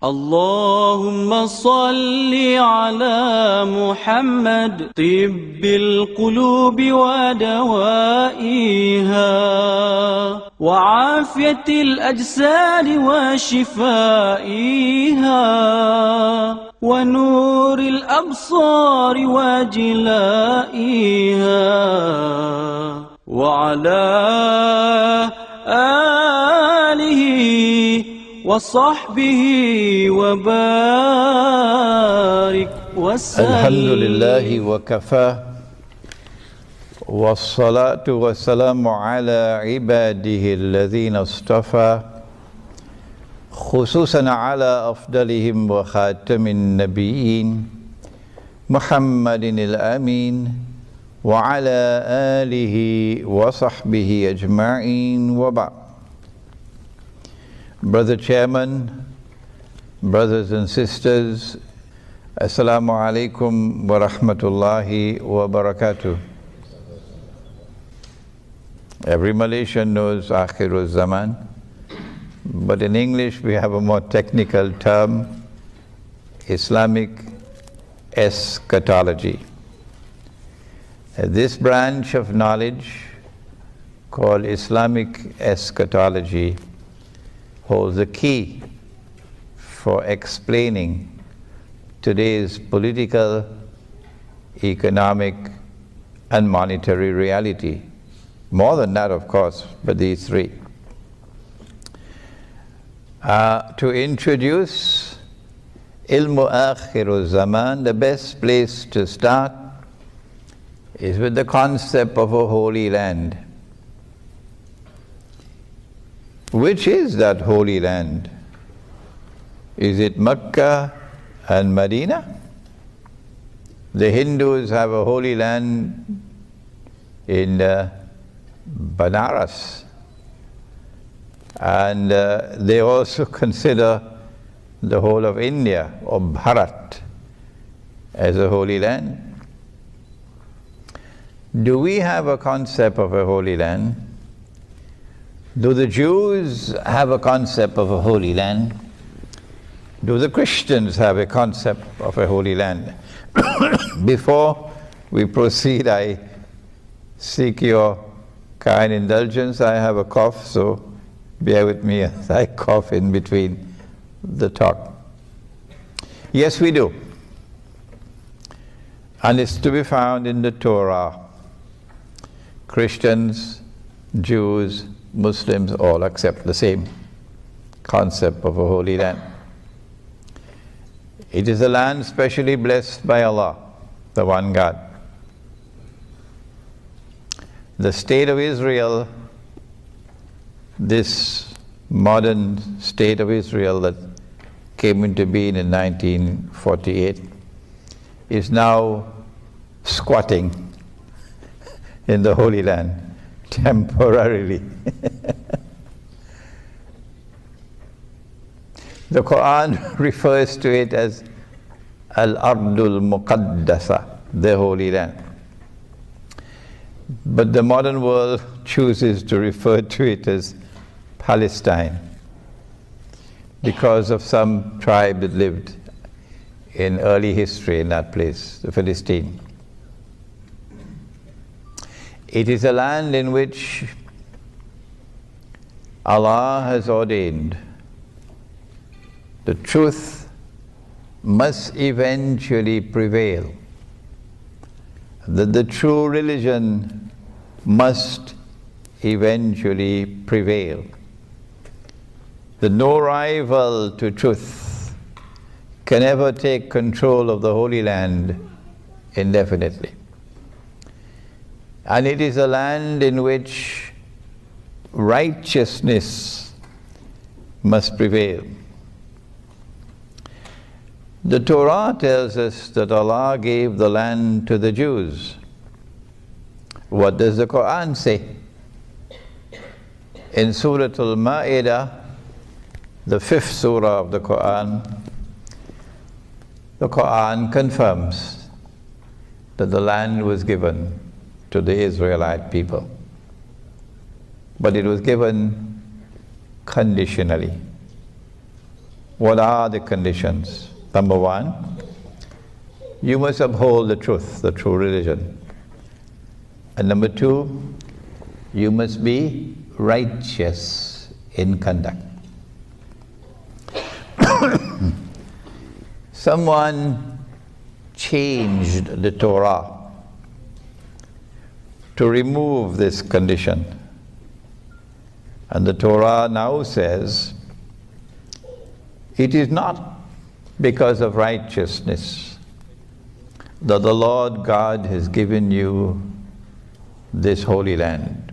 اللهم صل على محمد طب القلوب ودوائها وعافية الأجساد وشفائها ونور الأبصار وجلائها وعلى آله وصحبه وبارك وسلم. الحمد لله وكفى والصلاة والسلام على عباده الذين اصطفى خصوصا على أفضلهم وخاتم النبيين محمد الأمين وعلى آله وصحبه أجمعين وبعد. Brother Chairman, brothers and sisters, Assalamu alaikum wa rahmatullahi wa barakatuh. Every Malaysian knows Akhirulzaman, but in English we have a more technical term, Islamic eschatology. This branch of knowledge called Islamic eschatology holds the key for explaining today's political, economic, and monetary reality. More than that, of course, but these three. To introduce Ilmu Akhirulzaman, the best place to start is with the concept of a holy land. Which is that holy land? Is it Mecca and Medina? The Hindus have a holy land in Banaras, and they also consider the whole of India or Bharat as a holy land. Do we have a concept of a holy land? Do the Jews have a concept of a holy land? Do the Christians have a concept of a holy land? Before we proceed, I seek your kind indulgence. I have a cough, so bear with me as I cough in between the talk. Yes, we do. And it's to be found in the Torah. Christians, Jews, Muslims all accept the same concept of a holy land. It is a land specially blessed by Allah, the one God. The state of Israel, this modern state of Israel that came into being in 1948, is now squatting in the Holy Land temporarily. The Quran refers to it as Al-Ardul Muqaddasa, the Holy Land. But the modern world chooses to refer to it as Palestine because of some tribe that lived in early history in that place, the Philistine. It is a land in which Allah has ordained the truth must eventually prevail, that the true religion must eventually prevail, that no rival to truth can ever take control of the Holy Land indefinitely. And it is a land in which righteousness must prevail. The Torah tells us that Allah gave the land to the Jews. What does the Quran say? In Surah Al-Ma'idah, the 5th surah of the Quran confirms that the land was given to the Israelite people. But it was given conditionally. What are the conditions? Number one, you must uphold the truth, the true religion. And number two, you must be righteous in conduct. Someone changed the Torah to remove this condition. And the Torah now says, it is not because of righteousness that the Lord God has given you this holy land.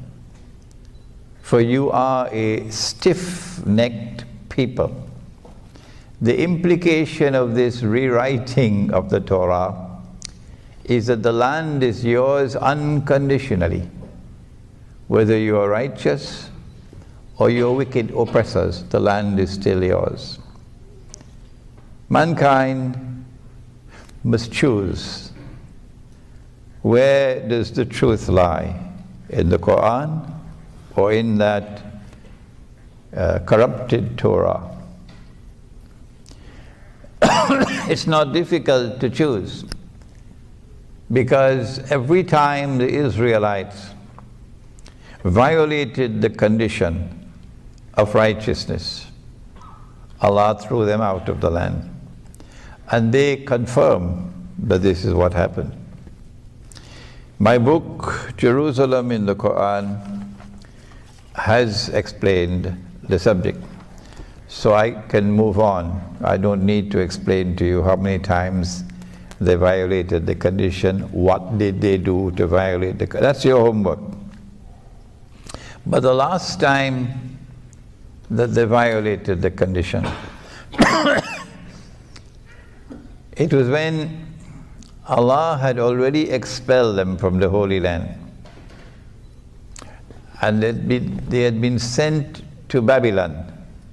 For you are a stiff-necked people. The implication of this rewriting of the Torah is that the land is yours unconditionally. Whether you are righteous or you are wicked oppressors, the land is still yours. Mankind must choose. Where does the truth lie? In the Quran or in that corrupted Torah? It's not difficult to choose, because every time the Israelites violated the condition of righteousness, Allah threw them out of the land. And they confirm that this is what happened. My book, Jerusalem in the Quran, has explained the subject. So I can move on. I don't need to explain to you how many times they violated the condition, what did they do to violate the condition. That's your homework. But the last time that they violated the condition, it was when Allah had already expelled them from the Holy Land. And they had been sent to Babylon,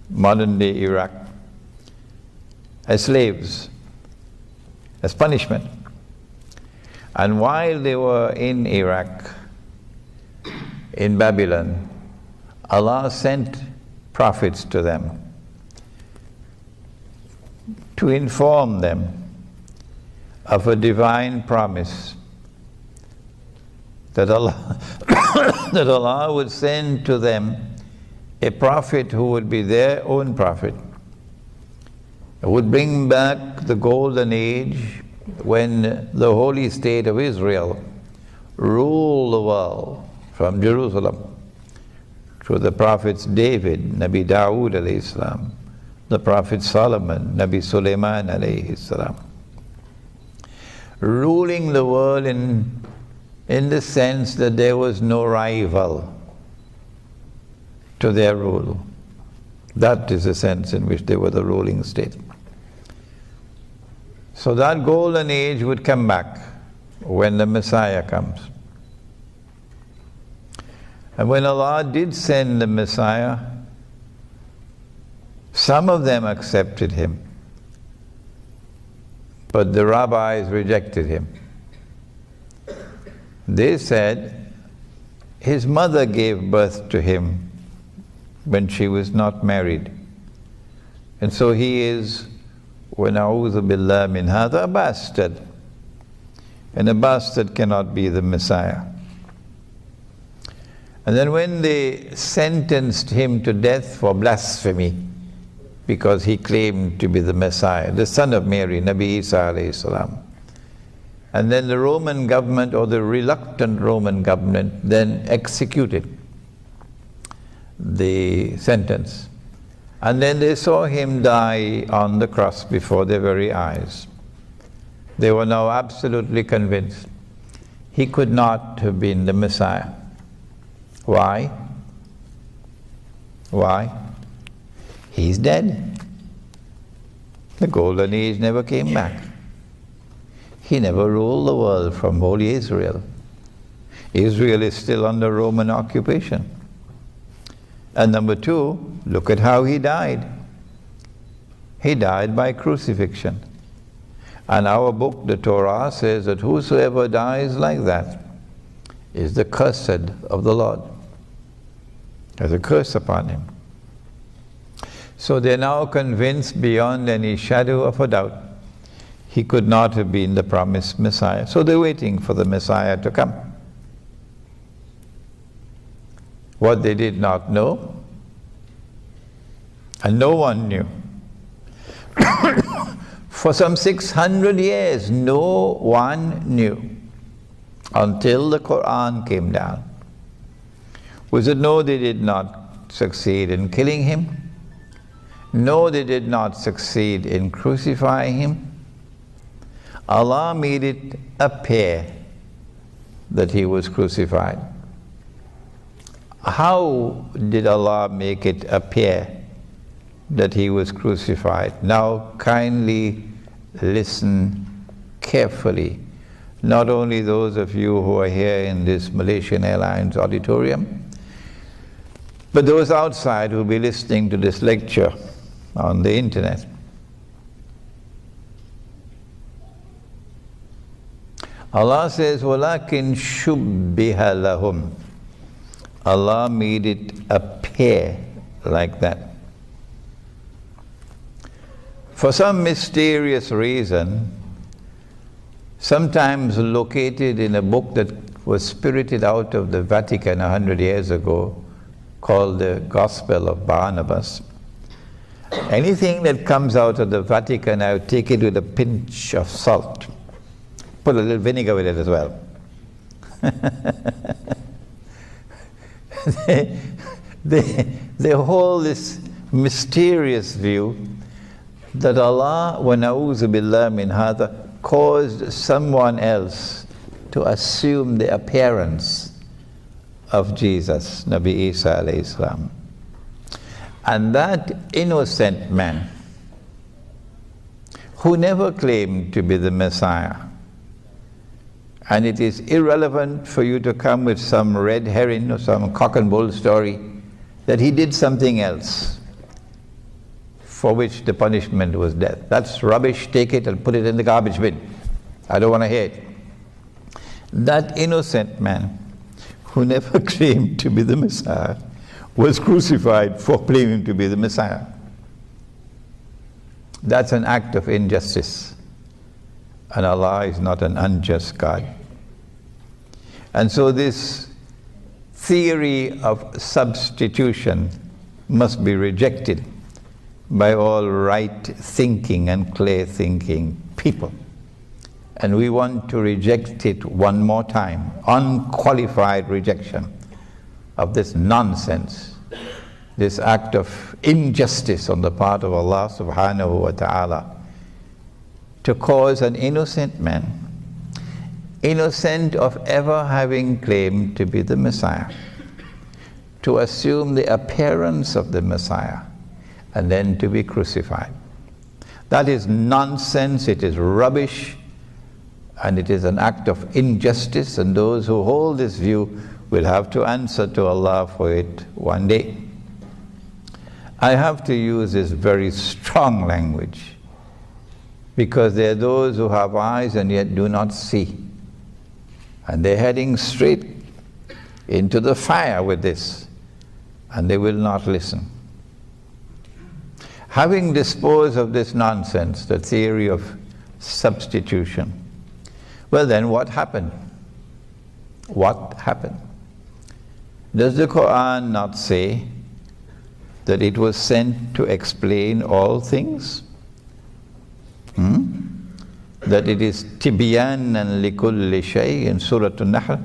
modern-day Iraq, as slaves, as punishment. And while they were in Iraq, in Babylon, Allah sent prophets to them to inform them of a divine promise that Allah, that Allah would send to them a prophet who would be their own prophet, would bring back the golden age when the holy state of Israel ruled the world from Jerusalem through the prophets David, Nabi Dawood alayhi salam, the prophet Solomon, Nabi Sulaiman alayhi salam, ruling the world in the sense that there was no rival to their rule. That is the sense in which they were the ruling state. So that golden age would come back when the Messiah comes. And when Allah did send the Messiah, some of them accepted him, but the rabbis rejected him. They said his mother gave birth to him when she was not married. And so he is, وَنَعُوذُ بِاللَّهِ مِنْ هَذَا, a bastard. And a bastard cannot be the Messiah. And then when they sentenced him to death for blasphemy, because he claimed to be the Messiah, the son of Mary, Nabi Isa alayhi salam. And then the Roman government, or the reluctant Roman government, then executed the sentence. And then they saw him die on the cross before their very eyes. They were now absolutely convinced he could not have been the Messiah. Why? Why? He's dead. The golden age never came back. He never ruled the world from Holy Israel. Israel is still under Roman occupation. And number two, look at how he died. He died by crucifixion. And our book, the Torah, says that whosoever dies like that is the cursed of the Lord. There's a curse upon him. So they're now convinced beyond any shadow of a doubt he could not have been the promised Messiah. So they're waiting for the Messiah to come. What they did not know, and no one knew. For some 600 years, no one knew until the Quran came down. We said, no, they did not succeed in killing him. No, they did not succeed in crucifying him. Allah made it appear that he was crucified. How did Allah make it appear that he was crucified? Now kindly listen carefully. Not only those of you who are here in this Malaysian Airlines auditorium, but those outside who will be listening to this lecture on the internet. Allah says, وَلَكِنْ شُبِّهَ لَهُمْ. Allah made it appear like that. For some mysterious reason, sometimes located in a book that was spirited out of the Vatican 100 years ago, called the Gospel of Barnabas. Anything that comes out of the Vatican, I would take it with a pinch of salt. Put a little vinegar with it as well. They hold this mysterious view that Allah, wa na'udhu billah min hadha, caused someone else to assume the appearance of Jesus, Nabi Isa alayhi salam. And that innocent man, who never claimed to be the Messiah, and it is irrelevant for you to come with some red herring or some cock and bull story that he did something else for which the punishment was death. That's rubbish. Take it and put it in the garbage bin. I don't want to hear it. That innocent man who never claimed to be the Messiah was crucified for claiming to be the Messiah. That's an act of injustice. And Allah is not an unjust God. And so this theory of substitution must be rejected by all right-thinking and clear-thinking people. And we want to reject it one more time, unqualified rejection of this nonsense, this act of injustice on the part of Allah subhanahu wa ta'ala, to cause an innocent man, innocent of ever having claimed to be the Messiah, to assume the appearance of the Messiah and then to be crucified. That is nonsense, it is rubbish, and it is an act of injustice, and those who hold this view will have to answer to Allah for it one day. I have to use this very strong language, because there are those who have eyes and yet do not see. And they're heading straight into the fire with this, and they will not listen. Having disposed of this nonsense, the theory of substitution, well then, what happened? What happened? Does the Quran not say that it was sent to explain all things? That it is tibyanan likulli shay in Surah An-Nahl.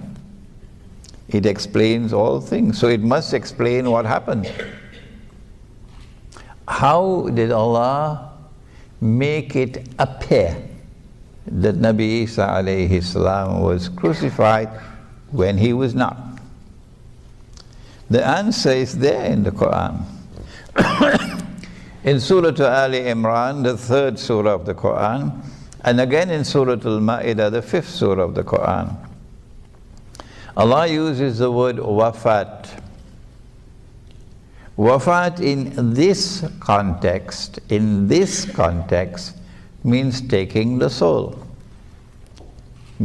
It explains all things, so it must explain what happened. How did Allah make it appear that Nabi Isa alayhi salam was crucified when he was not? The answer is there in the Quran. In Surah Ali Imran, the 3rd surah of the Quran, and again in Surah Al-Ma'idah, the 5th surah of the Quran, Allah uses the word wafat. Wafat in this context, means taking the soul.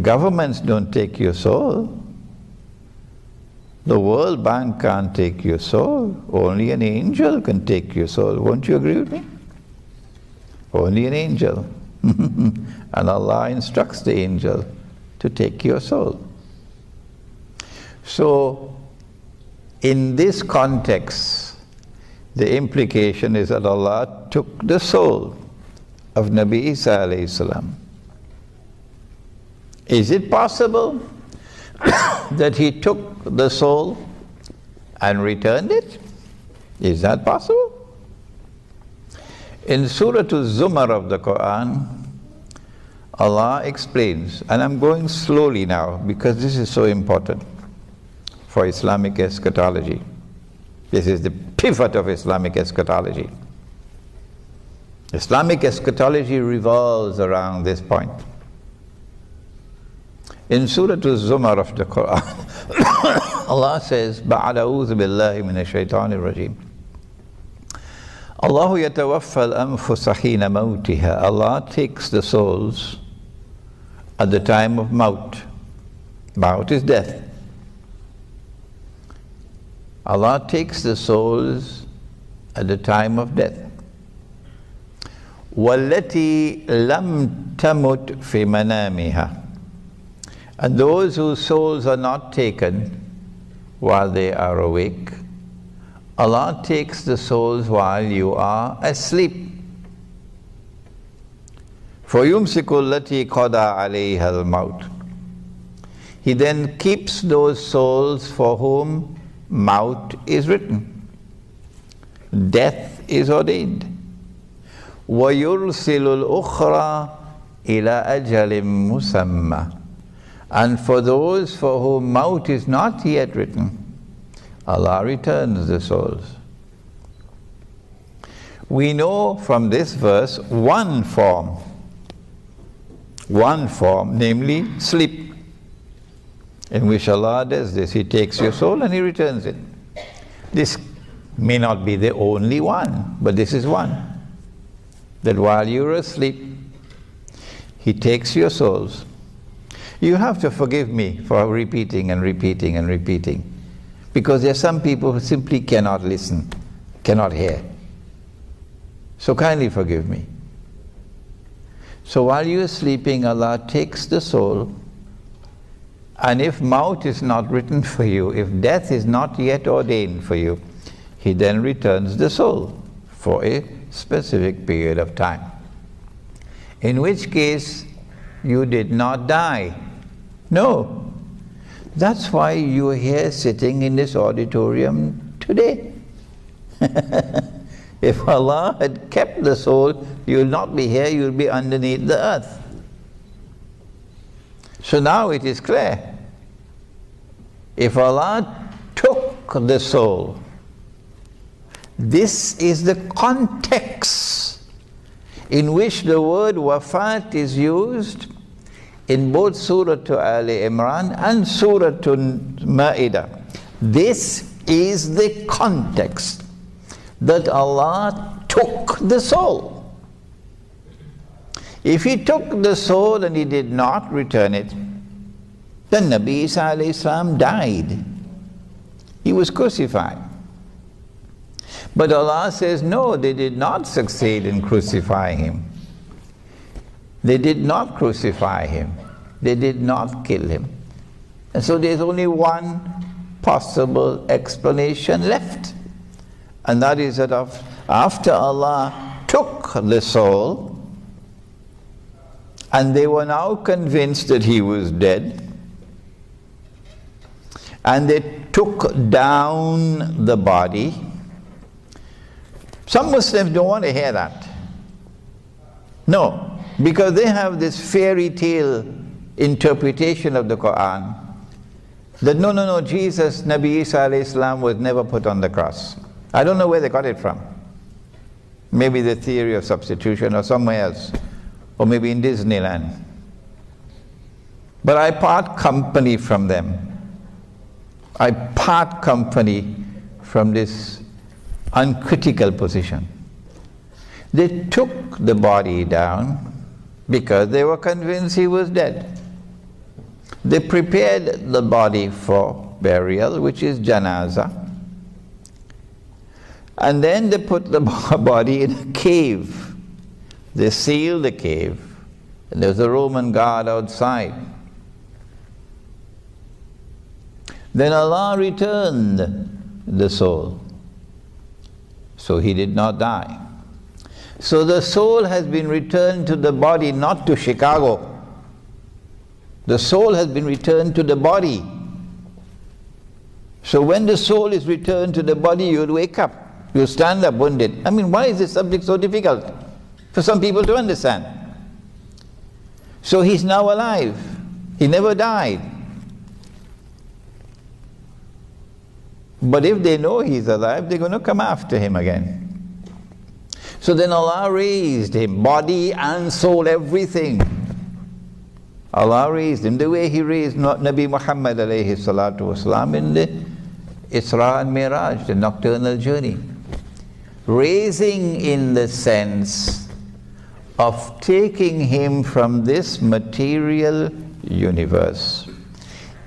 Governments don't take your soul. The World Bank can't take your soul. Only an angel can take your soul. Won't you agree with me? Only an angel. And Allah instructs the angel to take your soul. So, in this context, the implication is that Allah took the soul of Nabi Isa alayhi salam. Is it possible that he took the soul and returned it? Is that possible? In Surah Al-Zumar of the Quran, Allah explains, and I'm going slowly now because this is so important for Islamic eschatology. This is the pivot of Islamic eschatology. Islamic eschatology revolves around this point. In Surah Al-Zumar of the Quran, Allah says, "Ba'ad a'udhu billahi minash shaitanir rajim. Allahu yatawaffa al-anfusa hina mawtiha." Allah takes the souls at the time of maut. Maut is death. Allah takes the souls at the time of death. وَالَّتِي لَمْ تَمُتْ فِي مَنَامِهَا. And those whose souls are not taken while they are awake, Allah takes the souls while you are asleep. فَيُمْسِكُ الَّتِي قَضَى عَلَيْهَا الْمَوْتِ. He then keeps those souls for whom maut is written. Death is ordained. وَيُرْسِلُ الْأُخْرَى إِلَى أَجَلٍ مُسَمَّى. And for those for whom maut is not yet written, Allah returns the souls. We know from this verse one form, namely sleep, in which Allah does this. He takes your soul and He returns it. This may not be the only one, but this is one. That while you're asleep, He takes your souls. You have to forgive me for repeating and repeating and repeating, because there are some people who simply cannot listen, cannot hear. So kindly forgive me. So while you are sleeping, Allah takes the soul, and if maut is not written for you, if death is not yet ordained for you, He then returns the soul for a specific period of time. In which case, you did not die. No. That's why you are here sitting in this auditorium today. If Allah had kept the soul, you will not be here, you will be underneath the earth. So now it is clear. If Allah took the soul, this is the context in which the word wafat is used in both Surah Al Imran and Surah Ma'idah. This is the context that Allah took the soul. If He took the soul and He did not return it, then Nabi Isa alayhi salam died. He was crucified. But Allah says, no, they did not succeed in crucifying Him. They did not crucify Him. They did not kill Him. And so there's only one possible explanation left. And that is that after Allah took the soul, and they were now convinced that He was dead, and they took down the body. Some Muslims don't want to hear that. No, because they have this fairy tale interpretation of the Quran that no, Jesus, Nabi Isa alayhi salam, was never put on the cross. I don't know where they got it from. Maybe the theory of substitution or somewhere else, or maybe in Disneyland. But I part company from them. I part company from this uncritical position. They took the body down because they were convinced He was dead. They prepared the body for burial, which is janaza. And then they put the body in a cave. They sealed the cave. And there's a Roman guard outside. Then Allah returned the soul. So he did not die. So the soul has been returned to the body, not to Chicago. The soul has been returned to the body. So when the soul is returned to the body, you'll wake up. You'll stand up, won't it? I mean, why is this subject so difficult for some people to understand? So he's now alive. He never died. But if they know he's alive, they're going to come after him again. So then Allah raised him, body and soul, everything. Allah raised him the way he raised Nabi Muhammad alayhi salatu wasalam in the Isra and Miraj, the nocturnal journey. Raising in the sense of taking him from this material universe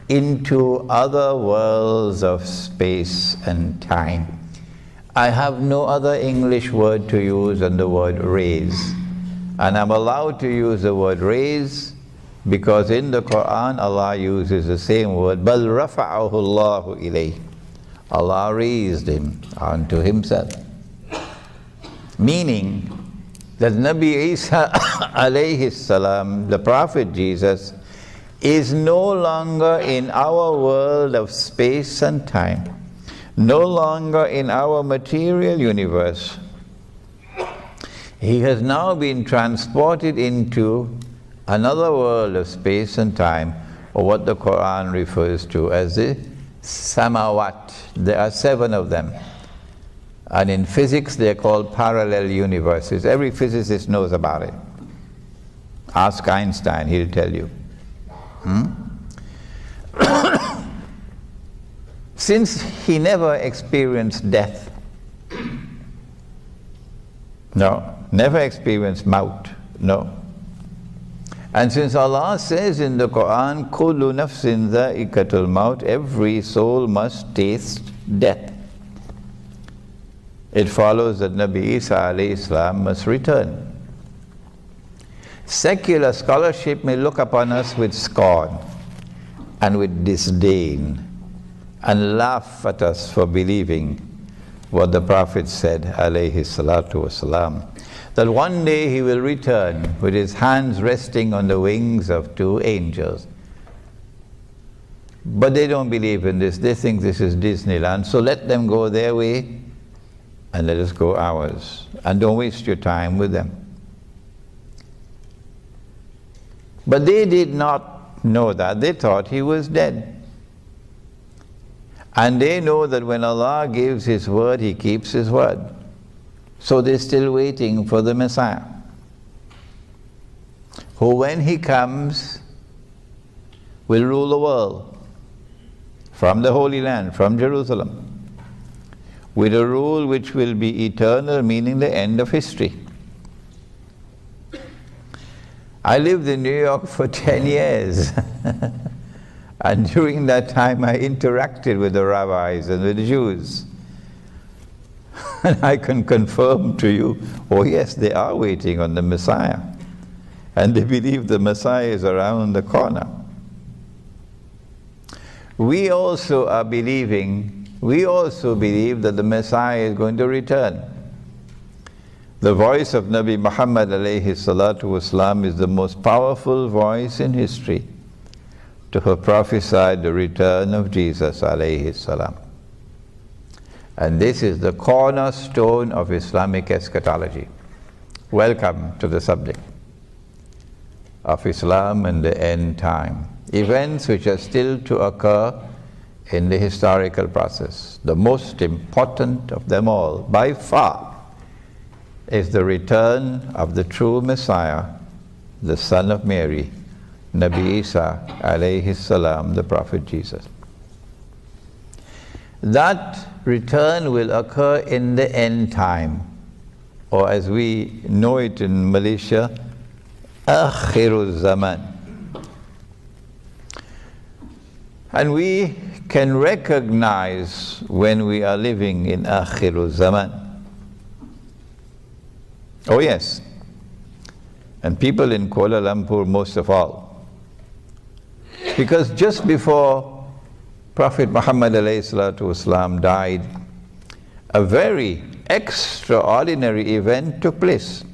into other worlds of space and time. I have no other English word to use than the word raise. And I'm allowed to use the word raise because in the Quran Allah uses the same word, بَلْ رَفَعَهُ اللَّهُ إِلَيْهِ. Allah raised him unto himself. Meaning that Nabi Isa alayhi salam, the Prophet Jesus, is no longer in our world of space and time, no longer in our material universe. He has now been transported into another world of space and time, or what the Quran refers to as the samawat. There are 7 of them. And in physics, they're called parallel universes. Every physicist knows about it. Ask Einstein, he'll tell you. Since he never experienced death, no, never experienced maut, no. And since Allah says in the Quran, kullu nafsin dha'iqatul maut, every soul must taste death, it follows that Nabi Isa alayhi salam must return. Secular scholarship may look upon us with scorn and with disdain and laugh at us for believing what the Prophet said alayhi salatu wasalam, that one day he will return with his hands resting on the wings of 2 angels. But they don't believe in this. They think this is Disneyland. So let them go their way and let us go ours. And don't waste your time with them. But they did not know that. They thought he was dead. And they know that when Allah gives His word, He keeps His word. So they're still waiting for the Messiah, who when He comes will rule the world from the Holy Land, from Jerusalem, with a rule which will be eternal, meaning the end of history. I lived in New York for 10 years. And during that time I interacted with the rabbis and with the Jews. And I can confirm to you, oh yes, they are waiting on the Messiah. And they believe the Messiah is around the corner. We also believe that the Messiah is going to return. The voice of Nabi Muhammad alayhi salatu wasalam is the most powerful voice in history to have prophesied the return of Jesus alayhi salam. And this is the cornerstone of Islamic eschatology. Welcome to the subject of Islam and the end time. Events which are still to occur in the historical process. The most important of them all, by far, is the return of the true Messiah, the son of Mary, Nabi Isa alayhi salam, the Prophet Jesus. That return will occur in the end time, or as we know it in Malaysia, Akhirulzaman. And we can recognize when we are living in Akhirulzaman. Oh yes, and people in Kuala Lumpur most of all. Because just before Prophet Muhammad ﷺ died, a very extraordinary event took place.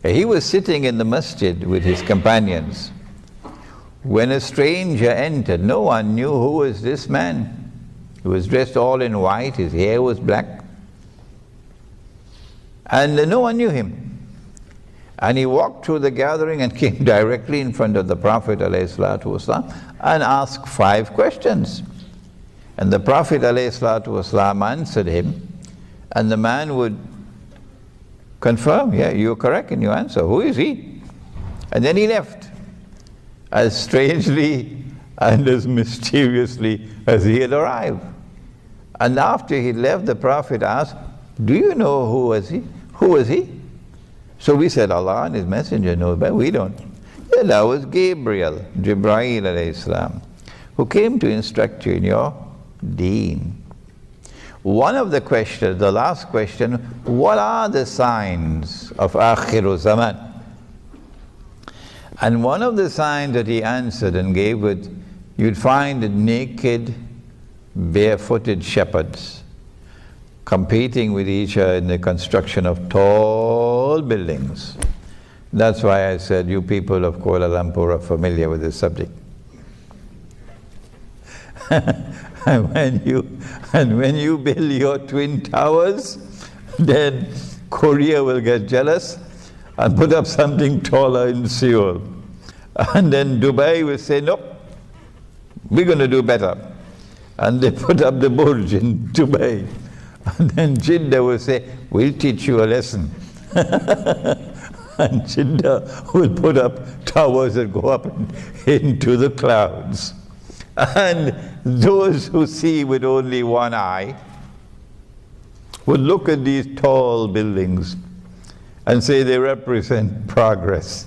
He was sitting in the masjid with his companions when a stranger entered. No one knew who was this man. He was dressed all in white, his hair was black, and no one knew him. And he walked through the gathering and came directly in front of the Prophet ﷺ and asked 5 questions. And the Prophet ﷺ answered him, and the man would confirm, yeah, you're correct in your answer. Who is he? And then he left, as strangely and as mysteriously as he had arrived. And after he left, the Prophet asked, do you know who was he? Who was he? So we said, Allah and His Messenger know, but we don't. Yeah, that was Gabriel, Jibreel alayhi salam, who came to instruct you in your deen. One of the questions, the last question, what are the signs of Akhirulzaman? And one of the signs that he answered and gave it, you'd find naked, barefooted shepherds competing with each other in the construction of tall buildings. That's why I said you people of Kuala Lumpur are familiar with this subject. And when you build your twin towers, then Korea will get jealous and put up something taller in Seoul. And then Dubai will say, nope, we're going to do better. And they put up the Burj in Dubai. And then Jeddah will say, we'll teach you a lesson. And Jeddah will put up towers that go up into the clouds. And those who see with only one eye would look at these tall buildings and say they represent progress.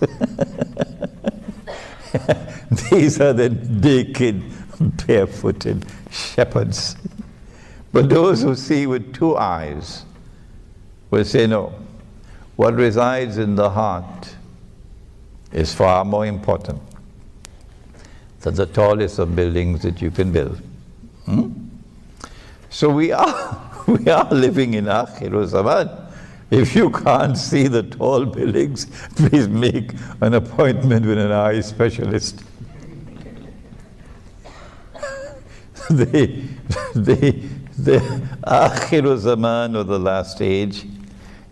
These are the naked, barefooted shepherds. But those who see with 2 eyes will say, no, what resides in the heart is far more important than the tallest of buildings that you can build. So we are living in Akhirulzaman. If you can't see the tall buildings, please make an appointment with an eye specialist. The Akhirulzaman, or the last age,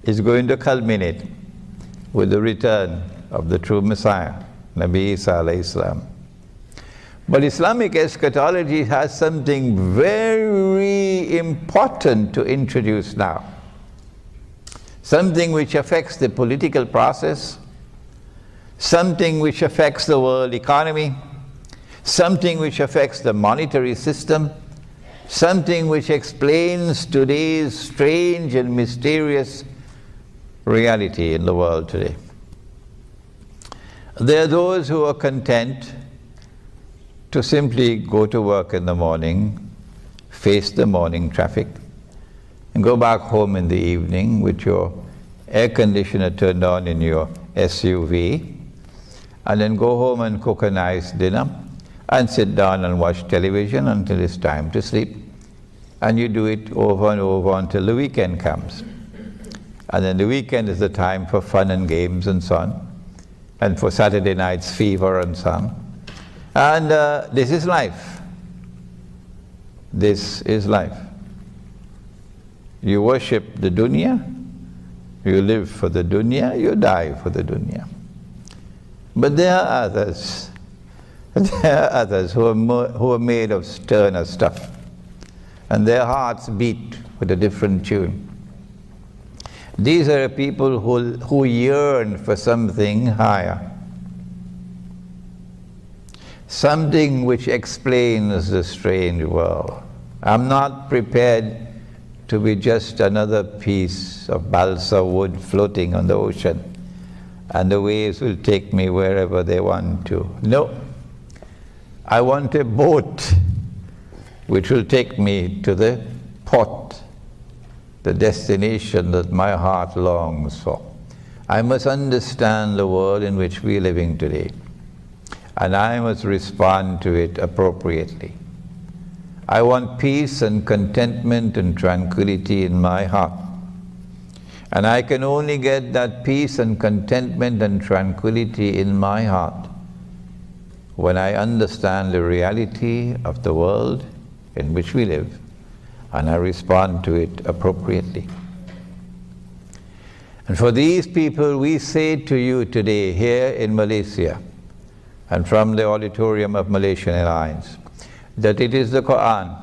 is going to culminate with the return of the true Messiah, Nabi Isa alayhi salam. But Islamic eschatology has something very important to introduce now. Something which affects the political process, something which affects the world economy, something which affects the monetary system, something which explains today's strange and mysterious reality in the world today. There are those who are content to simply go to work in the morning, face the morning traffic, and go back home in the evening with your air conditioner turned on in your SUV, and then go home and cook a nice dinner, and sit down and watch television until it's time to sleep. And you do it over and over until the weekend comes. And then the weekend is the time for fun and games and so on, and for Saturday night's fever and so on. And this is life. This is life. You worship the dunya, you live for the dunya, you die for the dunya. But there are others. There are others who are made of sterner stuff, and their hearts beat with a different tune. These are people who yearn for something higher, something which explains the strange world. I'm not prepared to be just another piece of balsa wood floating on the ocean, and the waves will take me wherever they want to. No. I want a boat which will take me to the port, the destination that my heart longs for. I must understand the world in which we are living today, and I must respond to it appropriately. I want peace and contentment and tranquility in my heart. And I can only get that peace and contentment and tranquility in my heart when I understand the reality of the world in which we live, and I respond to it appropriately. And for these people, we say to you today here in Malaysia and from the auditorium of Malaysian Airlines that it is the Quran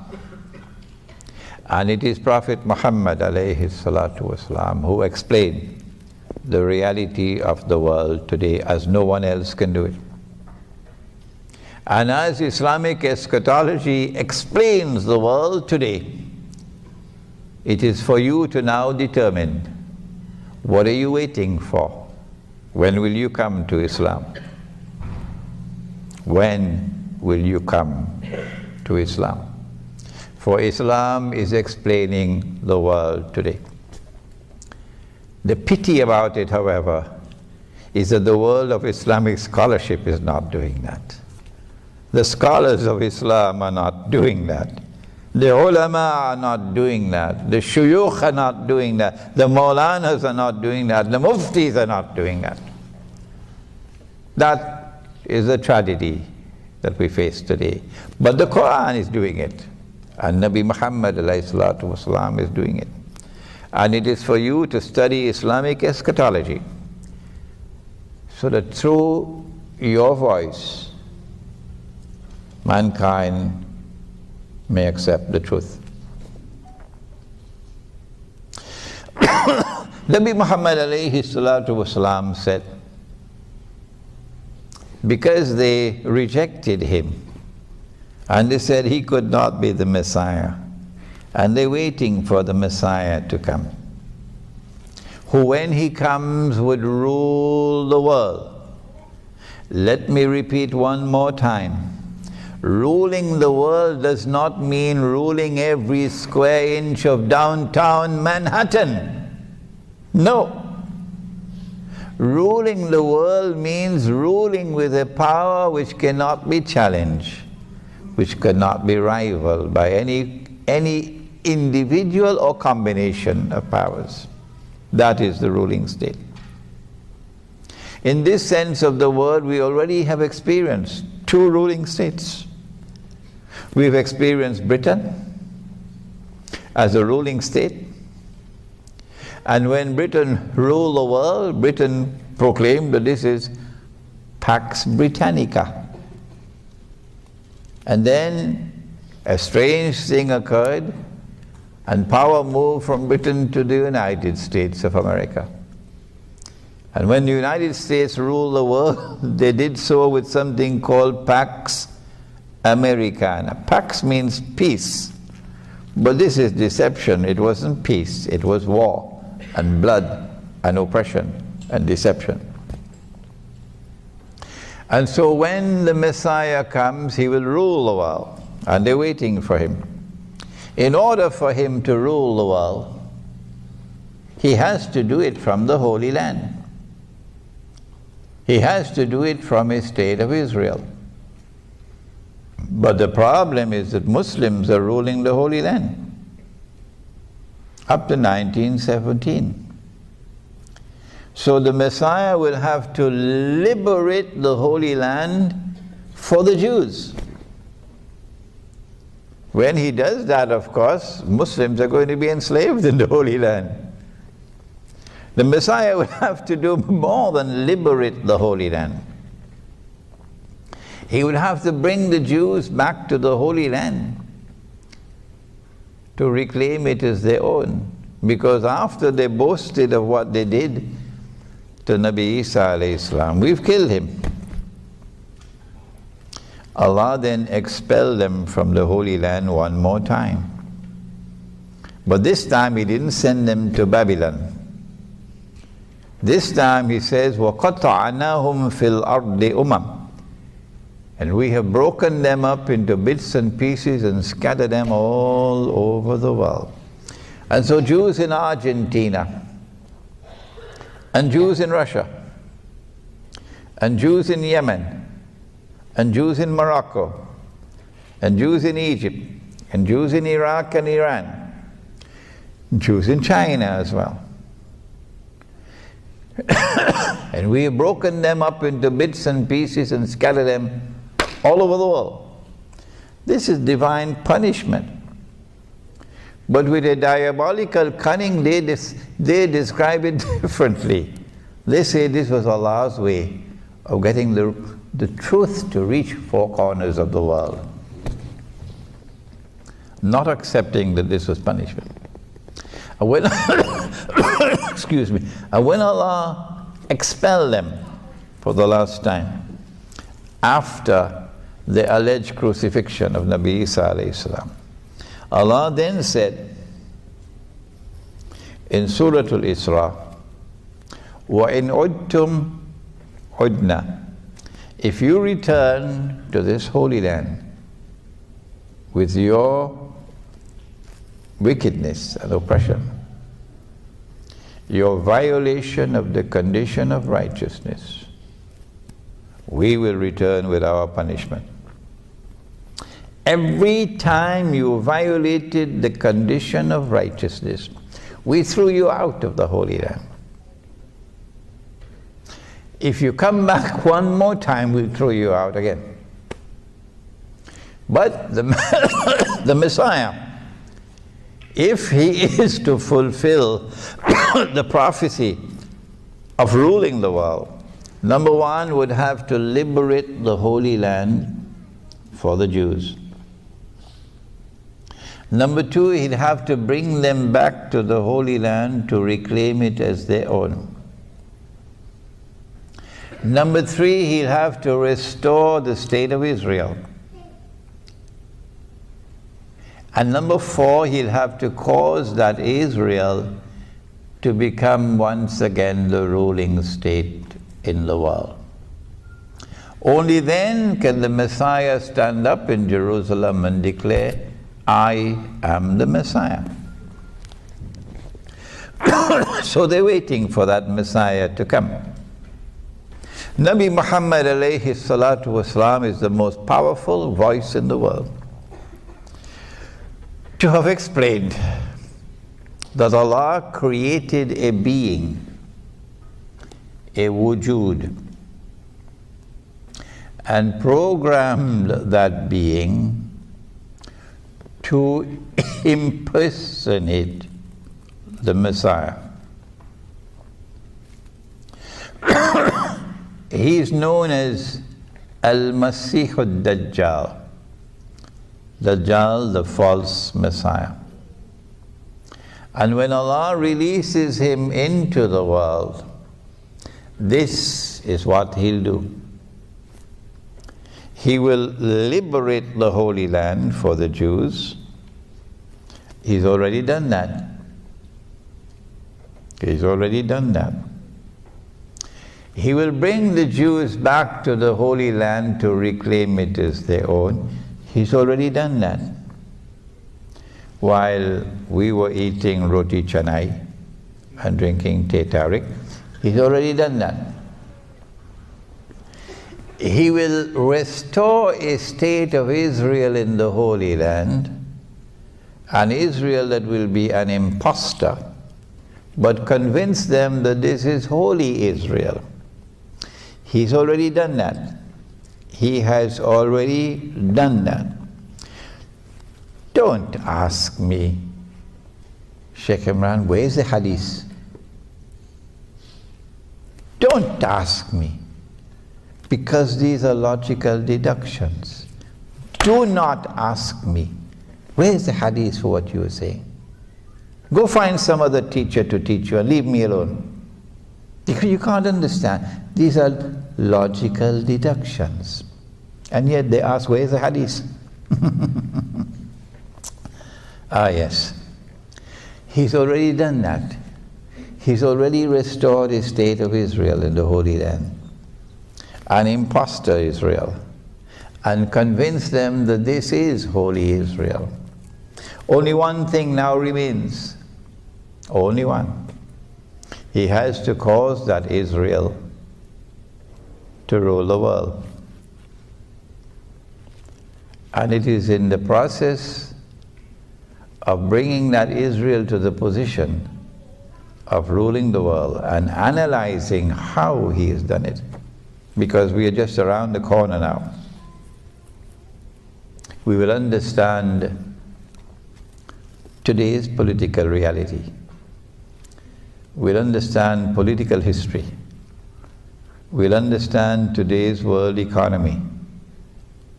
and it is Prophet Muhammad alayhi salatu wasalam who explain the reality of the world today as no one else can do it. And as Islamic eschatology explains the world today, it is for you to now determine, what are you waiting for? When will you come to Islam? When will you come to Islam? For Islam is explaining the world today. The pity about it, however, is that the world of Islamic scholarship is not doing that. The scholars of Islam are not doing that. The ulama are not doing that. The shuyukh are not doing that. The maulanas are not doing that. The muftis are not doing that. That is a tragedy that we face today. But the Quran is doing it. And Nabi Muhammad ﷺ is doing it. And it is for you to study Islamic eschatology so that through your voice, mankind may accept the truth. Nabi Muhammad ﷺ said, because they rejected him, and they said he could not be the Messiah, and they're waiting for the Messiah to come, who when he comes would rule the world. Let me repeat one more time. Ruling the world does not mean ruling every square inch of downtown Manhattan. No. Ruling the world means ruling with a power which cannot be challenged, which cannot be rivaled by any individual or combination of powers. That is the ruling state. In this sense of the word, we already have experienced two ruling states. We've experienced Britain as a ruling state. And when Britain ruled the world, Britain proclaimed that this is Pax Britannica. And then a strange thing occurred, and power moved from Britain to the United States of America. And when the United States ruled the world, they did so with something called Pax Americana. Pax means peace. But this is deception. It wasn't peace. It was war and blood and oppression and deception. And so when the Messiah comes, he will rule the world. And they're waiting for him. In order for him to rule the world, he has to do it from the Holy Land. He has to do it from a state of Israel. But the problem is that Muslims are ruling the Holy Land up to 1917. So the Messiah will have to liberate the Holy Land for the Jews. When he does that, of course, Muslims are going to be enslaved in the Holy Land. The Messiah will have to do more than liberate the Holy Land. He would have to bring the Jews back to the Holy Land to reclaim it as their own. Because after they boasted of what they did to Nabi Isa alayhi salam, we've killed him. Allah then expelled them from the Holy Land one more time. But this time he didn't send them to Babylon. This time he says, وَقَطَعْنَاهُمْ فِي الْأَرْضِ أُمَمٍ. And we have broken them up into bits and pieces and scattered them all over the world. And so Jews in Argentina, and Jews in Russia, and Jews in Yemen, and Jews in Morocco, and Jews in Egypt, and Jews in Iraq and Iran, Jews in China as well. And we have broken them up into bits and pieces and scattered them all over the world. This is divine punishment. But with a diabolical cunning, they describe it differently. They say this was Allah's way of getting the truth to reach four corners of the world, not accepting that this was punishment. And when excuse me, and when Allah expelled them for the last time, after the alleged crucifixion of Nabi Isa alayhi salam, Allah then said in Surah Al-Isra, وَإِنْ عُدْتُمْ عُدْنَا, if you return to this holy land with your wickedness and oppression, your violation of the condition of righteousness, we will return with our punishment. Every time you violated the condition of righteousness, we threw you out of the Holy Land. If you come back one more time, we'll throw you out again. But the Messiah, if he is to fulfill the prophecy of ruling the world, number one, would have to liberate the Holy Land for the Jews. Number two, he'd have to bring them back to the Holy Land to reclaim it as their own. Number three, he'll have to restore the state of Israel. And number four, he'll have to cause that Israel to become once again the ruling state in the world. Only then can the Messiah stand up in Jerusalem and declare, I am the Messiah. So they're waiting for that Messiah to come. Nabi Muhammad alayhi salatu wasalam is the most powerful voice in the world to have explained that Allah created a being, a wujud, and programmed that being to impersonate the Messiah. He is known as Al-Masih al-Dajjal, Dajjal, the false Messiah. And when Allah releases him into the world, this is what he'll do. He will liberate the Holy Land for the Jews. He's already done that. He's already done that. He will bring the Jews back to the Holy Land to reclaim it as their own. He's already done that. While we were eating roti canai and drinking teh tarik, he's already done that. He will restore a state of Israel in the Holy Land, an Israel that will be an impostor, but convince them that this is holy Israel. He's already done that. He has already done that. Don't ask me, Sheikh Imran, where is the hadith? Don't ask me, because these are logical deductions. Do not ask me, where is the hadith for what you are saying? Go find some other teacher to teach you and leave me alone. Because you can't understand. These are logical deductions. And yet they ask, where is the hadith? Ah, yes. He's already done that. He's already restored the state of Israel in the Holy Land. An impostor Israel. and convince them that this is holy Israel. Only one thing now remains, only one. He has to cause that Israel to rule the world. And it is in the process of bringing that Israel to the position of ruling the world and analyzing how he has done it, because we are just around the corner now. We will understand today's political reality. We'll understand political history. We'll understand today's world economy.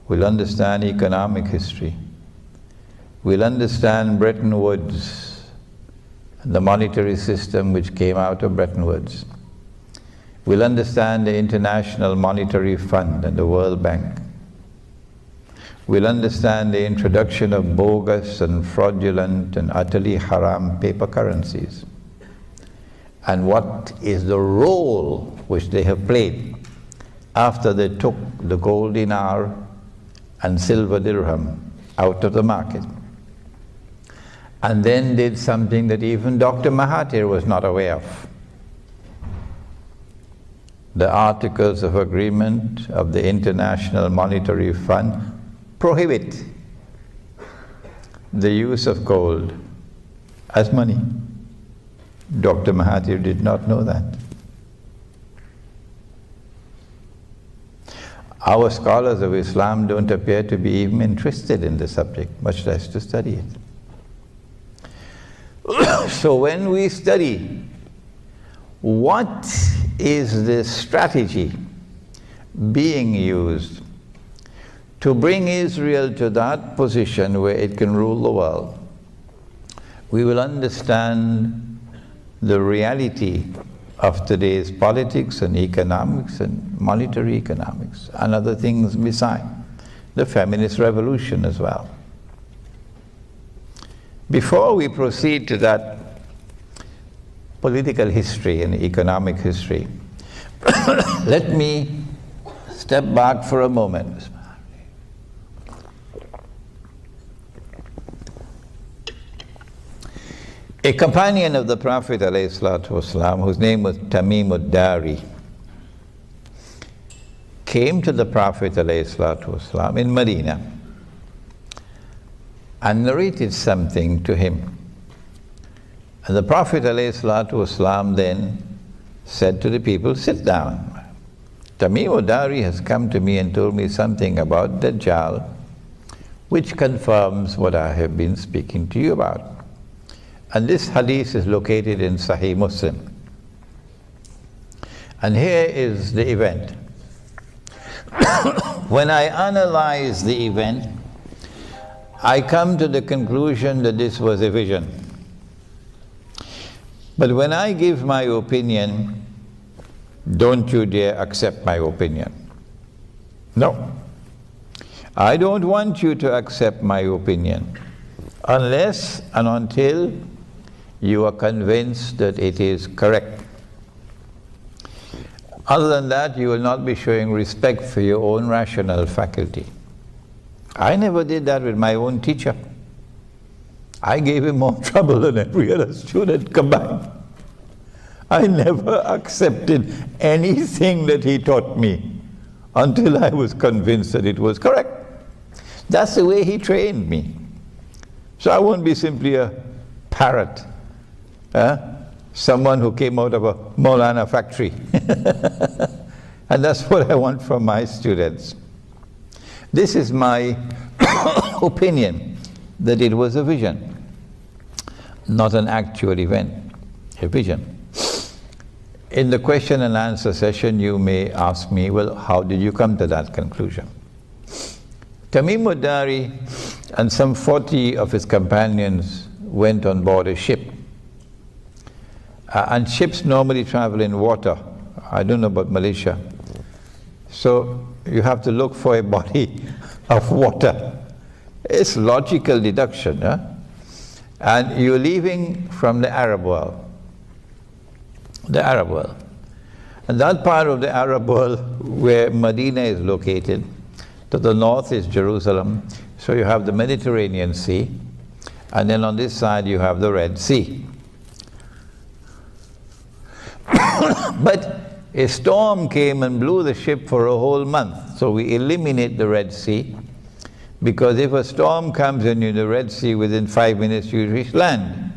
We'll understand economic history. We'll understand Bretton Woods, the monetary system which came out of Bretton Woods. We'll understand the International Monetary Fund and the World Bank. We'll understand the introduction of bogus and fraudulent and utterly haram paper currencies, and what is the role which they have played after they took the gold dinar and silver dirham out of the market, and then did something that even Dr. Mahathir was not aware of. The Articles of Agreement of the International Monetary Fund prohibit the use of gold as money. Dr. Mahathir did not know that. Our scholars of Islam don't appear to be even interested in the subject, much less to study it. So when we study what is the strategy being used to bring Israel to that position where it can rule the world, we will understand the reality of today's politics and economics and monetary economics and other things beside, the feminist revolution as well. Before we proceed to that political history and economic history, let me step back for a moment. A companion of the Prophet ﷺ, whose name was Tamim ad-Dari, came to the Prophet ﷺ in Medina and narrated something to him. And the Prophet ﷺ then said to the people, "Sit down. Tamim ad-Dari has come to me and told me something about Dajjal, which confirms what I have been speaking to you about." And this hadith is located in Sahih Muslim. And here is the event. When I analyze the event, I come to the conclusion that this was a vision. But when I give my opinion, don't you dare accept my opinion. No. I don't want you to accept my opinion unless and until you are convinced that it is correct. Other than that, you will not be showing respect for your own rational faculty. I never did that with my own teacher. I gave him more trouble than every other student combined. I never accepted anything that he taught me until I was convinced that it was correct. That's the way he trained me. So I won't be simply a parrot, someone who came out of a Maulana factory. And that's what I want from my students. This is my opinion, that it was a vision, not an actual event, a vision. In the question and answer session, you may ask me, well, how did you come to that conclusion? Tamim ad-Dari and some 40 of his companions went on board a ship. And ships normally travel in water. I don't know about Malaysia. So you have to look for a body of water. It's logical deduction. And you're leaving from the Arab world. The Arab world. And that part of the Arab world where Medina is located, To the north is Jerusalem. So you have the Mediterranean Sea, and then on this side you have the Red Sea. But a storm came and blew the ship for a whole month. So we eliminate the Red Sea, because if a storm comes in the Red Sea, within 5 minutes you reach land.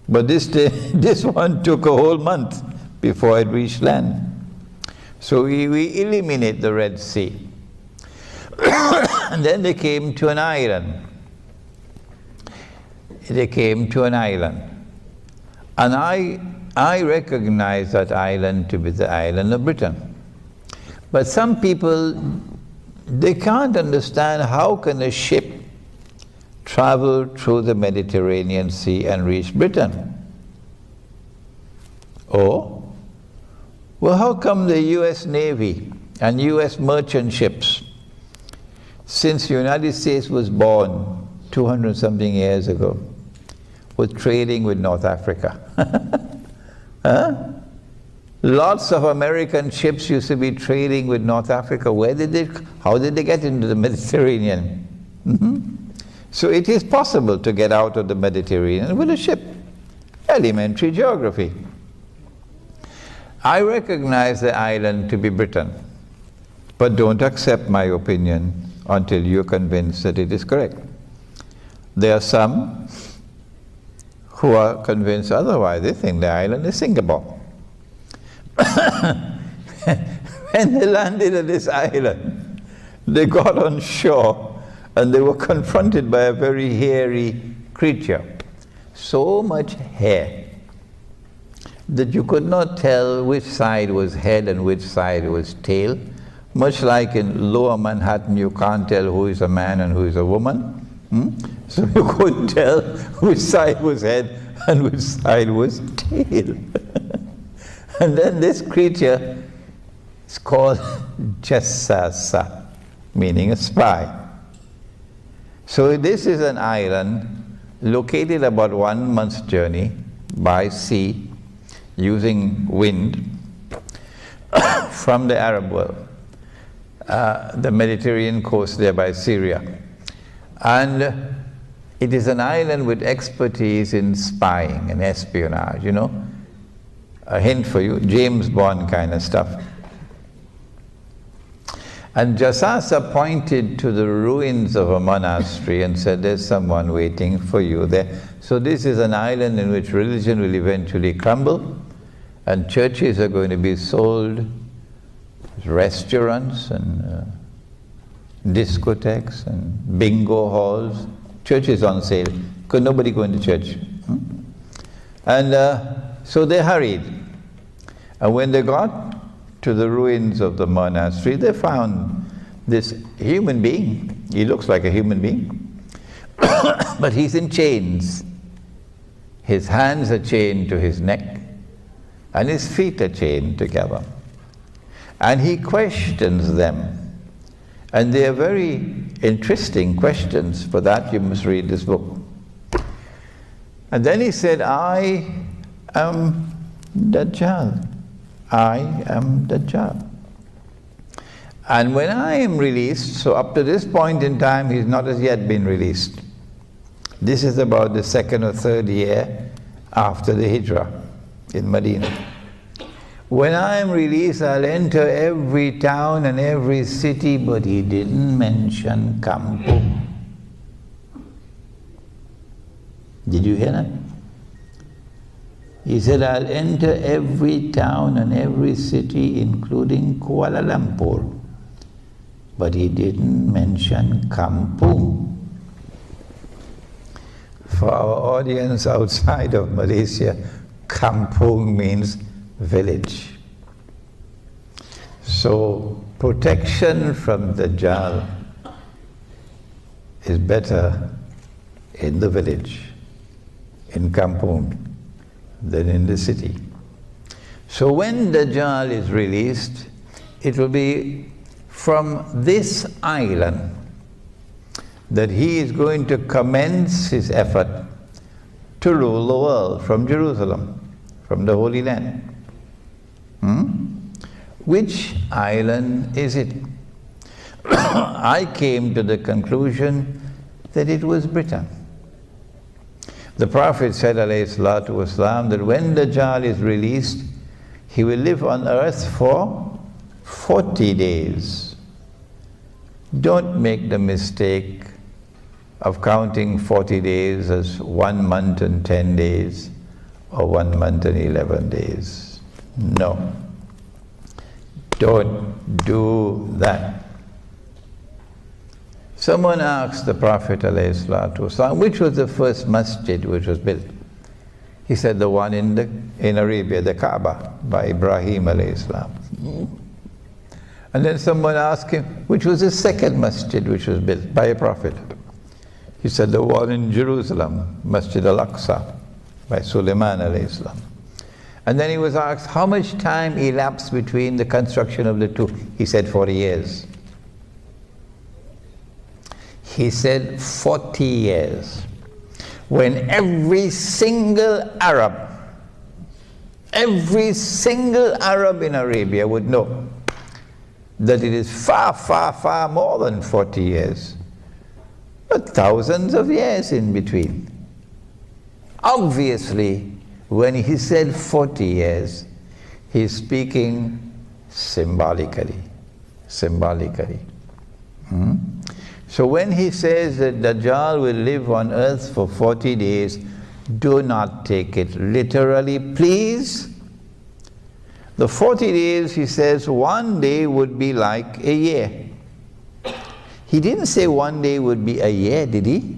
But this one took a whole month before it reached land. So we eliminate the Red Sea. And then they came to an island. They came to an island. And I recognize that island to be the island of Britain. But some people, they can't understand how can a ship travel through the Mediterranean Sea and reach Britain. Or, well, how come the US Navy and US merchant ships, since the United States was born 200-something years ago, were trading with North Africa? Huh? Lots of American ships used to be trading with North Africa. How did they get into the Mediterranean? So it is possible to get out of the Mediterranean with a ship. Elementary geography. I recognize the island to be Britain, but don't accept my opinion until you're convinced that it is correct. There are some who are convinced otherwise. They think the island is Singapore. When they landed at this island, they got on shore and they were confronted by a very hairy creature. So much hair that you could not tell which side was head and which side was tail. Much like in lower Manhattan, you can't tell who is a man and who is a woman. So you couldn't tell which side was head and which side was tail. And then this creature is called Jassasa, meaning a spy. So this is an island located about 1 month's journey by sea, using wind from the Arab world, the Mediterranean coast there by Syria. And it is an island with expertise in spying and espionage, you know. A hint for you, James Bond kind of stuff. And Jassasa pointed to the ruins of a monastery and said, there's someone waiting for you there. So this is an island in which religion will eventually crumble, and churches are going to be sold, restaurants and discotheques and bingo halls. Churches on sale, because nobody going to church. And so they hurried. And when they got to the ruins of the monastery, they found this human being. He looks like a human being, but he's in chains. His hands are chained to his neck, and his feet are chained together. And he questions them. And they are very interesting questions. For that you must read this book. And then he said, I am Dajjal. I am Dajjal. And when I am released, so up to this point in time he's not as yet been released. This is about the 2nd or 3rd year after the Hijrah in Medina. When I am released, I'll enter every town and every city, but he didn't mention Kampung. Did you hear that? He said, I'll enter every town and every city, including Kuala Lumpur. But he didn't mention Kampung. For our audience outside of Malaysia, Kampung means village. So protection from Dajjal is better in the village, in Kampung, than in the city. So when Dajjal is released, it will be from this island that he is going to commence his effort to rule the world from Jerusalem, from the Holy Land. Which island is it? I came to the conclusion that it was Britain. The Prophet said, alayhi salatu wasalam, that when Dajjal is released, he will live on earth for 40 days. Don't make the mistake of counting 40 days as 1 month and 10 days or 1 month and 11 days. No. Don't do that. Someone asked the Prophet ﷺ, which was the first masjid which was built? He said the one in Arabia, the Kaaba, by Ibrahim ﷺ. And then someone asked him, which was the second masjid which was built by a prophet? He said the one in Jerusalem, Masjid al-Aqsa, by Sulaiman ﷺ. And then he was asked, how much time elapsed between the construction of the two? He said 40 years. He said 40 years. When every single Arab in Arabia would know that it is far, far, far more than 40 years, but thousands of years in between. Obviously, when he said 40 years, he's speaking symbolically. So when he says that Dajjal will live on earth for 40 days, do not take it literally, please. The 40 days, he says, one day would be like a year. He didn't say one day would be a year, did he?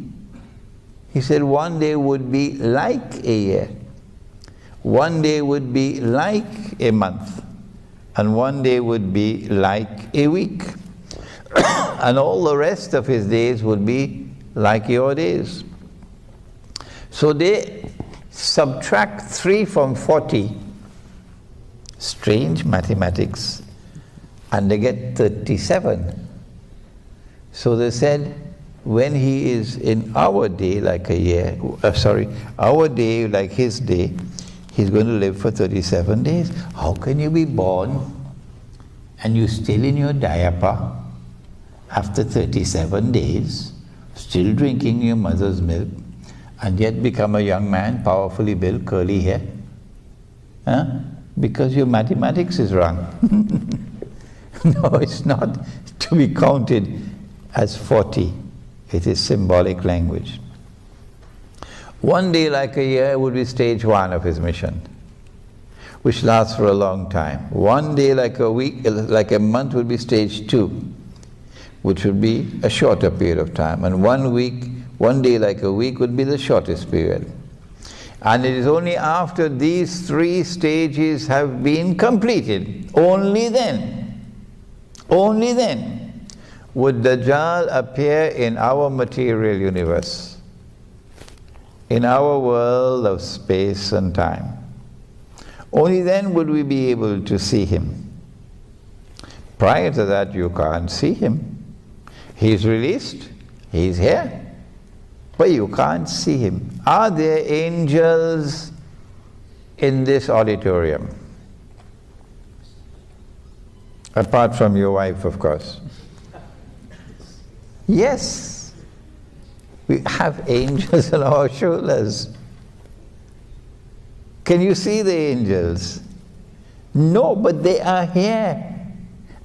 He said one day would be like a year. One day would be like a month. And one day would be like a week. And all the rest of his days would be like your days. So they subtract 3 from 40. Strange mathematics. And they get 37. So they said, when he is in our day like a year, our day like his day, he's going to live for 37 days. How can you be born and you're still in your diaper after 37 days, still drinking your mother's milk, and yet become a young man, powerfully built, curly hair? Huh? Because your mathematics is wrong. No, it's not to be counted as 40. It is symbolic language. One day like a year would be stage 1 of his mission, which lasts for a long time. One day like a week, like a month would be stage 2, which would be a shorter period of time. And one day like a week would be the shortest period. And it is only after these 3 stages have been completed, only then would Dajjal appear in our material universe, in our world of space and time. Only then would we be able to see him. Prior to that, you can't see him. He's released, he's here, but you can't see him. Are there angels in this auditorium? Apart from your wife, of course. Yes, we have angels on our shoulders. Can you see the angels? No, but they are here.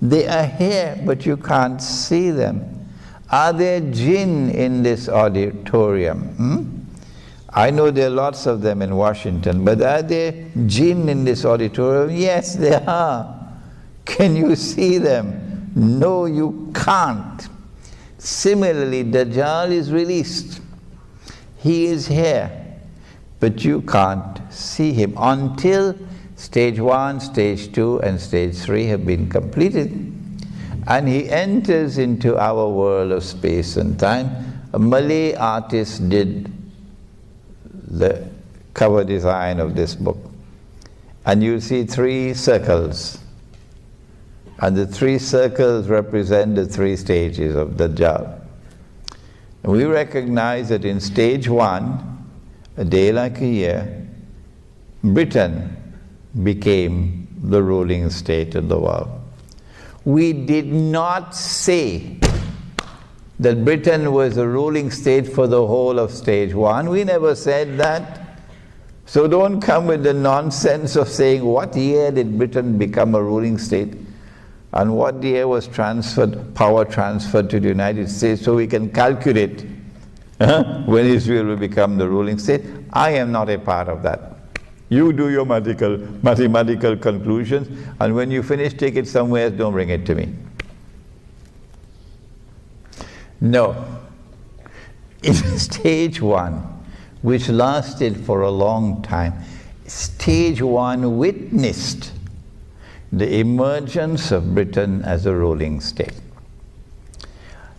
They are here, but you can't see them. Are there jinn in this auditorium? I know there are lots of them in Washington, but are there jinn in this auditorium? Yes, there are. Can you see them? No, you can't. Similarly, Dajjal is released. He is here, but you can't see him until stage 1, stage 2, and stage 3 have been completed. And he enters into our world of space and time. A Malay artist did the cover design of this book. And you'll see 3 circles. And the 3 circles represent the 3 stages of Dajjal. And we recognize that in stage 1, a day like a year, Britain became the ruling state of the world. We did not say that Britain was a ruling state for the whole of stage one. We never said that. So don't come with the nonsense of saying what year did Britain become a ruling state and what year was power transferred to the United States so we can calculate when Israel will become the ruling state. I am not a part of that. You do your mathematical conclusions, and when you finish, take it somewhere else, don't bring it to me. No. In stage one, which lasted for a long time, stage one witnessed the emergence of Britain as a ruling state.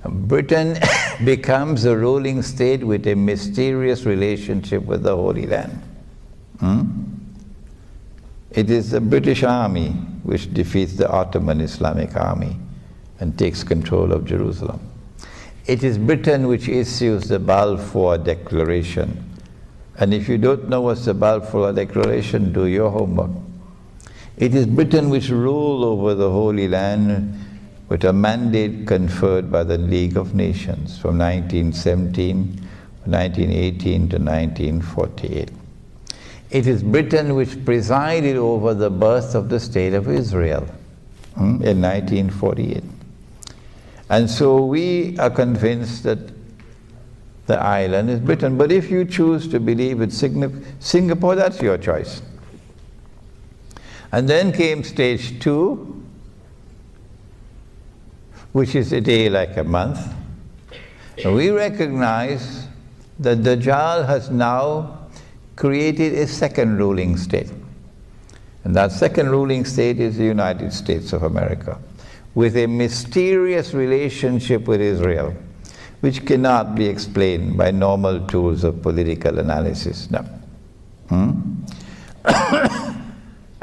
Britain becomes a ruling state with a mysterious relationship with the Holy Land. It is the British army which defeats the Ottoman Islamic army and takes control of Jerusalem. It is Britain which issues the Balfour Declaration. And if you don't know what's the Balfour Declaration, do your homework. It is Britain which ruled over the Holy Land with a mandate conferred by the League of Nations from 1917, 1918 to 1948. It is Britain which presided over the birth of the State of Israel in 1948. And so we are convinced that the island is Britain. But if you choose to believe it's Singapore, that's your choice. And then came stage two, which is a day like a month. And we recognize that Dajjal has now created a second ruling state. And that second ruling state is the United States of America, with a mysterious relationship with Israel, which cannot be explained by normal tools of political analysis. No.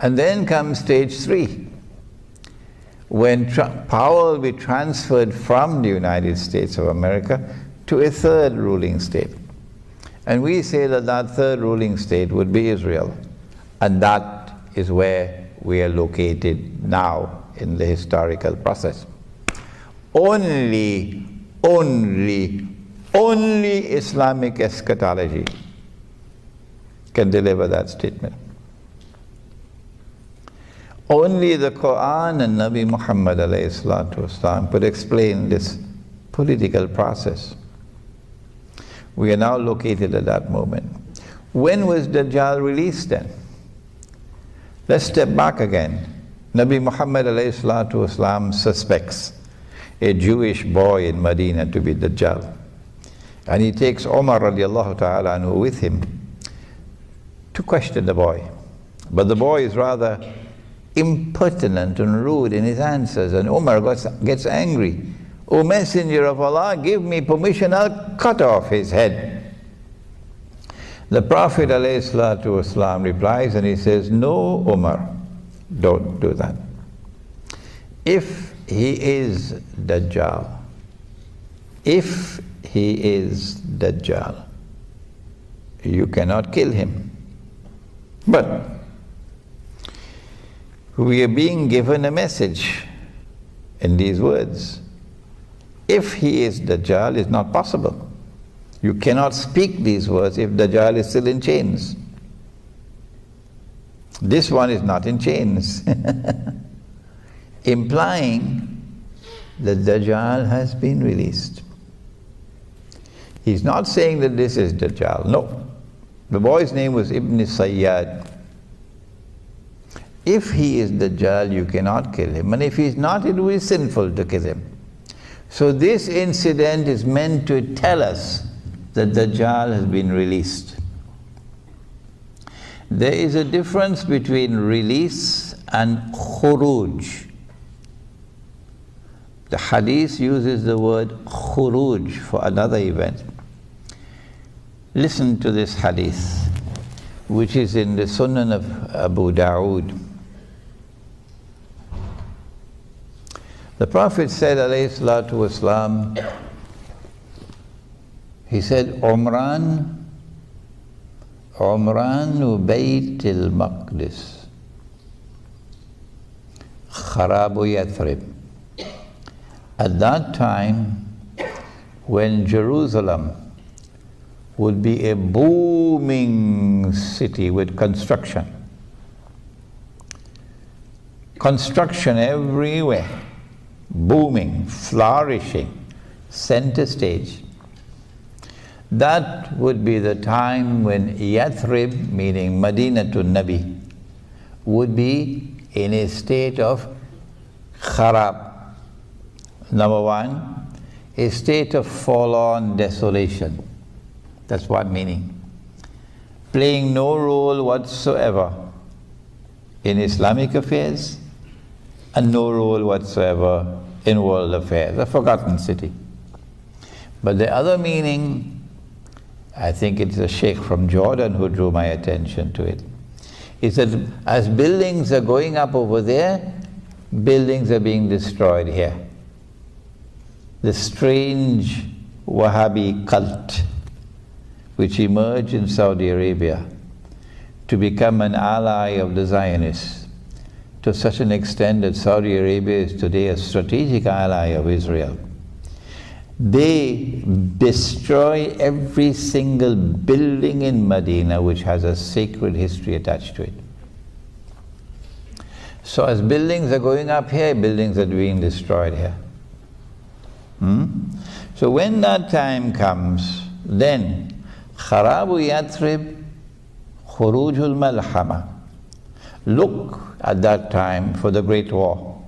And then comes stage three, when power will be transferred from the United States of America to a third ruling state. And we say that that third ruling state would be Israel. And that is where we are located now in the historical process. Only Islamic eschatology can deliver that statement. Only the Quran and Nabi Muhammad ﷺ could explain this political process. We are now located at that moment. When was Dajjal released then? Let's step back again. Nabi Muhammad ﷺ suspects a Jewish boy in Medina to be Dajjal. And he takes Umar radiallahu ta'ala anhu with him to question the boy. But the boy is rather impertinent and rude in his answers, and Umar gets angry. O Messenger of Allah, give me permission, I'll cut off his head. The Prophet ﷺ replies and he says, no, Umar, don't do that. If he is Dajjal, you cannot kill him. But we are being given a message in these words. If he is Dajjal, it's not possible. You cannot speak these words if Dajjal is still in chains. This one is not in chains. Implying that Dajjal has been released. He's not saying that this is Dajjal. No. The boy's name was Ibn Sayyad. If he is Dajjal, you cannot kill him. And if he's not, it will be sinful to kill him. So this incident is meant to tell us that Dajjal has been released. There is a difference between release and khuruj. The hadith uses the word khuruj for another event. Listen to this hadith, which is in the Sunan of Abu Dawood. The Prophet said, alayhi salatu wasalam, he said, Umran Bayt al-Maqdis, Kharabu Yathrib. At that time, when Jerusalem would be a booming city with construction. Construction everywhere, booming, flourishing, center stage. That would be the time when Yathrib, meaning Madinatul Nabi, would be in a state of kharab. Number one, a state of forlorn desolation. That's one meaning. Playing no role whatsoever in Islamic affairs and no role whatsoever in world affairs, a forgotten city. But the other meaning, I think it's a Syeikh from Jordan who drew my attention to it, is that as buildings are going up over there, buildings are being destroyed here. The strange Wahhabi cult which emerged in Saudi Arabia to become an ally of the Zionists, to such an extent that Saudi Arabia is today a strategic ally of Israel. They destroy every single building in Medina which has a sacred history attached to it. So as buildings are going up here, buildings are being destroyed here. So when that time comes, then Kharabu Yathrib, Khurujul Malhama. Look at that time for the Great War.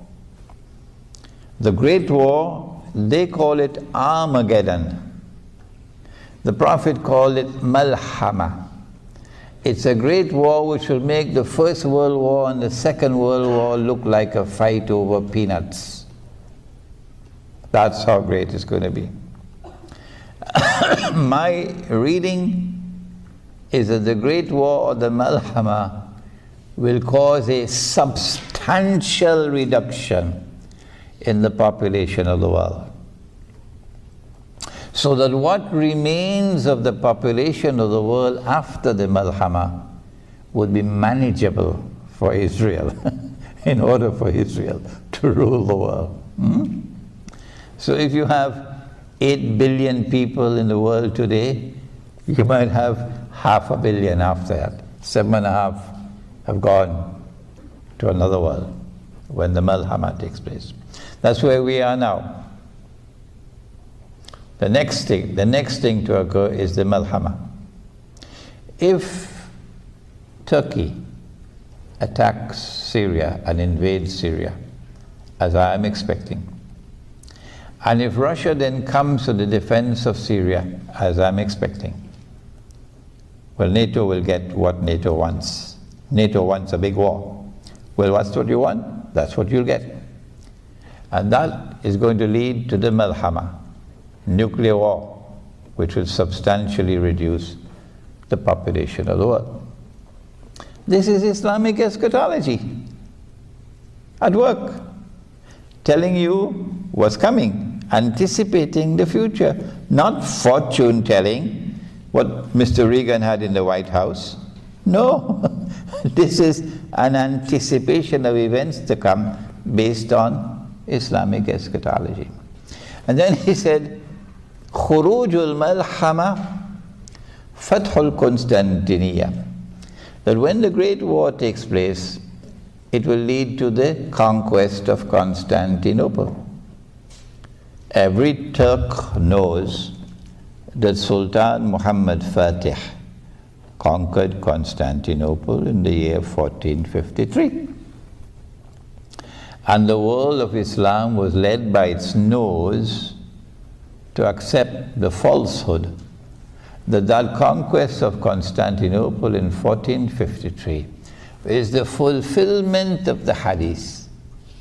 The Great War, they call it Armageddon. The Prophet called it Malhama. It's a great war which will make the First World War and the Second World War look like a fight over peanuts. That's how great it's going to be. My reading is that the Great War or the Malhama will cause a substantial reduction in the population of the world. So that what remains of the population of the world after the Malhama would be manageable for Israel in order for Israel to rule the world. So if you have 8 billion people in the world today, you might have 500 million after that. 7.5 have gone to another world when the Malhama takes place. That's where we are now. The next thing to occur is the Malhama. If Turkey attacks Syria and invades Syria, as I am expecting, and if Russia then comes to the defense of Syria, as I'm expecting, well, NATO will get what NATO wants. NATO wants a big war. Well, what's what you want? That's what you'll get. And that is going to lead to the Malhama, nuclear war, which will substantially reduce the population of the world. This is Islamic eschatology at work, telling you what's coming, anticipating the future, not fortune telling, what Mr. Reagan had in the White House. No, this is an anticipation of events to come based on Islamic eschatology. And then he said, Khurujul Malhama, Fathul Constantinia. That when the Great War takes place, it will lead to the conquest of Constantinople. Every Turk knows that Sultan Muhammad Fatih conquered Constantinople in the year 1453. And the world of Islam was led by its nose to accept the falsehood that that conquest of Constantinople in 1453 is the fulfillment of the hadith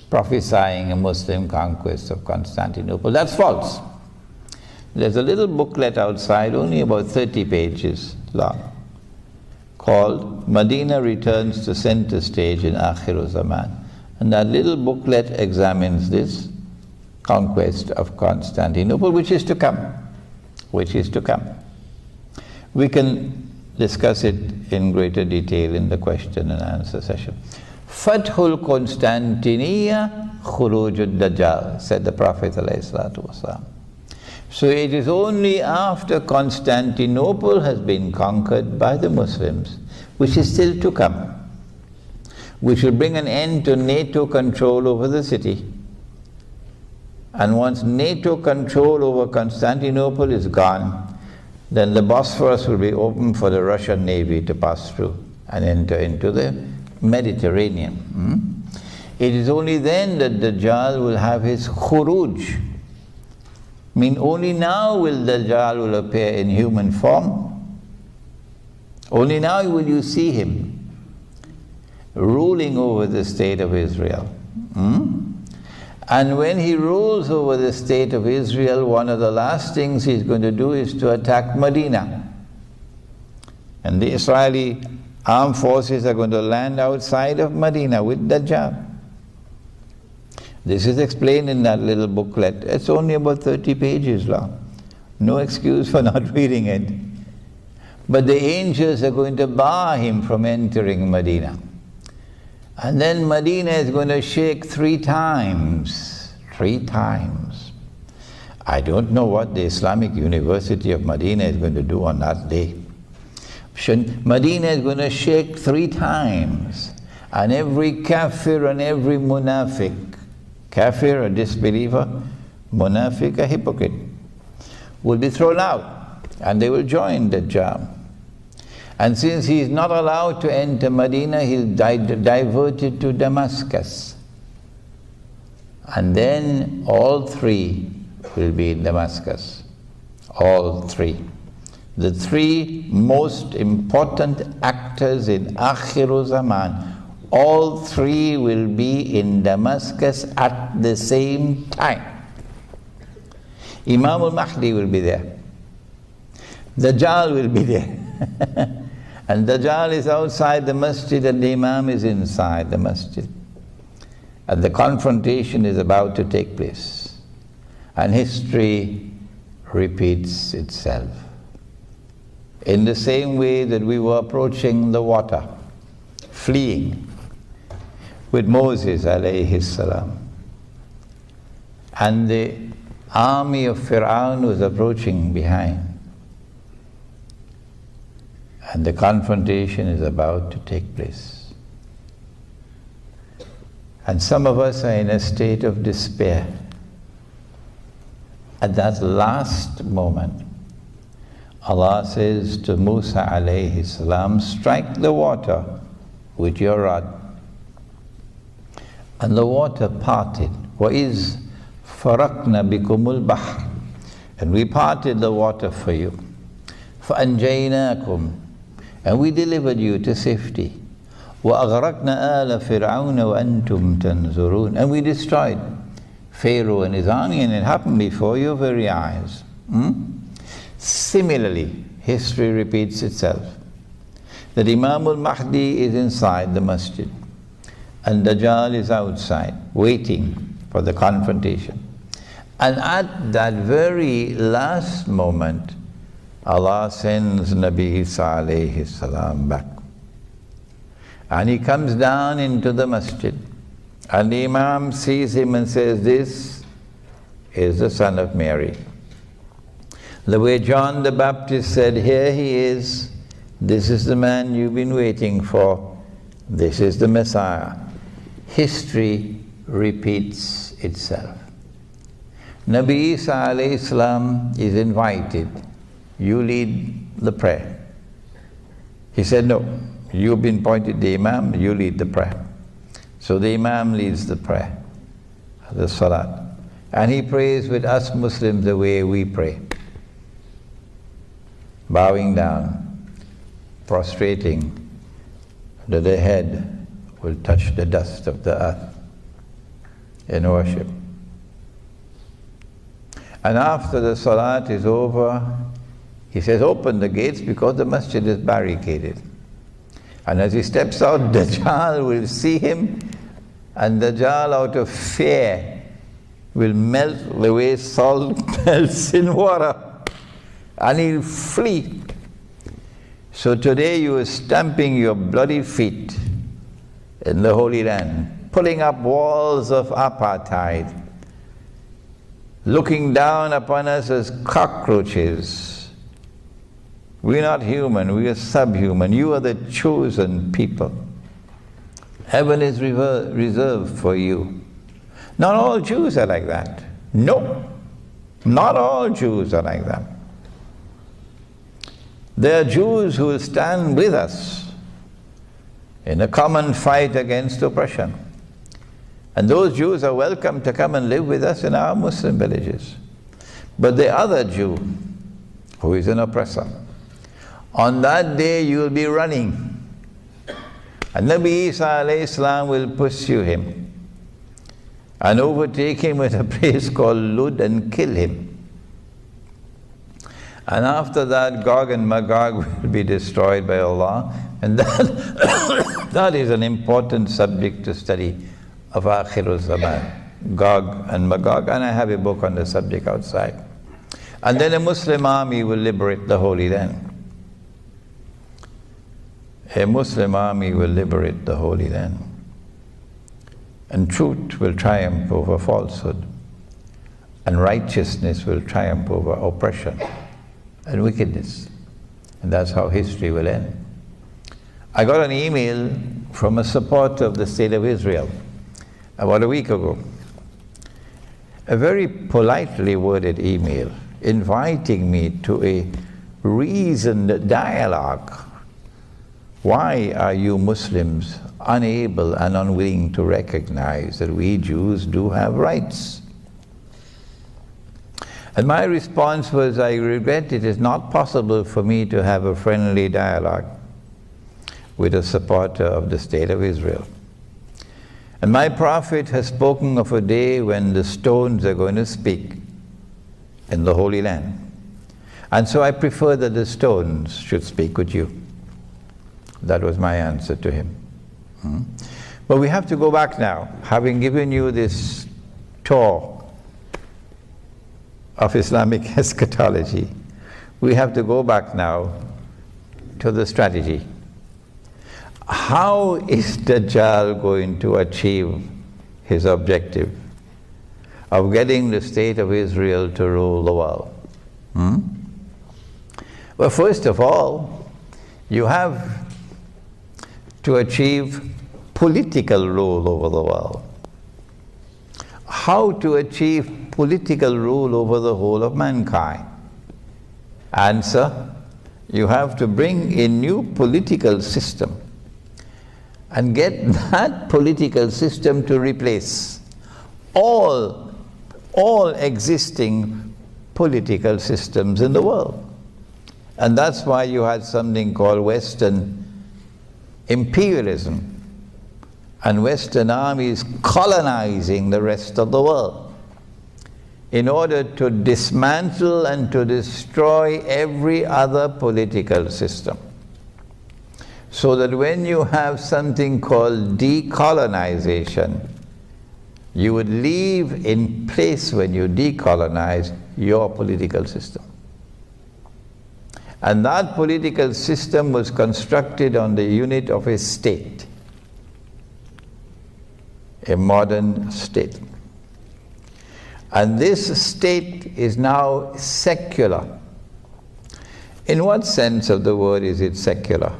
prophesying a Muslim conquest of Constantinople. That's false. There's a little booklet outside, only about 30 pages long, called Medina Returns to Center Stage in Akhirulzaman. And that little booklet examines this conquest of Constantinople, which is to come. Which is to come. We can discuss it in greater detail in the question and answer session. Fathul Constantiniya Khurujud Dajjal, said the Prophet ﷺ. So it is only after Constantinople has been conquered by the Muslims, which is still to come, which will bring an end to NATO control over the city. And once NATO control over Constantinople is gone, then the Bosphorus will be open for the Russian Navy to pass through and enter into the Mediterranean. It is only then that Dajjal will have his khuruj. I mean, only now will Dajjal will appear in human form. Only now will you see him ruling over the state of Israel. And when he rules over the state of Israel, one of the last things he's going to do is to attack Medina. And the Israeli armed forces are going to land outside of Medina with Dajjal. This is explained in that little booklet. It's only about 30 pages long. No excuse for not reading it. But the angels are going to bar him from entering Medina. And then Medina is going to shake 3 times. 3 times. I don't know what the Islamic University of Medina is going to do on that day. Medina is going to shake 3 times. And every kafir and every munafiq, kafir, a disbeliever, munafiq, a hypocrite, will be thrown out and they will join Dajjal. And since he is not allowed to enter Medina, he is diverted to Damascus. And then all 3 will be in Damascus. All 3. The 3 most important actors in Akhirulzaman, all 3 will be in Damascus at the same time. Imam al-Mahdi will be there. Dajjal will be there. And Dajjal is outside the masjid and the Imam is inside the masjid. And the confrontation is about to take place. And history repeats itself. In the same way that we were approaching the water, fleeing with Moses alayhi salam. And the army of Fir'aun was approaching behind. And the confrontation is about to take place. And some of us are in a state of despair. At that last moment, Allah says to Musa alayhi salam, strike the water with your rod. And the water parted. وَإِذْ فَرَقْنَا بِكُمُ الْبَحْرِ, and we parted the water for you. فَأَنْجَيْنَاكُمْ, and we delivered you to safety. وَأَغْرَقْنَا آلَ فِرْعَوْنَ وَأَنْتُمْ تَنْظُرُونَ, and we destroyed Pharaoh and his army, and it happened before your very eyes. Similarly, history repeats itself. That Imam al-Mahdi is inside the masjid, and Dajjal is outside, waiting for the confrontation. And at that very last moment, Allah sends Nabi Isa alayhi salam back. And he comes down into the masjid. And the Imam sees him and says, this is the son of Mary. The way John the Baptist said, here he is, this is the man you've been waiting for, this is the Messiah. History repeats itself. Nabi Isa alayhi salam is invited. You lead the prayer. He said, no, you've been appointed the Imam, you lead the prayer. So the Imam leads the prayer, the Salat. And he prays with us Muslims the way we pray. Bowing down, prostrating, that the head will touch the dust of the earth in worship. And after the Salat is over, he says, open the gates because the masjid is barricaded. And as he steps out, Dajjal will see him, and Dajjal out of fear will melt the way salt melts in water, and he'll flee. So today you are stamping your bloody feet in the Holy Land, pulling up walls of apartheid, looking down upon us as cockroaches. We're not human, we are subhuman. You are the chosen people. Heaven is reserved for you. Not all Jews are like that. No, not all Jews are like that. There are Jews who will stand with us in a common fight against oppression. And those Jews are welcome to come and live with us in our Muslim villages. But the other Jew, who is an oppressor, on that day you will be running. And Nabi Isa alayhi salam will pursue him and overtake him at a place called Lud and kill him. And after that, Gog and Magog will be destroyed by Allah. And that is an important subject to study of Akhirulzaman, Gog and Magog. And I have a book on the subject outside. And then a Muslim army will liberate the Holy Land. A Muslim army will liberate the Holy Land. And truth will triumph over falsehood. And righteousness will triumph over oppression and wickedness. And that's how history will end. I got an email from a supporter of the State of Israel about a week ago. A very politely worded email inviting me to a reasoned dialogue. Why are you Muslims unable and unwilling to recognize that we Jews do have rights? And my response was, I regret it is not possible for me to have a friendly dialogue with a supporter of the State of Israel. And my Prophet has spoken of a day when the stones are going to speak in the Holy Land. And so I prefer that the stones should speak with you. That was my answer to him. But we have to go back now, having given you this tour of Islamic eschatology. We have to go back now to the strategy. How is Dajjal going to achieve his objective of getting the State of Israel to rule the world? Well, first of all, you have to achieve political rule over the world. How to achieve political rule over the whole of mankind? Answer, you have to bring a new political system and get that political system to replace all existing political systems in the world. And that's why you had something called Western imperialism and Western armies colonizing the rest of the world in order to dismantle and to destroy every other political system. So that when you have something called decolonization, you would leave in place, when you decolonize, your political system. And that political system was constructed on the unit of a state, a modern state. And this state is now secular. In what sense of the word is it secular?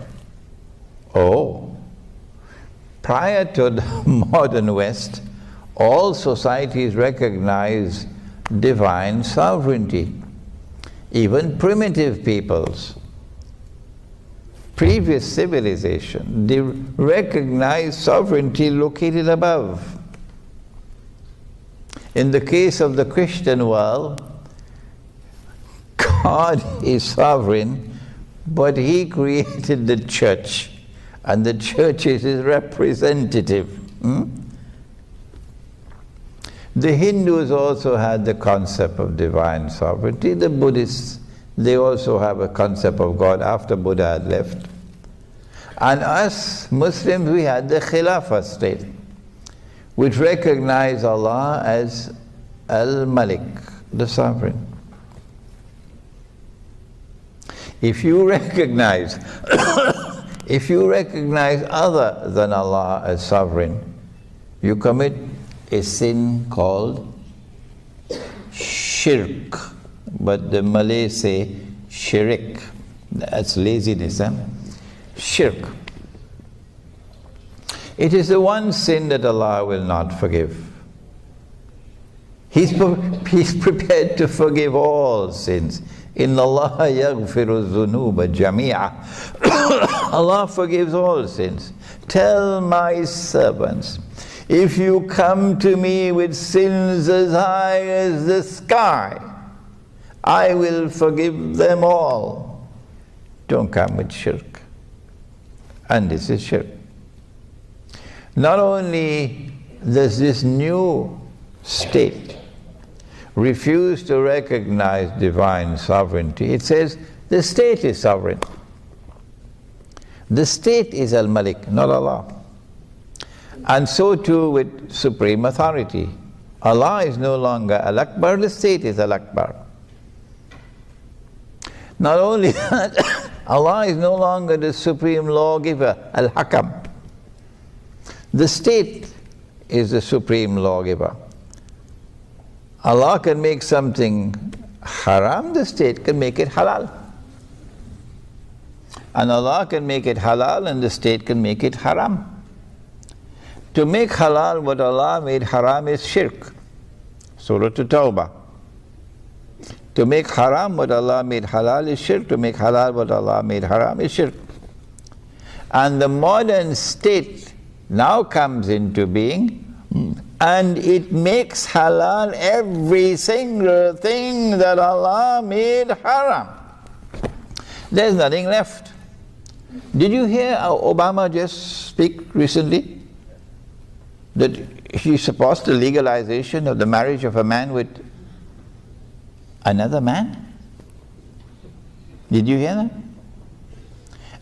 Oh, prior to the modern West, all societies recognize divine sovereignty. Even primitive peoples, previous civilization, they recognize sovereignty located above. In the case of the Christian world, God is sovereign, but He created the church, and the church is His representative. The Hindus also had the concept of divine sovereignty. The Buddhists, they also have a concept of God after Buddha had left. And us Muslims, we had the Khilafah state, which recognized Allah as Al-Malik, the sovereign. If you recognize If you recognize other than Allah as sovereign, you commit a sin called shirk. But the Malays say shirik. That's laziness, huh? Shirk. It is the one sin that Allah will not forgive. He's prepared to forgive all sins. Inna Allah yaghfiru dhunuba jami'a. Allah forgives all sins. Tell my servants, if you come to me with sins as high as the sky, I will forgive them all. Don't come with shirk. And this is shirk. Not only does this new state refuse to recognize divine sovereignty, it says the state is sovereign. The state is Al-Malik, not Allah. And so too with supreme authority. Allah is no longer Al-Akbar, the state is Al-Akbar. Not only that, Allah is no longer the supreme lawgiver, Al-Hakam. The state is the supreme lawgiver. Allah can make something haram, the state can make it halal. And Allah can make it halal and the state can make it haram. To make halal what Allah made haram is shirk. Surah At-Tawbah. To make haram what Allah made halal is shirk. To make halal what Allah made haram is shirk. And the modern state now comes into being, and it makes halal every single thing that Allah made haram. There's nothing left. Did you hear Obama just speak recently? That he supports the legalization of the marriage of a man with another man? Did you hear that?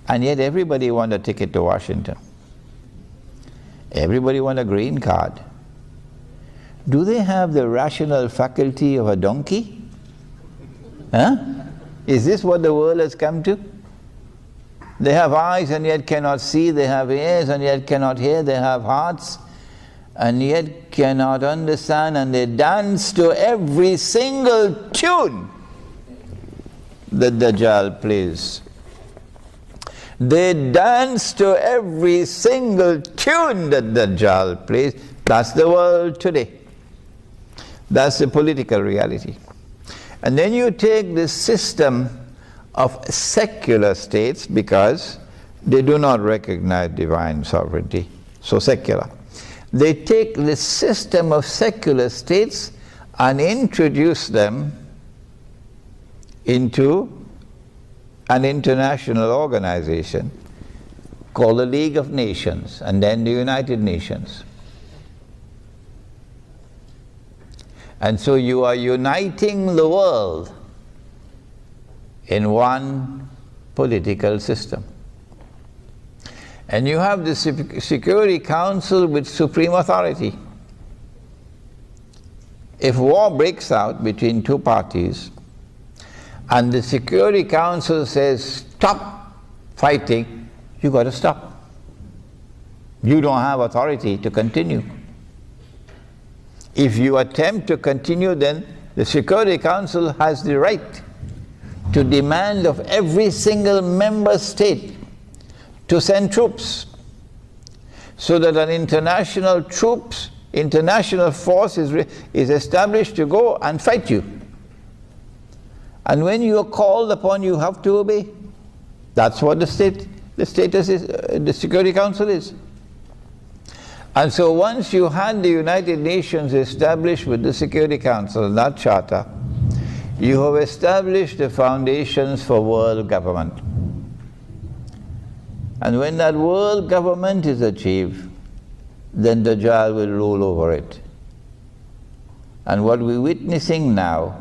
And yet everybody wants a ticket to Washington. Everybody wants a green card. Do they have the rational faculty of a donkey? Huh? Is this what the world has come to? They have eyes and yet cannot see, they have ears and yet cannot hear, they have hearts and yet cannot understand, and they dance to every single tune that Dajjal plays. They dance to every single tune that Dajjal plays. That's the world today. That's the political reality. And then you take the system of secular states, because they do not recognize divine sovereignty, so secular. They take the system of secular states and introduce them into an international organization called the League of Nations, and then the United Nations. And so you are uniting the world in one political system. And you have the Security Council with supreme authority. If war breaks out between two parties, and the Security Council says, stop fighting, you got to stop. You don't have authority to continue. If you attempt to continue, then the Security Council has the right to demand of every single member state to send troops, so that an international force is established to go and fight you. And when you are called upon, you have to obey. That's what the status is, the Security Council is. And so once you had the United Nations established with the Security Council, that charter, you have established the foundations for world government. And when that world government is achieved, then Dajjal will rule over it. And what we're witnessing now,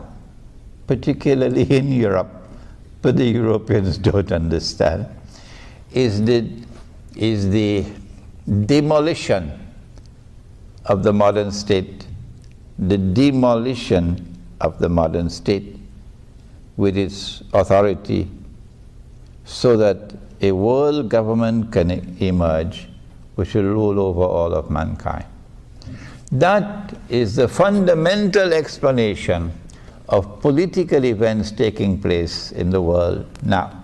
particularly in Europe, but the Europeans don't understand, is the demolition of the modern state, the demolition of the modern state with its authority, so that a world government can emerge which will rule over all of mankind. That is the fundamental explanation of political events taking place in the world now.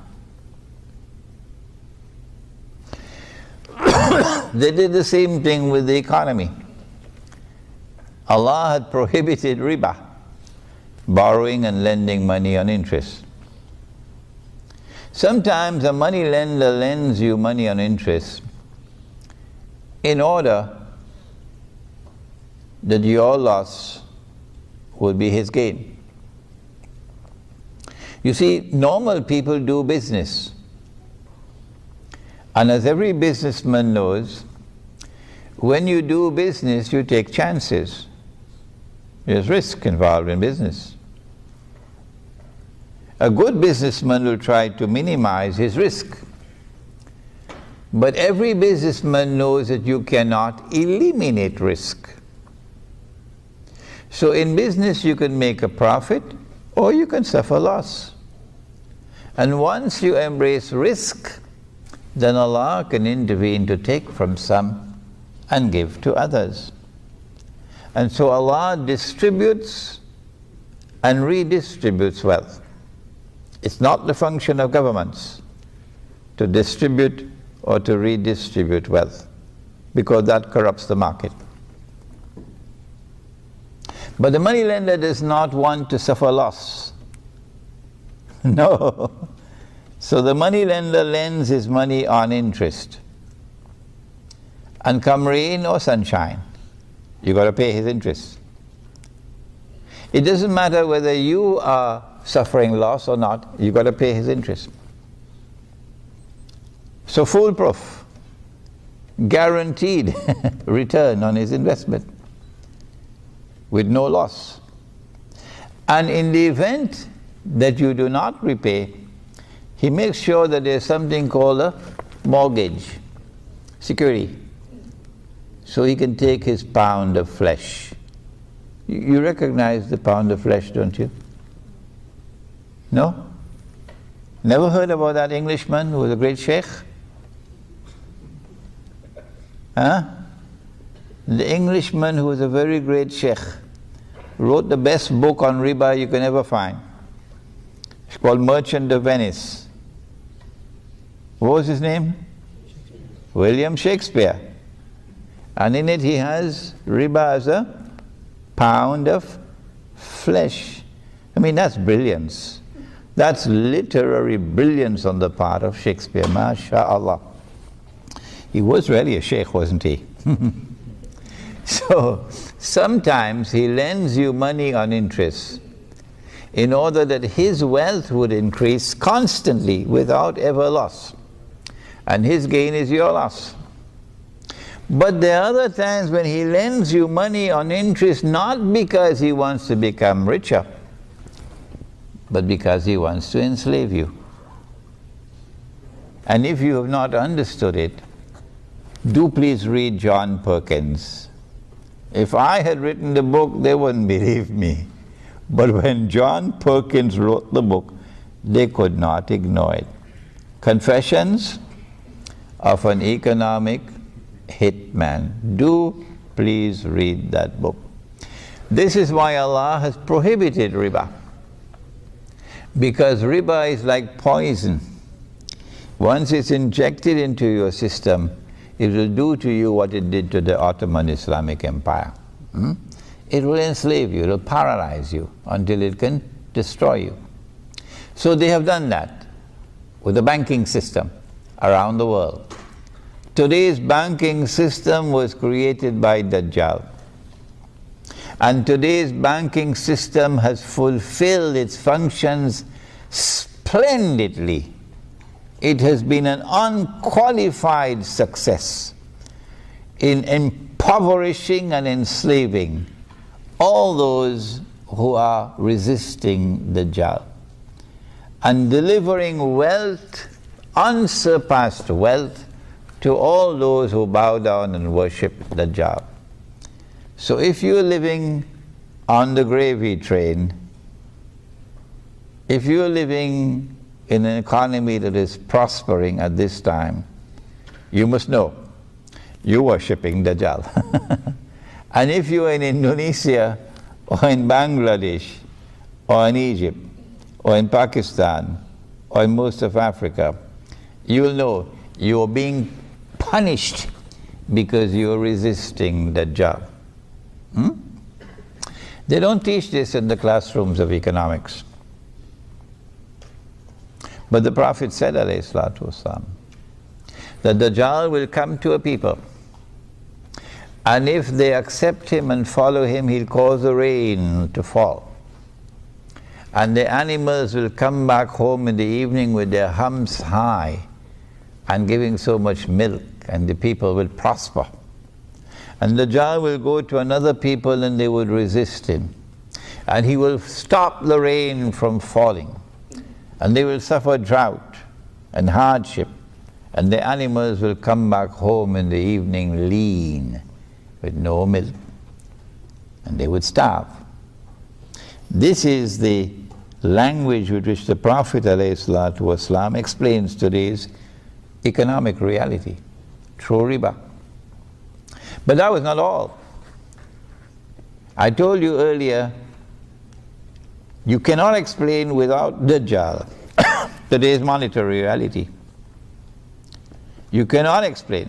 They did the same thing with the economy. Allah had prohibited riba, borrowing and lending money on interest. Sometimes a money lender lends you money on interest in order that your loss would be his gain. You see, normal people do business. And as every businessman knows, when you do business, you take chances. There's risk involved in business. A good businessman will try to minimize his risk. But every businessman knows that you cannot eliminate risk. So in business you can make a profit or you can suffer loss. And once you embrace risk, then Allah can intervene to take from some and give to others. And so Allah distributes and redistributes wealth. It's not the function of governments to distribute or to redistribute wealth, because that corrupts the market. But the moneylender does not want to suffer loss. No. So the moneylender lends his money on interest. And come rain or sunshine, you got to pay his interest. It doesn't matter whether you are suffering loss or not, you got to pay his interest. So foolproof, guaranteed return on his investment with no loss. And in the event that you do not repay, he makes sure that there's something called a mortgage, security, so he can take his pound of flesh. You recognize the pound of flesh, don't you? No? Never heard about that Englishman who was a great Syeikh? Huh? The Englishman who was a very great Syeikh wrote the best book on riba you can ever find. It's called Merchant of Venice. What was his name? William Shakespeare. And in it he has riba as a pound of flesh. I mean, that's brilliance. That's literary brilliance on the part of Shakespeare, mashallah. He was really a sheikh, wasn't he? So, sometimes he lends you money on interest in order that his wealth would increase constantly without ever loss. And his gain is your loss. But there are other times when he lends you money on interest not because he wants to become richer, but because he wants to enslave you. And if you have not understood it, do please read John Perkins. If I had written the book, they wouldn't believe me. But when John Perkins wrote the book, they could not ignore it. Confessions of an Economic Hitman. Do please read that book. This is why Allah has prohibited riba. Because riba is like poison. Once it's injected into your system, it will do to you what it did to the Ottoman Islamic Empire. It will enslave you, it will paralyze you until it can destroy you. So they have done that with the banking system around the world. Today's banking system was created by Dajjal. And today's banking system has fulfilled its functions splendidly. It has been an unqualified success in impoverishing and enslaving all those who are resisting Dajjal and delivering wealth, unsurpassed wealth, to all those who bow down and worship Dajjal. So if you're living on the gravy train, if you're living in an economy that is prospering at this time, you must know you are worshipping Dajjal. And if you are in Indonesia or in Bangladesh or in Egypt or in Pakistan or in most of Africa, you will know you are being punished because you are resisting Dajjal. They don't teach this in the classrooms of economics. But the Prophet said, alayhi salatu wasalam, that Dajjal will come to a people, and if they accept him and follow him, he'll cause the rain to fall. And the animals will come back home in the evening with their humps high and giving so much milk, and the people will prosper. And Dajjal will go to another people and they would resist him. And he will stop the rain from falling. And they will suffer drought and hardship. And the animals will come back home in the evening lean, with no milk. And they would starve. This is the language with which the Prophet ﷺ explains today's economic reality, through riba. But that was not all. I told you earlier, you cannot explain without Dajjal today's monetary reality. You cannot explain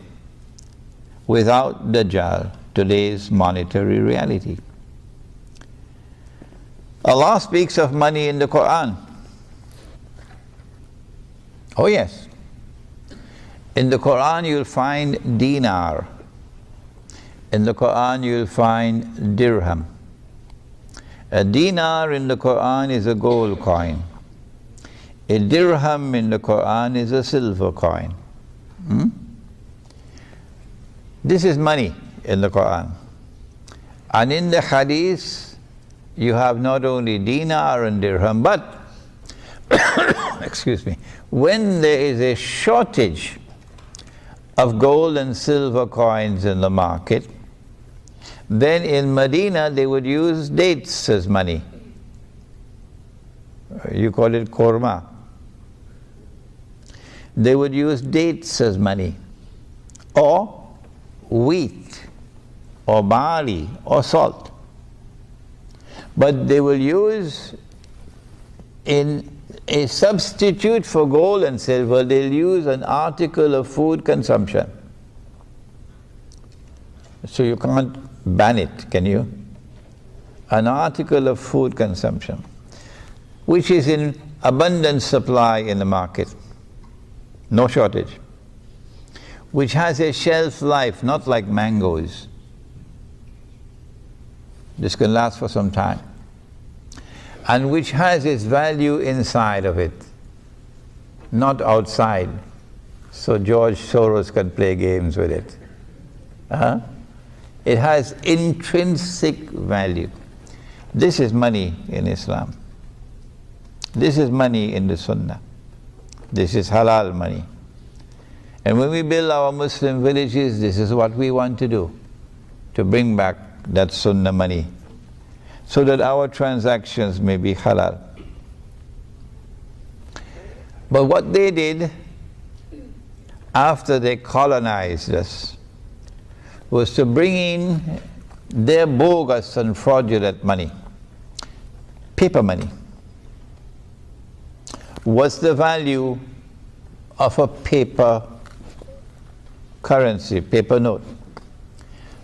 without Dajjal today's monetary reality. Allah speaks of money in the Quran. Oh yes. In the Quran you'll find dinar. In the Quran you'll find dirham. A dinar in the Quran is a gold coin. A dirham in the Quran is a silver coin. This is money in the Quran. And in the Hadith, you have not only dinar and dirham, but excuse me, when there is a shortage of gold and silver coins in the market, then in Medina they would use dates as money. You call it korma. They would use dates as money, or wheat, or barley, or salt. But they will use, in a substitute for gold and silver, they'll use an article of food consumption. So you can't ban it, can you? An article of food consumption, which is in abundant supply in the market, no shortage, which has a shelf life, not like mangoes. This can last for some time. And which has its value inside of it, not outside, so George Soros can play games with it. It has intrinsic value. This is money in Islam. This is money in the Sunnah. This is halal money. And when we build our Muslim villages, this is what we want to do, to bring back that Sunnah money, so that our transactions may be halal. But what they did after they colonized us was to bring in their bogus and fraudulent money, paper money. What's the value of a paper currency, paper note?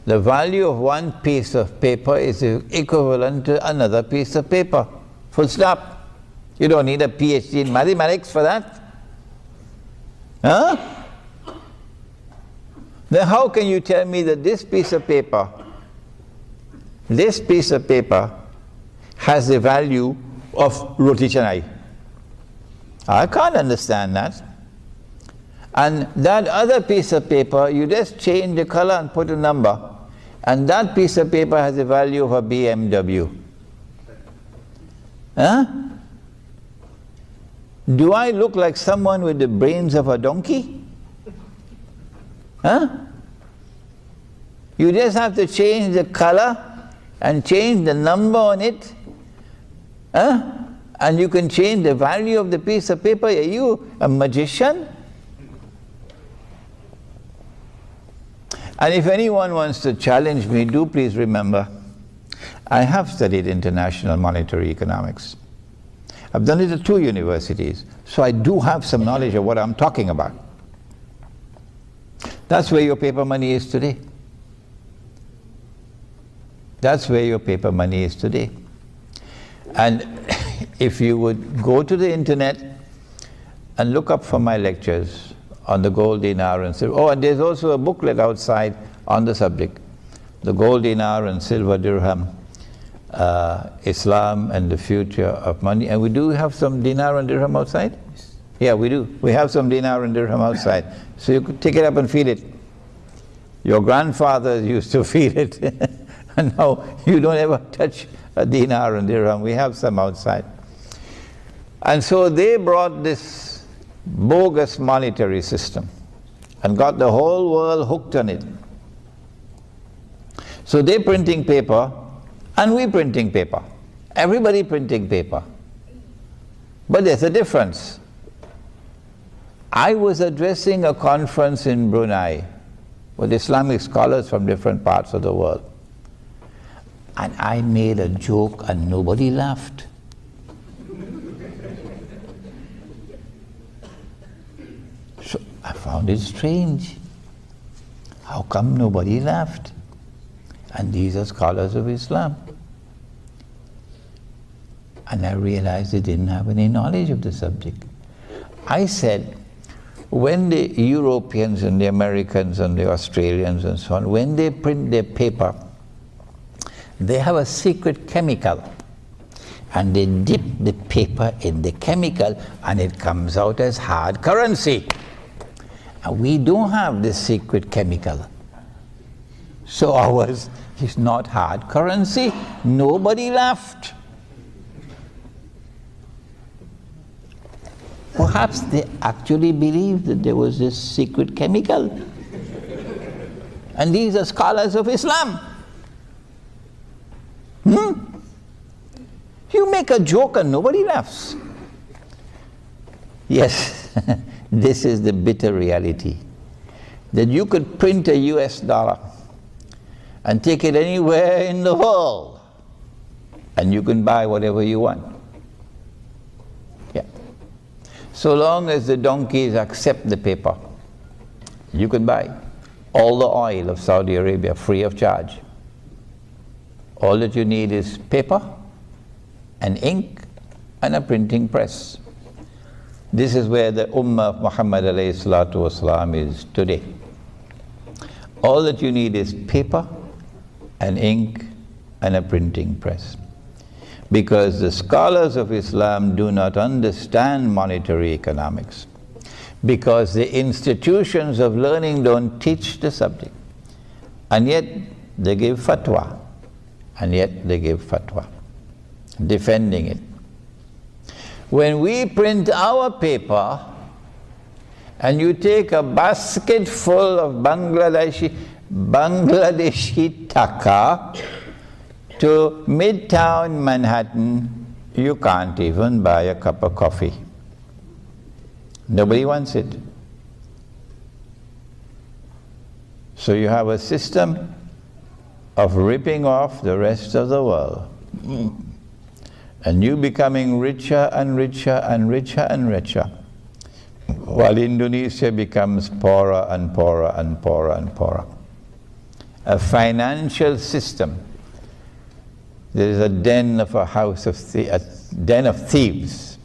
The value of one piece of paper is equivalent to another piece of paper. Full stop. You don't need a PhD in mathematics for that. Then how can you tell me that this piece of paper has the value of roti canai? I can't understand that. And that other piece of paper, you just change the color and put a number, and that piece of paper has the value of a BMW. Do I look like someone with the brains of a donkey? You just have to change the color and change the number on it. and you can change the value of the piece of paper. Are you a magician? And if anyone wants to challenge me, do please remember, I have studied international monetary economics. I've done it at 2 universities, so I do have some knowledge of what I'm talking about. That's where your paper money is today. That's where your paper money is today. And if you would go to the internet and look up for my lectures on the gold dinar and silver. Oh, and there's also a booklet outside on the subject. The gold dinar and silver dirham, Islam and the future of money. And we do have some dinar and dirham outside? Yeah, we do. We have some dinar and dirham outside. So you could take it up and feel it. Your grandfathers used to feel it. And now you don't ever touch a dinar and dirham. We have some outside. And so they brought this bogus monetary system and got the whole world hooked on it. So they're printing paper and we printing paper. Everybody printing paper. But there's a difference. I was addressing a conference in Brunei with Islamic scholars from different parts of the world. And I made a joke and nobody laughed. So I found it strange. How come nobody laughed? And these are scholars of Islam. And I realized they didn't have any knowledge of the subject. I said, when the Europeans and the Americans and the Australians and so on, when they print their paper, they have a secret chemical. And they dip the paper in the chemical and it comes out as hard currency. And we don't have this secret chemical. So ours is not hard currency. Nobody laughed. Perhaps they actually believed that there was this secret chemical. And these are scholars of Islam. You make a joke and nobody laughs. Yes, this is the bitter reality. That you could print a US dollar and take it anywhere in the world and you can buy whatever you want. Yeah. So long as the donkeys accept the paper, you can buy all the oil of Saudi Arabia free of charge. All that you need is paper and ink and a printing press. This is where the Ummah of Muhammad alayhi salatu wasalam is today. All that you need is paper and ink and a printing press. Because the scholars of Islam do not understand monetary economics. Because the institutions of learning don't teach the subject. And yet they give fatwa. And yet they give fatwa, defending it. When we print our paper, and you take a basket full of Bangladeshi taka to Midtown Manhattan, you can't even buy a cup of coffee. Nobody wants it. So you have a system of ripping off the rest of the world. And you becoming richer and richer and richer and richer, while Indonesia becomes poorer and poorer and poorer and poorer. A financial system. There is a den of a den of thieves.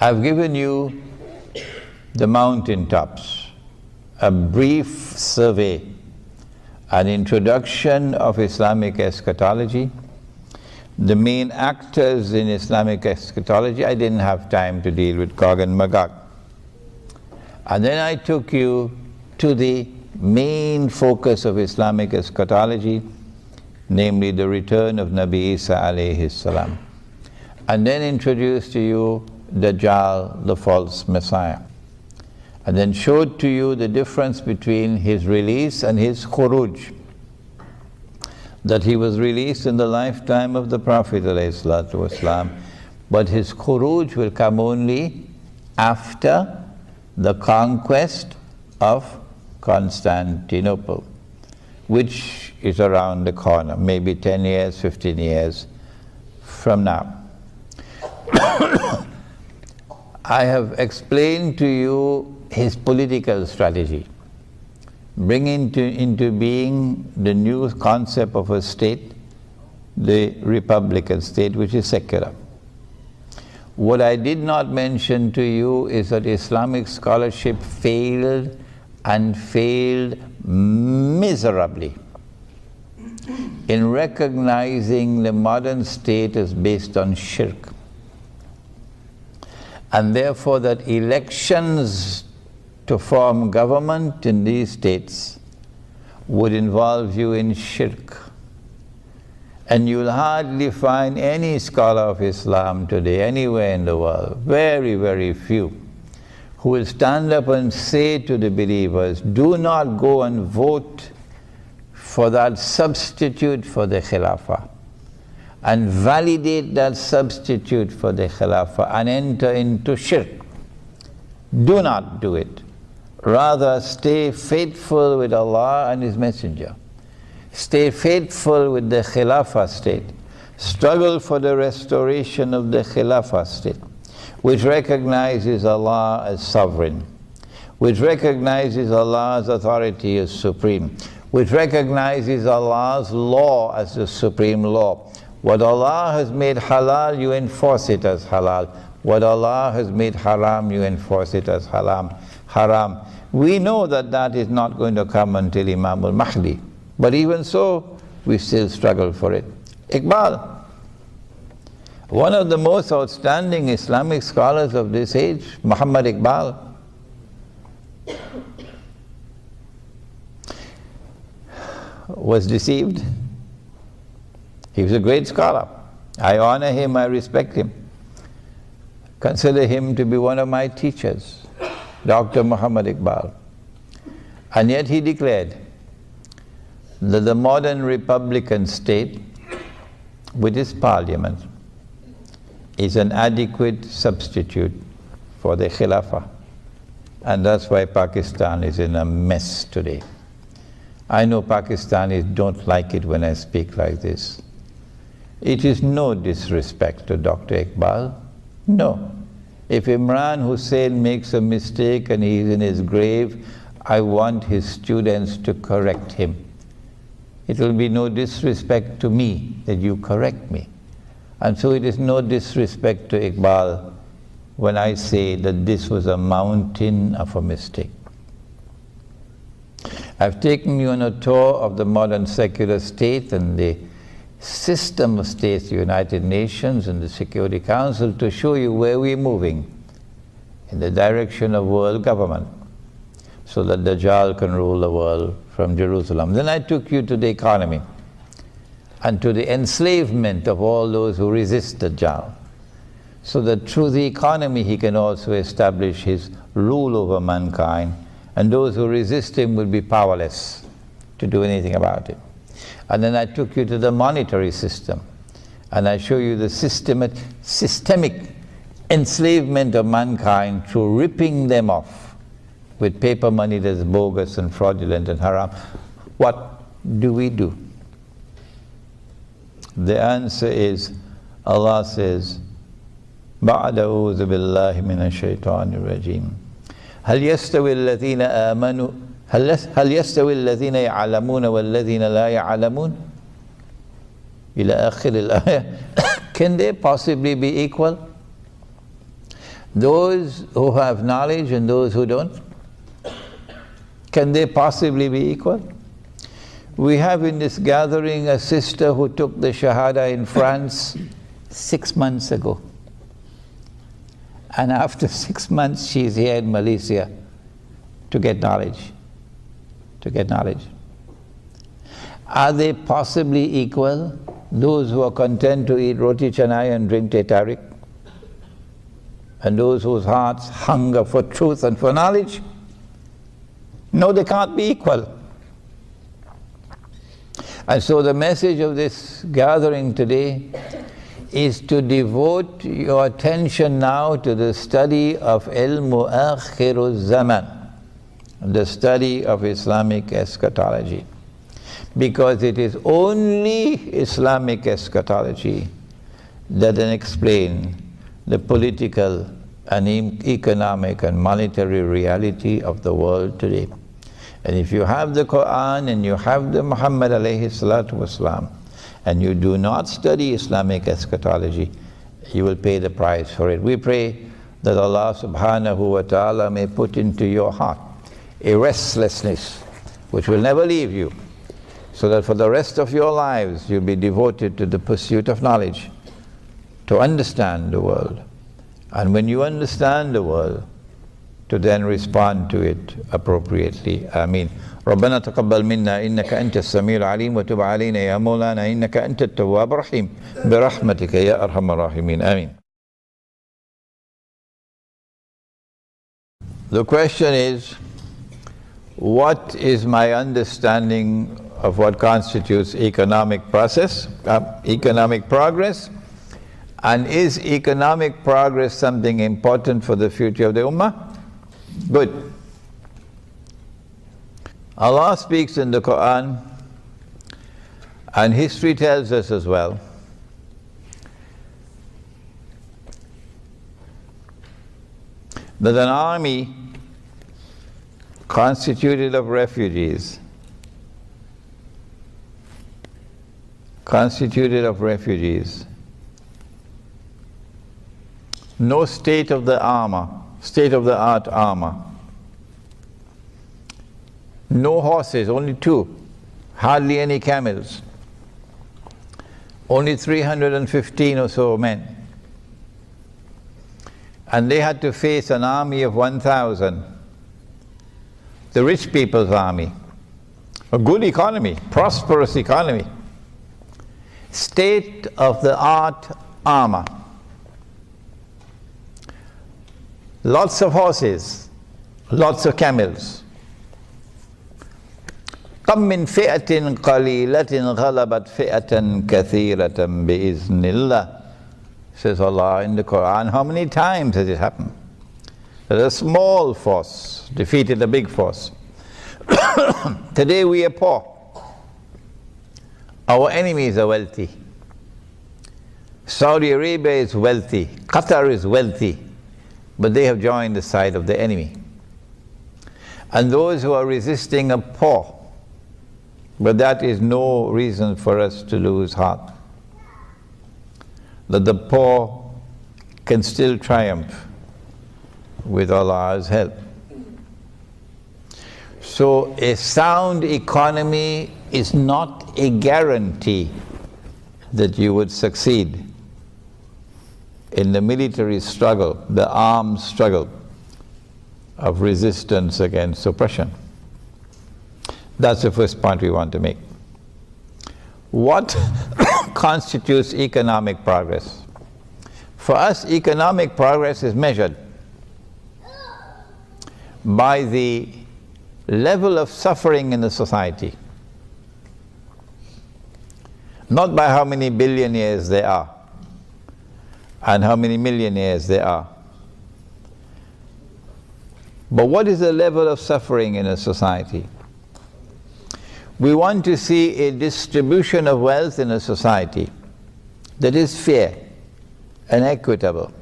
I've given you the mountaintops, a brief survey, an introduction of Islamic eschatology, the main actors in Islamic eschatology. I didn't have time to deal with Gog and Magog. And then I took you to the main focus of Islamic eschatology, namely the return of Nabi Isa alayhi salam. And then introduced to you Dajjal, the false Messiah. And then showed to you the difference between his release and his khuruj. That he was released in the lifetime of the Prophet ﷺ, but his khuruj will come only after the conquest of Constantinople, which is around the corner, maybe 10 years, 15 years from now. I have explained to you his political strategy, bringing into being the new concept of a state, the republican state, which is secular. What I did not mention to you is that Islamic scholarship failed, and failed miserably, in recognizing the modern state as based on shirk. And therefore that elections to form government in these states would involve you in shirk. And you'll hardly find any scholar of Islam today, anywhere in the world, very, very few, who will stand up and say to the believers, do not go and vote for that substitute for the Khilafah, and validate that substitute for the Khilafah and enter into shirk. Do not do it. Rather, stay faithful with Allah and His Messenger. Stay faithful with the Khilafah state. Struggle for the restoration of the Khilafah state, which recognizes Allah as sovereign, which recognizes Allah's authority as supreme, which recognizes Allah's law as the supreme law. What Allah has made halal, you enforce it as halal. What Allah has made haram, you enforce it as haram. We know that that is not going to come until Imam al-Mahdi. But even so, we still struggle for it. Iqbal, one of the most outstanding Islamic scholars of this age, Muhammad Iqbal, was deceived. He was a great scholar. I honor him, I respect him. Consider him to be one of my teachers, Dr. Muhammad Iqbal. And yet he declared that the modern republican state, with its parliament, is an adequate substitute for the Khilafah. And that's why Pakistan is in a mess today. I know Pakistanis don't like it when I speak like this. It is no disrespect to Dr. Iqbal. No. If Imran Hosein makes a mistake and he is in his grave, I want his students to correct him. It will be no disrespect to me that you correct me. And so it is no disrespect to Iqbal when I say that this was a mountain of a mistake. I've taken you on a tour of the modern secular state and the system of states, the United Nations and the Security Council, to show you where we're moving in the direction of world government, so that Dajjal can rule the world from Jerusalem. Then I took you to the economy and to the enslavement of all those who resist Dajjal, so that through the economy he can also establish his rule over mankind, and those who resist him will be powerless to do anything about it. And then I took you to the monetary system, and I show you the systemic enslavement of mankind through ripping them off with paper money that's bogus and fraudulent and haram. What do we do? The answer is, Allah says, بَعْدَ أَعُوذُ بِاللَّهِ مِنَ الشَّيْطَانِ الرَّجِيمِ هَلْ يَسْتَوِي الَّذِينَ آمَنُوا هل يستوي الذين يعلمون والذين لا يعلمون إلى آخر الآية. Can they possibly be equal? Those who have knowledge and those who don't? Can they possibly be equal? We have in this gathering a sister who took the Shahada in France 6 months ago. And after 6 months she's here in Malaysia to get knowledge. Are they possibly equal? Those who are content to eat roti canai and drink teh tarik, and those whose hearts hunger for truth and for knowledge? No, they can't be equal. And so the message of this gathering today is to devote your attention now to the study of Ilmu Akhirulzaman, the study of Islamic eschatology. Because it is only Islamic eschatology that can explain the political and economic and monetary reality of the world today. And if you have the Quran and you have the Muhammad alayhi salatu wasalam, and you do not study Islamic eschatology, you will pay the price for it. We pray that Allah subhanahu wa ta'ala may put into your heart a restlessness which will never leave you, so that for the rest of your lives you'll be devoted to the pursuit of knowledge, to understand the world. And when you understand the world, to then respond to it appropriately. Ameen. ربنا تقبل منا إنك أنت السميع العليم وتب علينا يا مولانا إنك أنت التواب الرحيم برحمتك يا أرحم الراحمين. آمين. The question is, what is my understanding of what constitutes economic progress, and is economic progress something important for the future of the Ummah? Good. Allah speaks in the Quran, and history tells us as well, that an army constituted of refugees, no state-of-the-art armor, no horses, only 2, hardly any camels, only 315 or so men. And they had to face an army of 1,000, the rich people's army, a good economy, prosperous economy, state-of-the-art armor, lots of horses, lots of camels. كم من فئة قليلة غلبت فئة كثيرة بإذن الله, says Allah in the Quran. How many times has it happened that a small force defeated a big force? Today we are poor. Our enemies are wealthy. Saudi Arabia is wealthy. Qatar is wealthy. But they have joined the side of the enemy. And those who are resisting are poor. But that is no reason for us to lose heart. That the poor can still triumph with Allah's help. So a sound economy is not a guarantee that you would succeed in the military struggle, the armed struggle of resistance against oppression. That's the first point we want to make. What constitutes economic progress? For us, economic progress is measured by the level of suffering in the society, not by how many billionaires there are and how many millionaires there are. But what is the level of suffering in a society? We want to see a distribution of wealth in a society that is fair and equitable,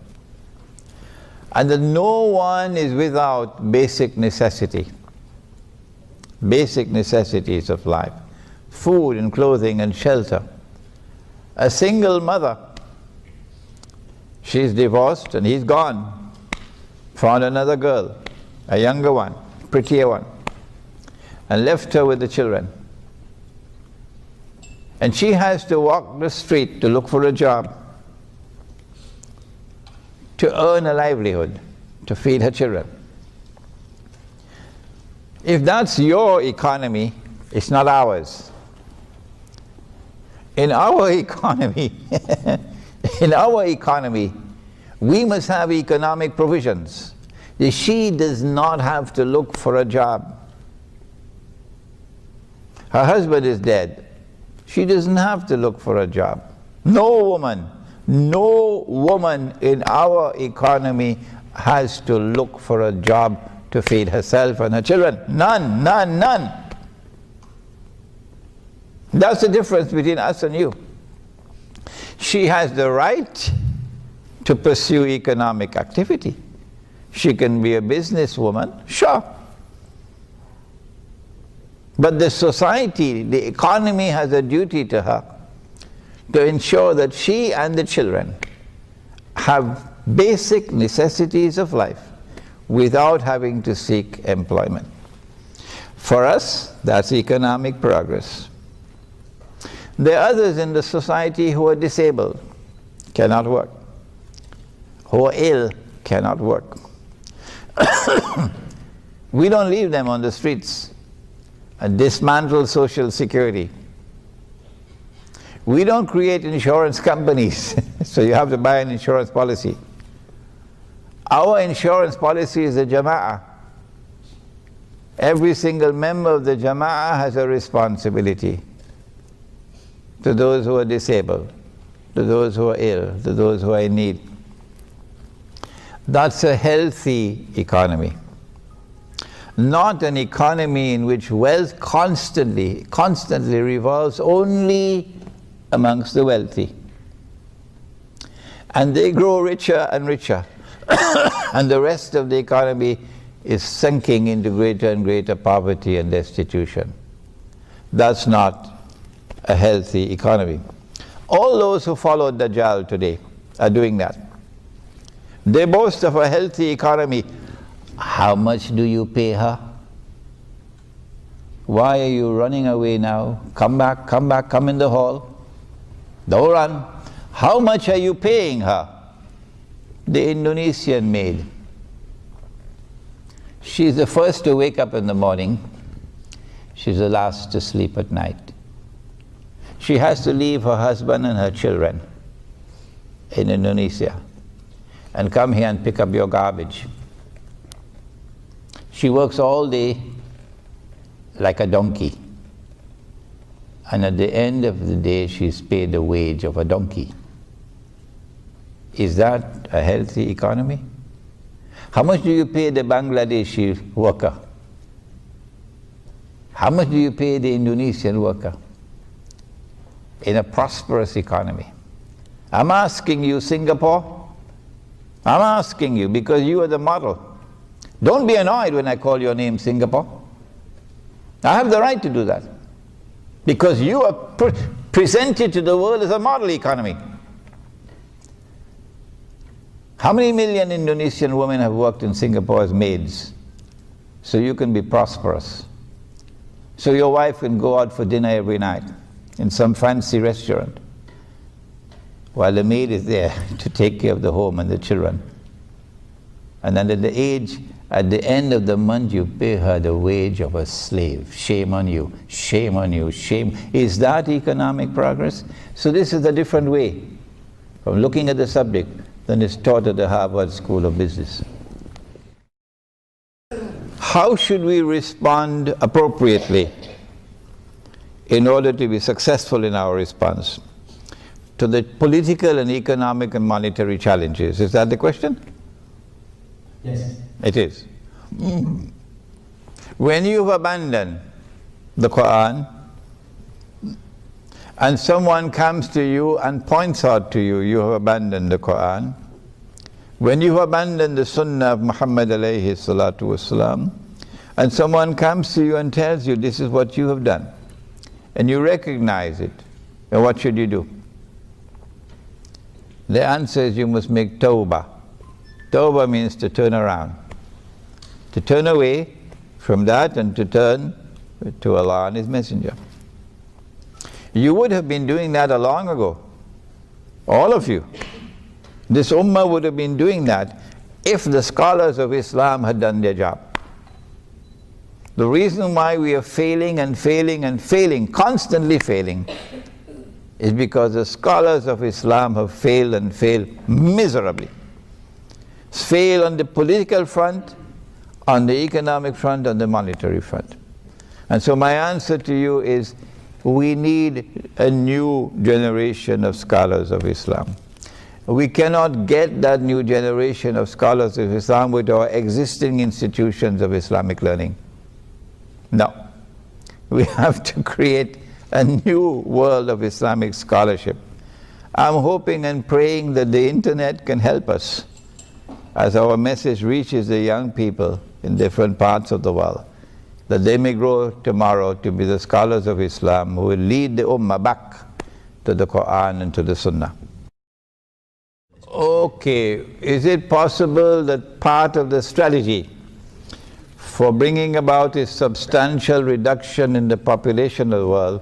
and that no one is without basic necessities of life, food and clothing and shelter. A single mother, she's divorced and he's gone, found another girl, a younger one, prettier one, and left her with the children. And she has to walk the street to look for a job, to earn a livelihood, to feed her children. If that's your economy, it's not ours. In our economy, we must have economic provisions. She does not have to look for a job. Her husband is dead. She doesn't have to look for a job. No woman, No woman in our economy has to look for a job to feed herself and her children. None, none, none. That's the difference between us and you. She has the right to pursue economic activity. She can be a businesswoman, sure. But the society, the economy has a duty to her to ensure that she and the children have basic necessities of life without having to seek employment. For us, that's economic progress. There are others in the society who are disabled, cannot work, who are ill, cannot work. We don't leave them on the streets and dismantle social security. We don't create insurance companies, so you have to buy an insurance policy. Our insurance policy is the Jama'ah. Every single member of the Jama'ah has a responsibility to those who are disabled, to those who are ill, to those who are in need. That's a healthy economy. Not an economy in which wealth constantly revolves only amongst the wealthy. And they grow richer and richer. And the rest of the economy is sinking into greater and greater poverty and destitution. That's not a healthy economy. All those who follow Dajjal today are doing that. They boast of a healthy economy. How much do you pay her? Why are you running away now? Come back, come in the hall. Don't run. How much are you paying her? The Indonesian maid. She's the first to wake up in the morning. She's the last to sleep at night. She has to leave her husband and her children in Indonesia and come here and pick up your garbage. She works all day like a donkey. And at the end of the day, she's paid the wage of a donkey. Is that a healthy economy? How much do you pay the Bangladeshi worker? How much do you pay the Indonesian worker? In a prosperous economy. I'm asking you, Singapore. I'm asking you because you are the model. Don't be annoyed when I call your name Singapore. I have the right to do that. Because you are presented to the world as a model economy. How many million Indonesian women have worked in Singapore as maids? So you can be prosperous. So your wife can go out for dinner every night in some fancy restaurant, while the maid is there to take care of the home and the children. And then at the end of the month, you pay her the wage of a slave. Shame on you, shame on you, shame. Is that economic progress? So this is a different way of looking at the subject than is taught at the Harvard School of Business. How should we respond appropriately in order to be successful in our response to the political and economic and monetary challenges? Is that the question? Yes. It is. When you've abandoned the Quran and someone comes to you and points out to you, you have abandoned the Quran. When you have abandoned the Sunnah of Muhammad alayhi salatu wasalam, and someone comes to you and tells you this is what you have done, and you recognize it, then what should you do? The answer is you must make tawbah. Tawbah means to turn around, to turn away from that and to turn to Allah and His Messenger. You would have been doing that a long ago, all of you. This ummah would have been doing that if the scholars of Islam had done their job. The reason why we are failing and failing and failing, constantly failing, is because the scholars of Islam have failed and failed miserably. Fail on the political front, on the economic front, on the monetary front. And so my answer to you is, we need a new generation of scholars of Islam. We cannot get that new generation of scholars of Islam with our existing institutions of Islamic learning. No. We have to create a new world of Islamic scholarship. I'm hoping and praying that the internet can help us as our message reaches the young people in different parts of the world, that they may grow tomorrow to be the scholars of Islam who will lead the Ummah back to the Quran and to the Sunnah. Okay, is it possible that part of the strategy for bringing about a substantial reduction in the population of the world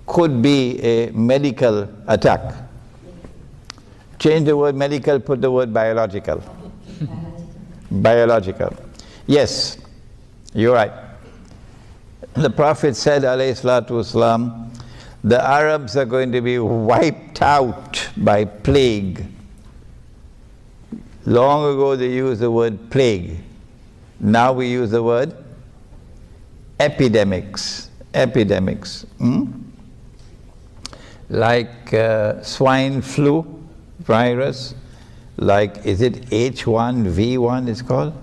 could be a medical attack? Change the word medical, put the word biological. Biological. Yes, you're right. The Prophet said, alayhi salatu wasalam, the Arabs are going to be wiped out by plague. Long ago they used the word plague. Now we use the word epidemics. Epidemics. Like swine flu virus, like, is it H1V1 it's called?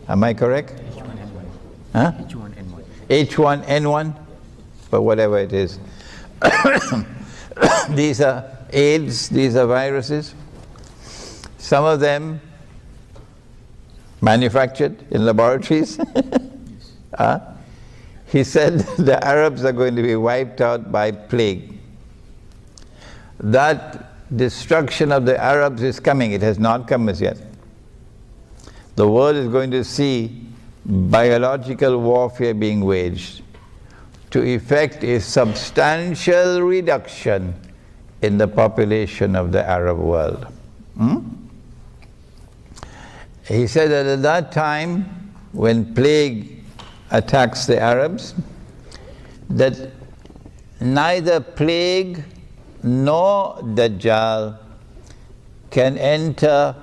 Am I correct? H1N1. Huh? H1N1. H1N1, but whatever it is. These are AIDS, these are viruses. Some of them manufactured in laboratories. He said the Arabs are going to be wiped out by plague. That destruction of the Arabs is coming. It has not come as yet. The world is going to see biological warfare being waged to effect a substantial reduction in the population of the Arab world. He said that at that time, when plague attacks the Arabs, that neither plague nor Dajjal can enter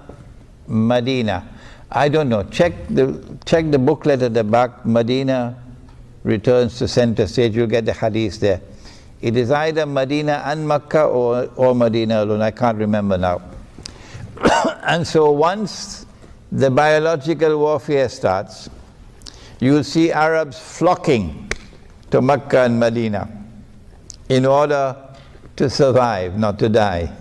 Medina. I don't know, check the booklet at the back. Medina returns to center stage, you'll get the hadith there. It is either Medina and Makkah or Medina alone, I can't remember now. And so once the biological warfare starts, you'll see Arabs flocking to Makkah and Medina in order to survive, not to die.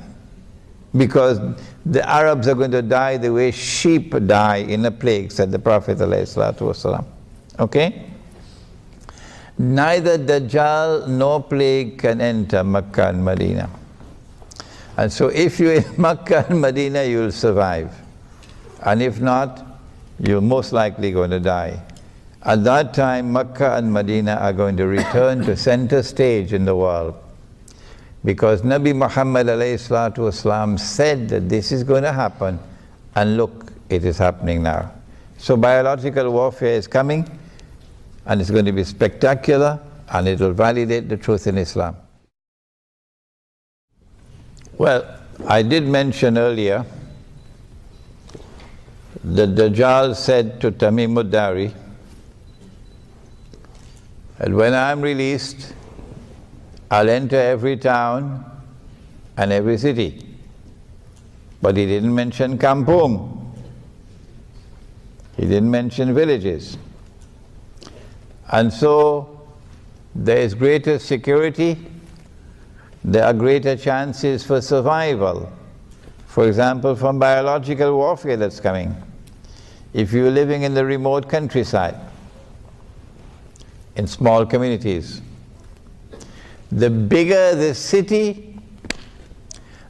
Because the Arabs are going to die the way sheep die in a plague, said the Prophet ﷺ. Okay? Neither Dajjal nor plague can enter Makkah and Medina. And so if you're in Makkah and Medina, you'll survive. And if not, you're most likely going to die. At that time, Makkah and Medina are going to return to center stage in the world. Because Nabi Muhammad ﷺ said that this is going to happen, and look, it is happening now. So biological warfare is coming, and it's going to be spectacular, and it will validate the truth in Islam. Well, I did mention earlier that Dajjal said to Tamim ad-Dari that when I'm released, I'll enter every town and every city. But he didn't mention kampung. He didn't mention villages. And so there is greater security, there are greater chances for survival. For example, from biological warfare that's coming. If you're living in the remote countryside, in small communities, the bigger the city,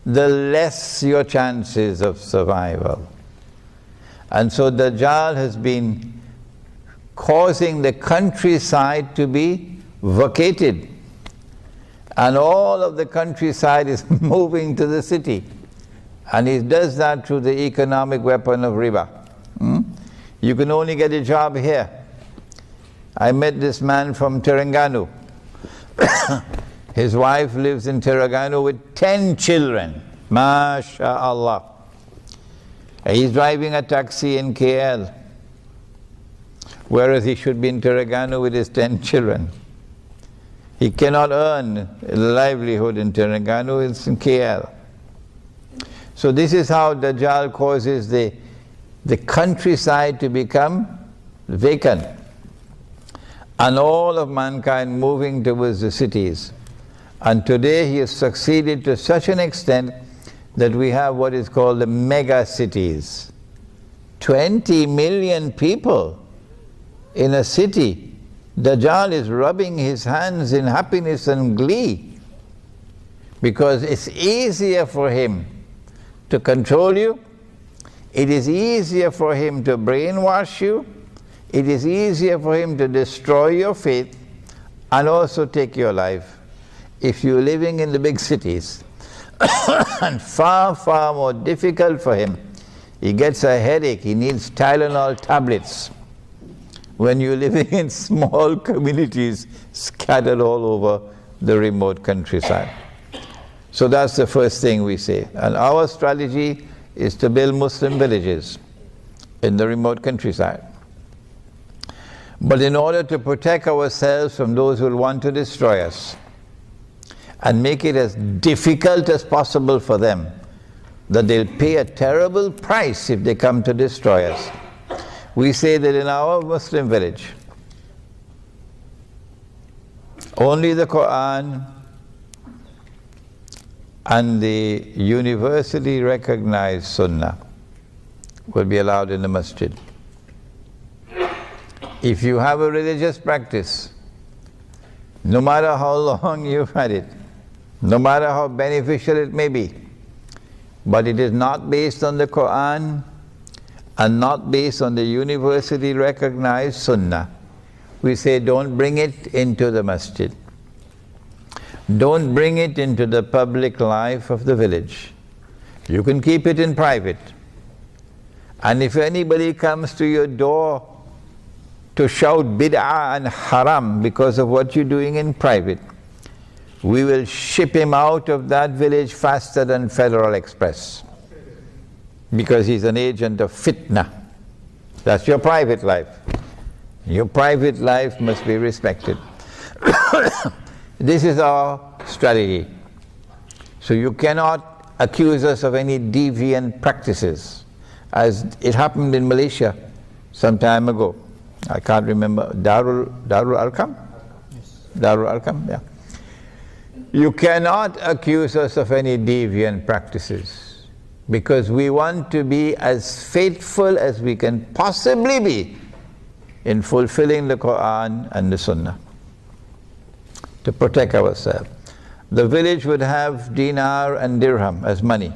the less your chances of survival. And so Dajjal has been causing the countryside to be vacated. And all of the countryside is moving to the city. And he does that through the economic weapon of riba. You can only get a job here. I met this man from Terengganu. His wife lives in Terengganu with 10 children. MashaAllah. He's driving a taxi in KL, whereas he should be in Terengganu with his 10 children. He cannot earn a livelihood in Terengganu, it's in KL. So this is how Dajjal causes the countryside to become vacant, and all of mankind moving towards the cities. And today he has succeeded to such an extent that we have what is called the mega cities. 20 million people in a city. Dajjal is rubbing his hands in happiness and glee, because it's easier for him to control you, it is easier for him to brainwash you, it is easier for him to destroy your faith and also take your life if you're living in the big cities. And far, far more difficult for him. He gets a headache, he needs Tylenol tablets when you're living in small communities scattered all over the remote countryside. So that's the first thing we say. And our strategy is to build Muslim villages in the remote countryside. But in order to protect ourselves from those who will want to destroy us and make it as difficult as possible for them, that they'll pay a terrible price if they come to destroy us, we say that in our Muslim village, only the Quran and the universally recognized Sunnah will be allowed in the masjid. If you have a religious practice, no matter how long you've had it, no matter how beneficial it may be, but it is not based on the Quran and not based on the universally recognized Sunnah, we say don't bring it into the masjid. Don't bring it into the public life of the village. You can keep it in private. And if anybody comes to your door to shout bid'ah and haram because of what you're doing in private, we will ship him out of that village faster than Federal Express, because he's an agent of fitna. That's your private life. Your private life must be respected. This is our strategy. So you cannot accuse us of any deviant practices, as it happened in Malaysia some time ago. I can't remember, Darul Arqam? Yes. Darul Arqam, yeah. You cannot accuse us of any deviant practices, because we want to be as faithful as we can possibly be in fulfilling the Quran and the Sunnah, to protect ourselves. The village would have dinar and dirham as money.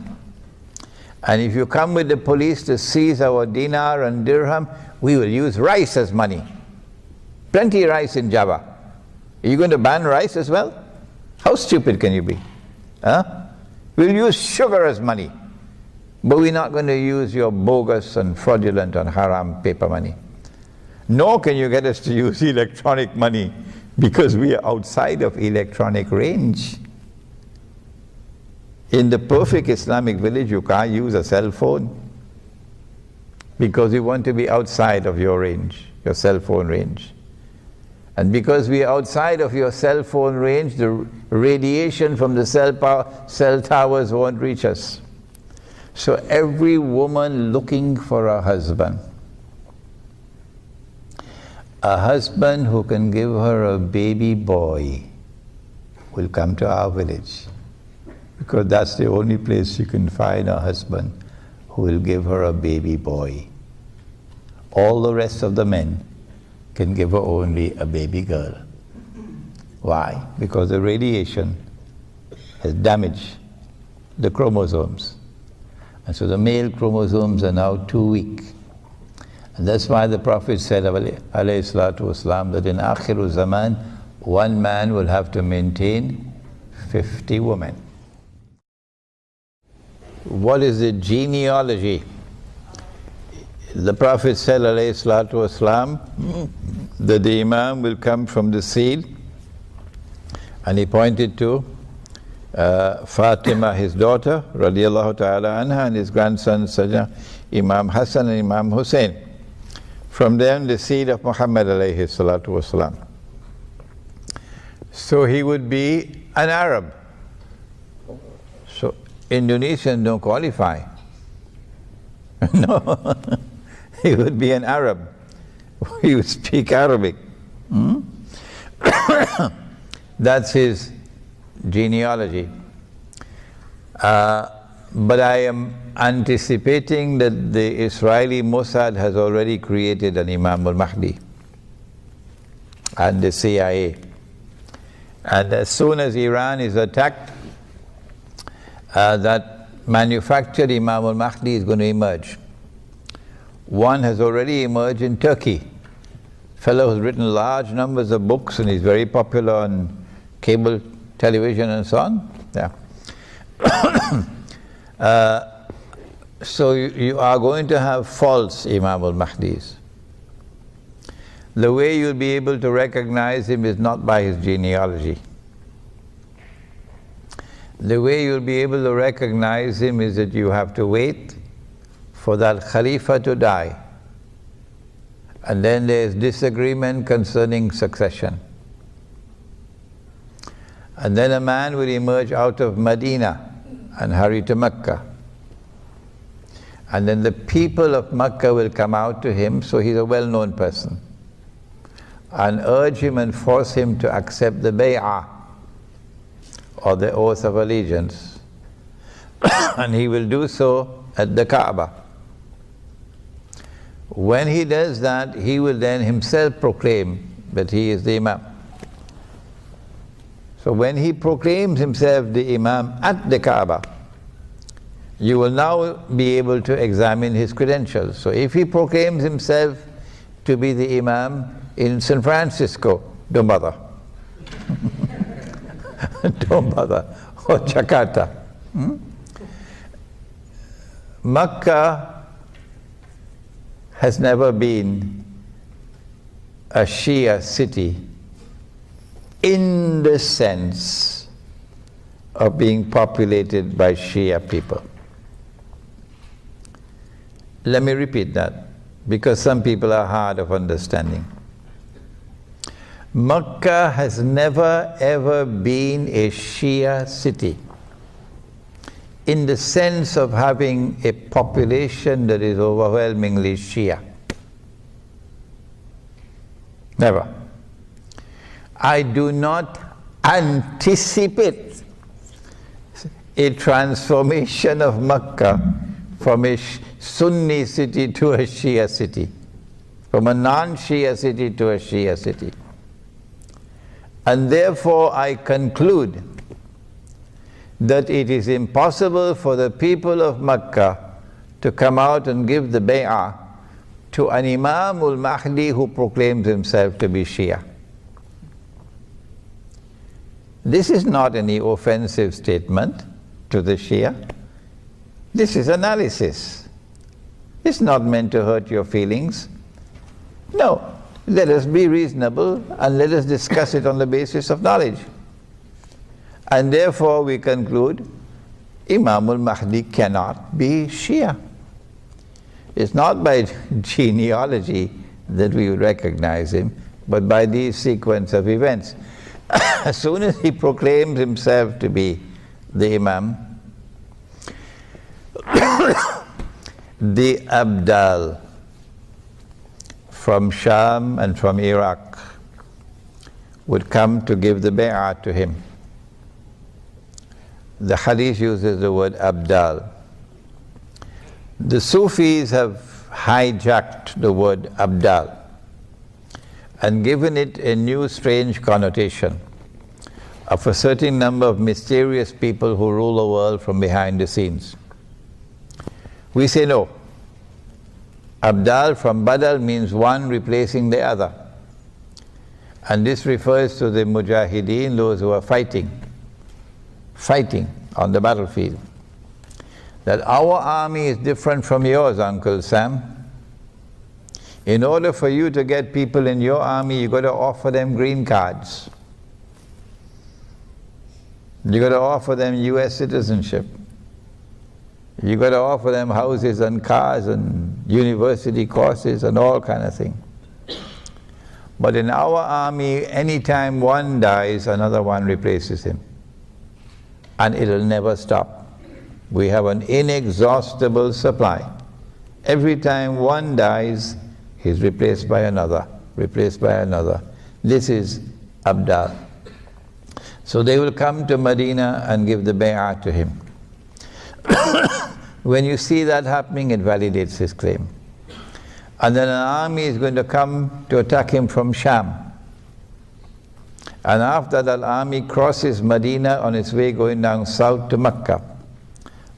And if you come with the police to seize our dinar and dirham, we will use rice as money. Plenty of rice in Java. Are you going to ban rice as well? How stupid can you be? Huh? We'll use sugar as money, but we're not going to use your bogus and fraudulent and haram paper money. Nor can you get us to use electronic money, because we are outside of electronic range. In the perfect Islamic village, you can't use a cell phone, because you want to be outside of your range, your cell phone range. And because we are outside of your cell phone range, the radiation from the cell towers won't reach us. So every woman looking for a husband who can give her a baby boy, will come to our village, because that's the only place she can find a husband who will give her a baby boy. All the rest of the men can give her only a baby girl. Why? Because the radiation has damaged the chromosomes. And so the male chromosomes are now too weak. And that's why the Prophet said, alayhi salatu wasalam, that in Akhirulzaman, one man will have to maintain 50 women. What is the genealogy? The Prophet said, alayhi salatu wasalam, that the Imam will come from the seed, and he pointed to Fatima, his daughter, radiallahu ta'ala anha, and his grandson, Imam Hassan and Imam Hosein. From them, the seed of Muhammad alayhi salatu wasalam. So he would be an Arab. So Indonesians don't qualify. No, he would be an Arab. He would speak Arabic. That's his genealogy. But I am anticipating that the Israeli Mossad has already created an Imam al-Mahdi and the CIA. And as soon as Iran is attacked, that manufactured Imam al-Mahdi is going to emerge. One has already emerged in Turkey. Fellow who's written large numbers of books and he's very popular on cable television and so on. Yeah. So you are going to have false Imam al-Mahdis. The way you'll be able to recognize him is not by his genealogy. The way you'll be able to recognize him is that you have to wait for that Khalifa to die. And then there's disagreement concerning succession. And then a man will emerge out of Medina and hurry to Mecca. And then the people of Mecca will come out to him, so he's a well-known person, and urge him and force him to accept the bay'ah, or the oath of allegiance. And he will do so at the Kaaba. When he does that, he will then himself proclaim that he is the Imam. So when he proclaims himself the Imam at the Kaaba, you will now be able to examine his credentials. So if he proclaims himself to be the Imam in San Francisco, don't bother. Don't bother. Or Jakarta. Makkah has never been a Shia city in the sense of being populated by Shia people. Let me repeat that, because some people are hard of understanding. Makkah has never ever been a Shia city in the sense of having a population that is overwhelmingly Shia. Never. I do not anticipate a transformation of Makkah from a Sunni city to a Shia city, from a non-Shia city to a Shia city. And therefore I conclude that it is impossible for the people of Makkah to come out and give the bay'ah to an Imam al-Mahdi who proclaims himself to be Shia. This is not any offensive statement to the Shia. This is analysis. It's not meant to hurt your feelings. No, let us be reasonable and let us discuss it on the basis of knowledge. And therefore we conclude Imam al-Mahdi cannot be Shia. It's not by genealogy that we recognize him, but by these sequence of events. As soon as he proclaims himself to be the Imam, the Abdal from Sham and from Iraq would come to give the bay'ah to him. The hadith uses the word Abdal. The Sufis have hijacked the word Abdal and given it a new strange connotation of a certain number of mysterious people who rule the world from behind the scenes. We say no. Abdal from Badal means one replacing the other. And this refers to the Mujahideen, those who are fighting on the battlefield. That our army is different from yours, Uncle Sam. In order for you to get people in your army, you got to offer them green cards. You got to offer them US citizenship. You got to offer them houses and cars and university courses and all kind of thing. But in our army, anytime one dies, another one replaces him. And it'll never stop. We have an inexhaustible supply. Every time one dies, he's replaced by another, replaced by another. This is Abdal. So they will come to Medina and give the bay'ah to him. When you see that happening, it validates his claim. And then an army is going to come to attack him from Sham. And after that army crosses Medina on its way going down south to Mecca,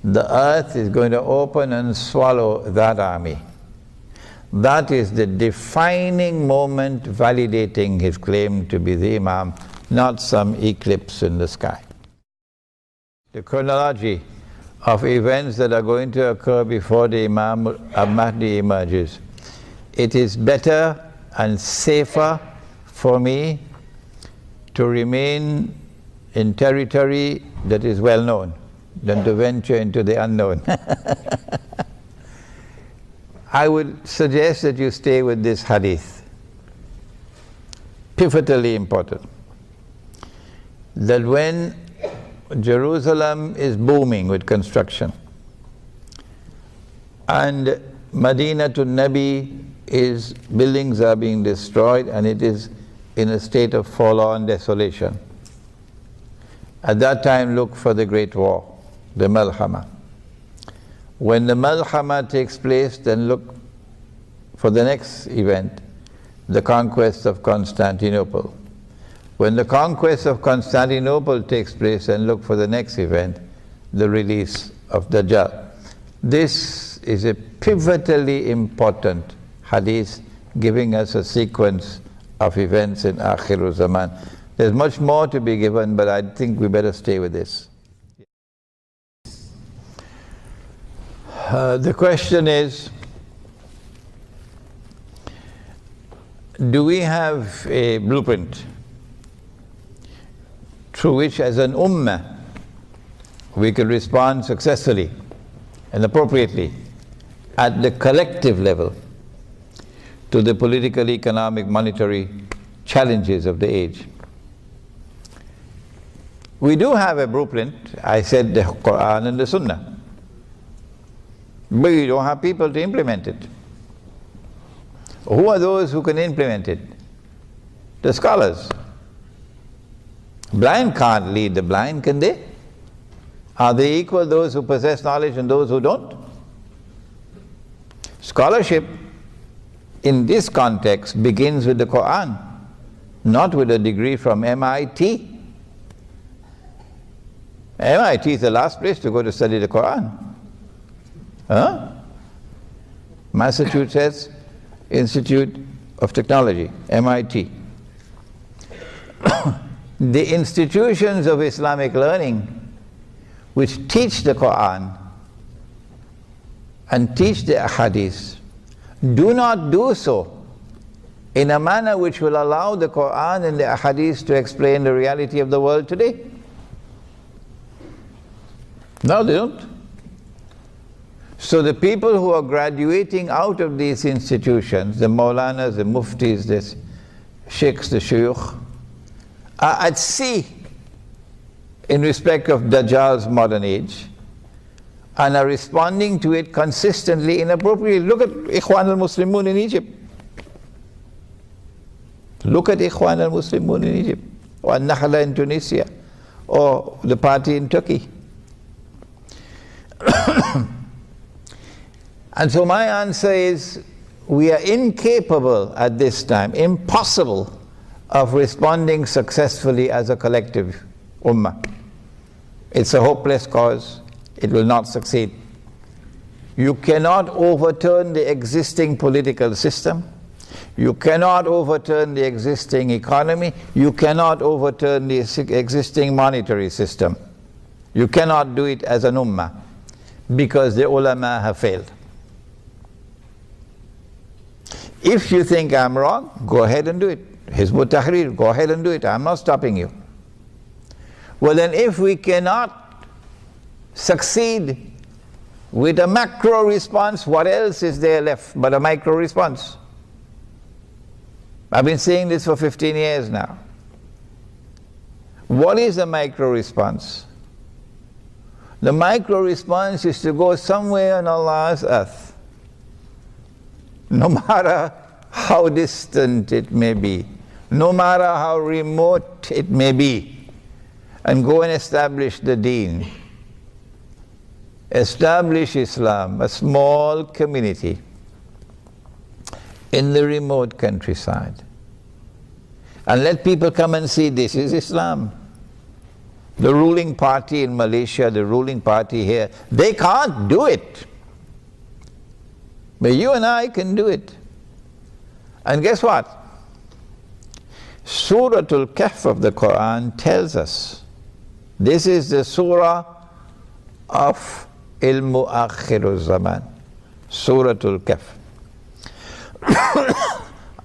the earth is going to open and swallow that army. That is the defining moment validating his claim to be the Imam, not some eclipse in the sky. The chronology of events that are going to occur before the Imam al-Mahdi emerges. It is better and safer for me to remain in territory that is well known than to venture into the unknown. I would suggest that you stay with this hadith. Pivotally important. That when Jerusalem is booming with construction and Medina to Nabi buildings are being destroyed and it is in a state of forlorn desolation. At that time, look for the Great War, the Malhama. When the Malhama takes place, then look for the next event, the conquest of Constantinople. When the conquest of Constantinople takes place, then look for the next event, the release of Dajjal. This is a pivotally important hadith giving us a sequence of events in Akhirulzaman. There's much more to be given, but I think we better stay with this. The question is, do we have a blueprint through which as an ummah we can respond successfully and appropriately at the collective level to the political, economic, monetary challenges of the age? We do have a blueprint. I said the Quran and the Sunnah. But we don't have people to implement it. Who are those who can implement it? The scholars. Blind can't lead the blind, can they? Are they equal, those who possess knowledge and those who don't? Scholarship in this context begins with the Quran, not with a degree from MIT. MIT is the last place to go to study the Quran. Huh? Massachusetts Institute of Technology, MIT. The institutions of Islamic learning which teach the Quran and teach the Ahadith do not do so in a manner which will allow the Quran and the Ahadith to explain the reality of the world today. No, they don't. So the people who are graduating out of these institutions, the Maulanas, the Muftis, the Sheikhs, the Shuyukh, are at sea in respect of Dajjal's modern age and are responding to it consistently, inappropriately. Look at Ikhwan al-Muslimun in Egypt. Look at Ikhwan al-Muslimun in Egypt, or Nakhla in Tunisia, or the party in Turkey. And so my answer is, we are incapable at this time, impossible, of responding successfully as a collective ummah. It's a hopeless cause. It will not succeed. You cannot overturn the existing political system. You cannot overturn the existing economy. You cannot overturn the existing monetary system. You cannot do it as an ummah, because the ulama have failed. If you think I'm wrong, go ahead and do it. Hizb ut-Tahrir, go ahead and do it. I'm not stopping you. Well then, if we cannot succeed with a macro response, what else is there left but a micro response? I've been saying this for 15 years now. What is a micro response? The micro response is to go somewhere on Allah's earth, no matter how distant it may be, no matter how remote it may be, and go and establish the deen. Establish Islam, a small community in the remote countryside. And let people come and see this is Islam. The ruling party in Malaysia, the ruling party here, they can't do it. But you and I can do it. And guess what? Suratul Kahf of the Quran tells us, this is the surah of Ilmu Akhirulzaman, Suratul Kahf.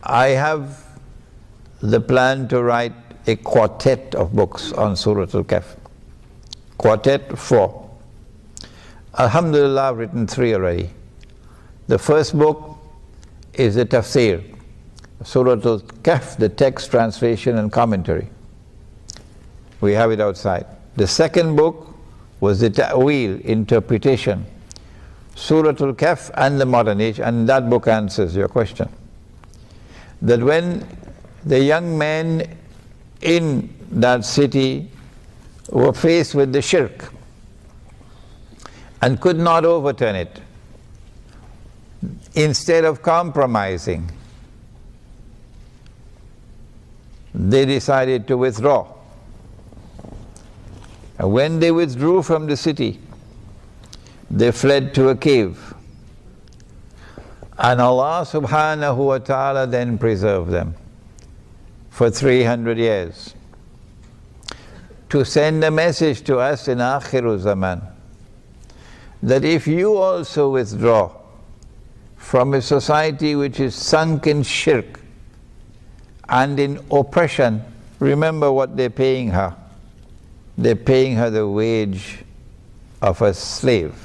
I have the plan to write a quartet of books on Suratul Kahf. Quartet 4. Alhamdulillah, I've written 3 already. The first book is the tafsir, Suratul Kahf, the text, translation and commentary. We have it outside. The second book was the ta'wil, interpretation, Suratul Kahf and the modern age, and that book answers your question. That when the young men in that city were faced with the shirk and could not overturn it, instead of compromising, they decided to withdraw. And when they withdrew from the city, they fled to a cave. And Allah subhanahu wa ta'ala then preserved them for 300 years to send a message to us in Akhirulzaman that if you also withdraw from a society which is sunk in shirk and in oppression, remember what they're paying her. They're paying her the wage of a slave,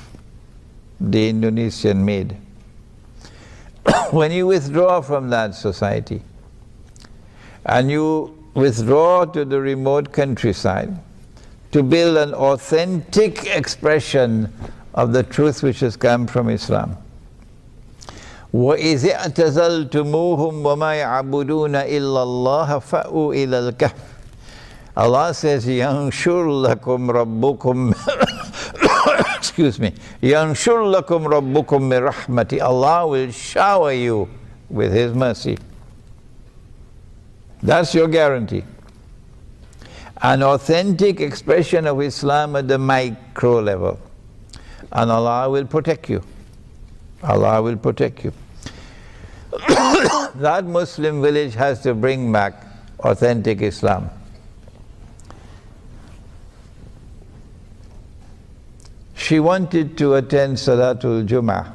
the Indonesian maid. When you withdraw from that society and you withdraw to the remote countryside to build an authentic expression of the truth which has come from Islam. وَإِذِ اعْتَزَلْتُمُوهُمْ وَمَا يَعْبُدُونَ إِلَّا اللَّهَ فَأْوُوا إِلَى الْكَهْفِ. Allah says, يَنْشُرْ لَكُمْ رَبُّكُمْ excuse me, يَنْشُرْ لَكُمْ رَبُّكُمْ مِنْ رَحْمَتِ. Allah will shower you with His mercy. That's your guarantee. An authentic expression of Islam at the micro level. And Allah will protect you. Allah will protect you. That Muslim village has to bring back authentic Islam. She wanted to attend Salatul Jummah,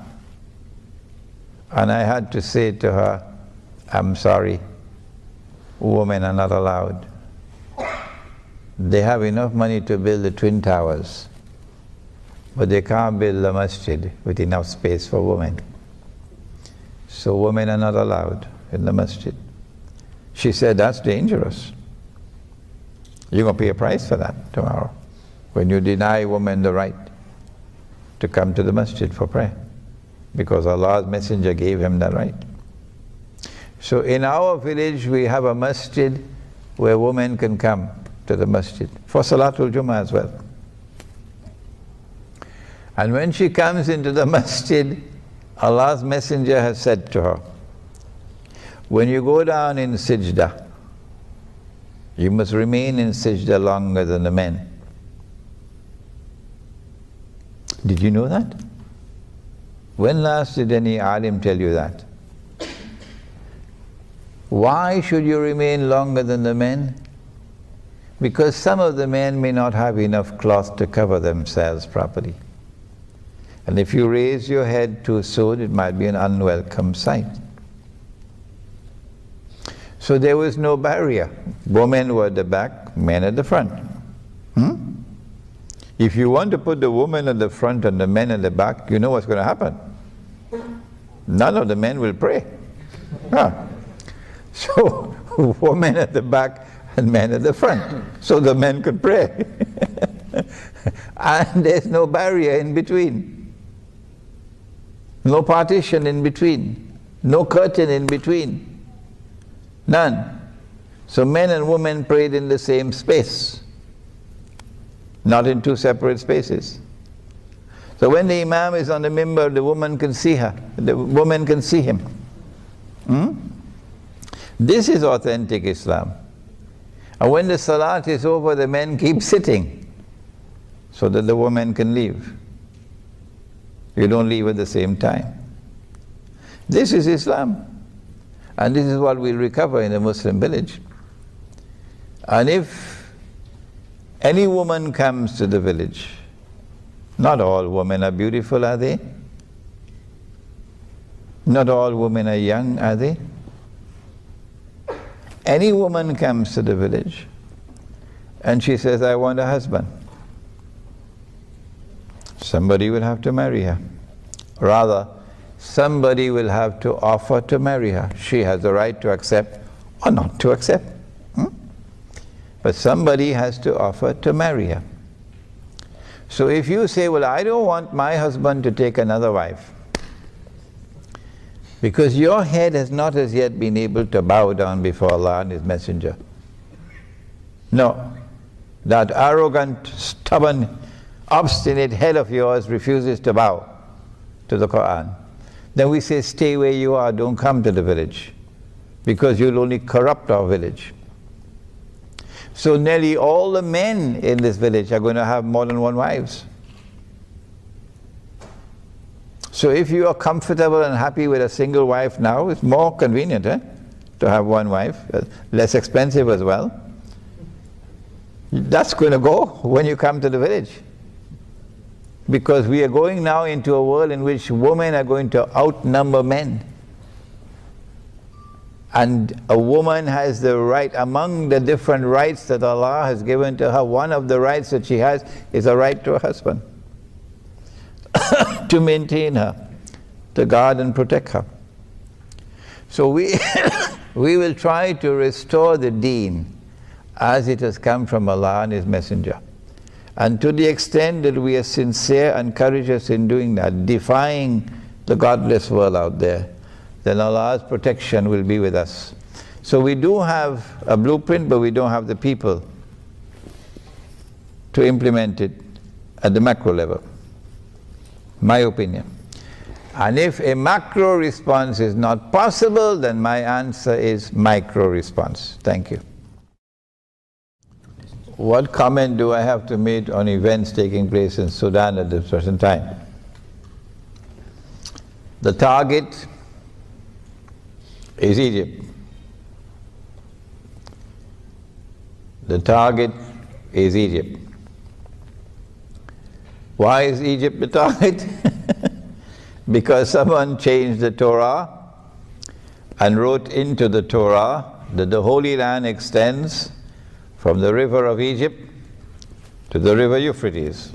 and I had to say to her, I'm sorry, women are not allowed. They have enough money to build the Twin Towers, but they can't build a masjid with enough space for women. So women are not allowed in the masjid. She said, that's dangerous. You're going to pay a price for that tomorrow, when you deny women the right to come to the masjid for prayer, because Allah's messenger gave him that right. So in our village we have a masjid where women can come to the masjid for Salatul Jummah as well. And when she comes into the masjid, Allah's messenger has said to her, when you go down in sajda, you must remain in sajda longer than the men. Did you know that? When last did any alim tell you that? Why should you remain longer than the men? Because some of the men may not have enough cloth to cover themselves properly. And if you raise your head too soon, it might be an unwelcome sight. So there was no barrier. Women were at the back, men at the front. If you want to put the woman at the front and the men at the back, you know what's going to happen. None of the men will pray. So women at the back and men at the front, so the men could pray. And there's no barrier in between, no partition in between, no curtain in between, none. So men and women prayed in the same space, not in two separate spaces. So when the Imam is on the mimbar, the woman can see her, the woman can see him. This is authentic Islam. And when the salat is over, the men keep sitting so that the woman can leave. You don't leave at the same time. This is Islam. And this is what we'll recover in a Muslim village. And if any woman comes to the village, not all women are beautiful, are they? Not all women are young, are they? Any woman comes to the village and she says, I want a husband. Somebody will have to marry her. Rather, somebody will have to offer to marry her. She has the right to accept or not to accept. But somebody has to offer to marry her. So if you say, well, I don't want my husband to take another wife, because your head has not as yet been able to bow down before Allah and His Messenger. No, that arrogant, stubborn, obstinate head of yours refuses to bow to the Quran. Then we say, stay where you are, don't come to the village, because you'll only corrupt our village. So nearly all the men in this village are going to have more than one wives. So if you are comfortable and happy with a single wife now, it's more convenient to have one wife, less expensive as well. That's going to go when you come to the village. Because we are going now into a world in which women are going to outnumber men. And a woman has the right, among the different rights that Allah has given to her, one of the rights that she has is a right to a husband. To maintain her, to guard and protect her. So we will try to restore the deen as it has come from Allah and His Messenger. And to the extent that we are sincere and courageous in doing that, defying the godless world out there, then Allah's protection will be with us. So we do have a blueprint, but we don't have the people to implement it at the macro level. My opinion. And if a macro response is not possible, then my answer is micro response. Thank you. What comment do I have to make on events taking place in Sudan at this present time? The target is Egypt. The target is Egypt. Why is Egypt the target? Because someone changed the Torah and wrote into the Torah that the Holy Land extends from the river of Egypt to the river Euphrates.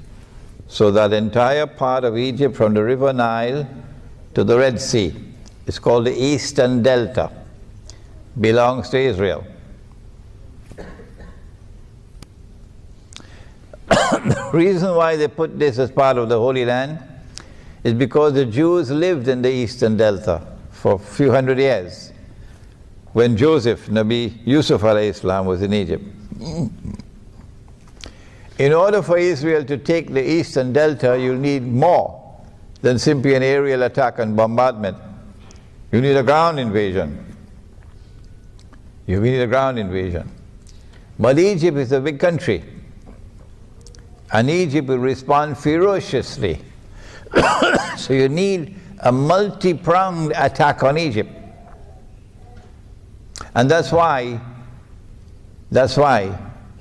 So that entire part of Egypt from the river Nile to the Red Sea is called the Eastern Delta, belongs to Israel. The reason why they put this as part of the Holy Land is because the Jews lived in the Eastern Delta for a few hundred years when Joseph, Nabi Yusuf alayhi salam, was in Egypt. In order for Israel to take the Eastern Delta, you'll need more than simply an aerial attack and bombardment. You need a ground invasion. You need a ground invasion. But Egypt is a big country. And Egypt will respond ferociously. So you need a multi-pronged attack on Egypt. And that's why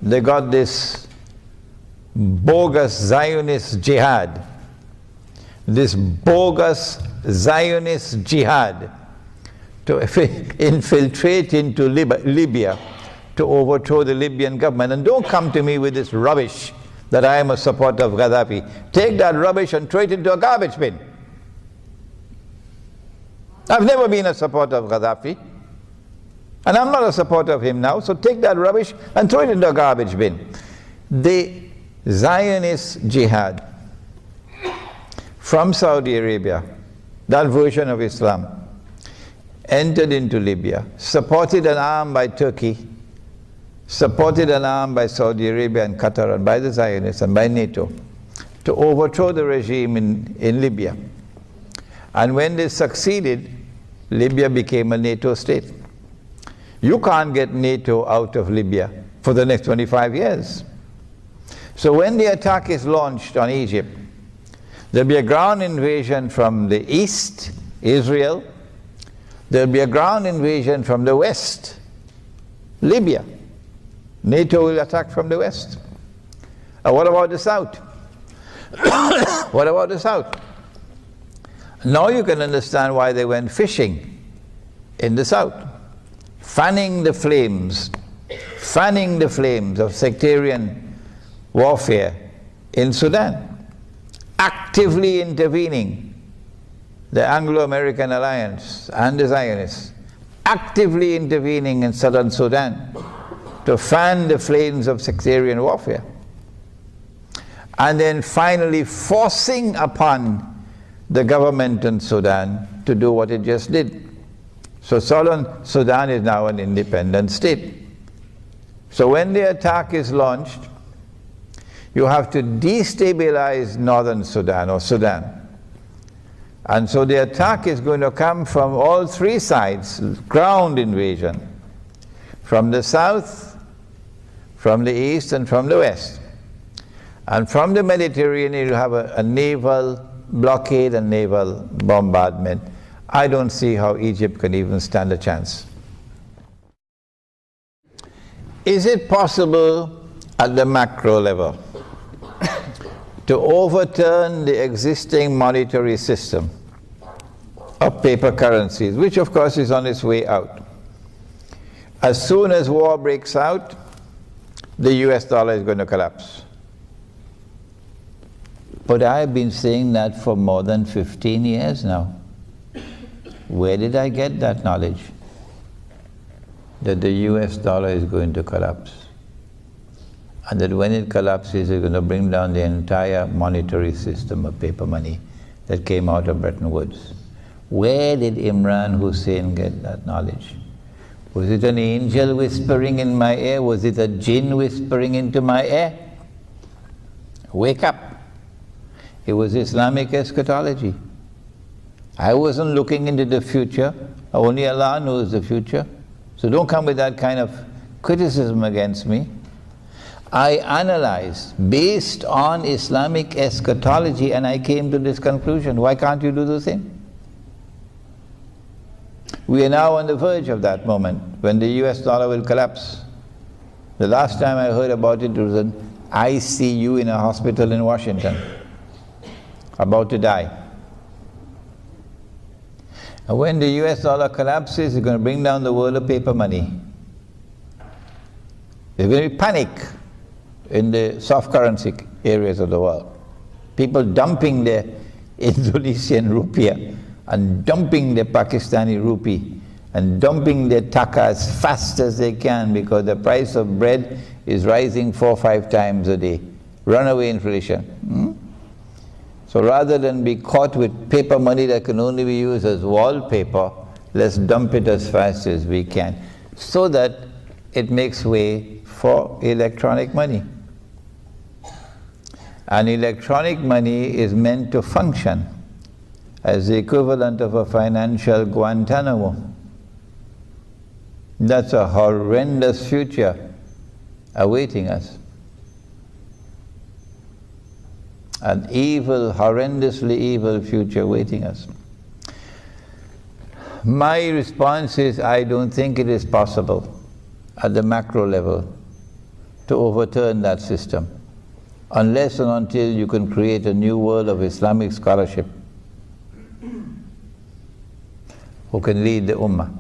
they got this bogus Zionist jihad. This bogus Zionist jihad to infiltrate into Libya to overthrow the Libyan government. And don't come to me with this rubbish that I am a supporter of Gaddafi. Take that rubbish and throw it into a garbage bin. I've never been a supporter of Gaddafi, and I'm not a supporter of him now, so take that rubbish and throw it into a garbage bin. Zionist jihad from Saudi Arabia, that version of Islam, entered into Libya, supported and armed by Turkey, supported and armed by Saudi Arabia and Qatar and by the Zionists and by NATO, to overthrow the regime in Libya. And when they succeeded, Libya became a NATO state. You can't get NATO out of Libya for the next 25 years. So when the attack is launched on Egypt, there'll be a ground invasion from the east, Israel. There'll be a ground invasion from the west, Libya. NATO will attack from the west. What about the south? What about the south? Now you can understand why they went fishing in the south, fanning the flames of sectarian warfare in Sudan, actively intervening, the Anglo-American alliance and the Zionists, actively intervening in southern Sudan to fan the flames of sectarian warfare, and then finally forcing upon the government in Sudan to do what it just did. So southern Sudan is now an independent state. So when the attack is launched, you have to destabilize northern Sudan or Sudan. And so the attack is going to come from all three sides, ground invasion, from the south, from the east, and from the west. And from the Mediterranean, you'll have a naval blockade and naval bombardment. I don't see how Egypt can even stand a chance. Is it possible at the macro level to overturn the existing monetary system of paper currencies, which of course is on its way out? As soon as war breaks out, the US dollar is going to collapse. But I've been saying that for more than 15 years now. Where did I get that knowledge? That the US dollar is going to collapse. And that when it collapses, it's going to bring down the entire monetary system of paper money that came out of Bretton Woods. Where did Imran Hosein get that knowledge? Was it an angel whispering in my ear? Was it a jinn whispering into my ear? Wake up. It was Islamic eschatology. I wasn't looking into the future. Only Allah knows the future. So don't come with that kind of criticism against me. I analyzed based on Islamic eschatology and I came to this conclusion. Why can't you do the same? We are now on the verge of that moment when the US dollar will collapse. The last time I heard about it was an ICU in a hospital in Washington, about to die. And when the US dollar collapses, it's going to bring down the world of paper money. There's going to be panic in the soft currency areas of the world. People dumping their Indonesian rupiah and dumping their Pakistani rupee and dumping their taka as fast as they can because the price of bread is rising 4 or 5 times a day. Runaway inflation. So rather than be caught with paper money that can only be used as wallpaper, let's dump it as fast as we can so that it makes way for electronic money. And electronic money is meant to function as the equivalent of a financial Guantanamo. That's a horrendous future awaiting us. An evil, horrendously evil future awaiting us. My response is, I don't think it is possible at the macro level to overturn that system, unless and until you can create a new world of Islamic scholarship who can lead the Ummah.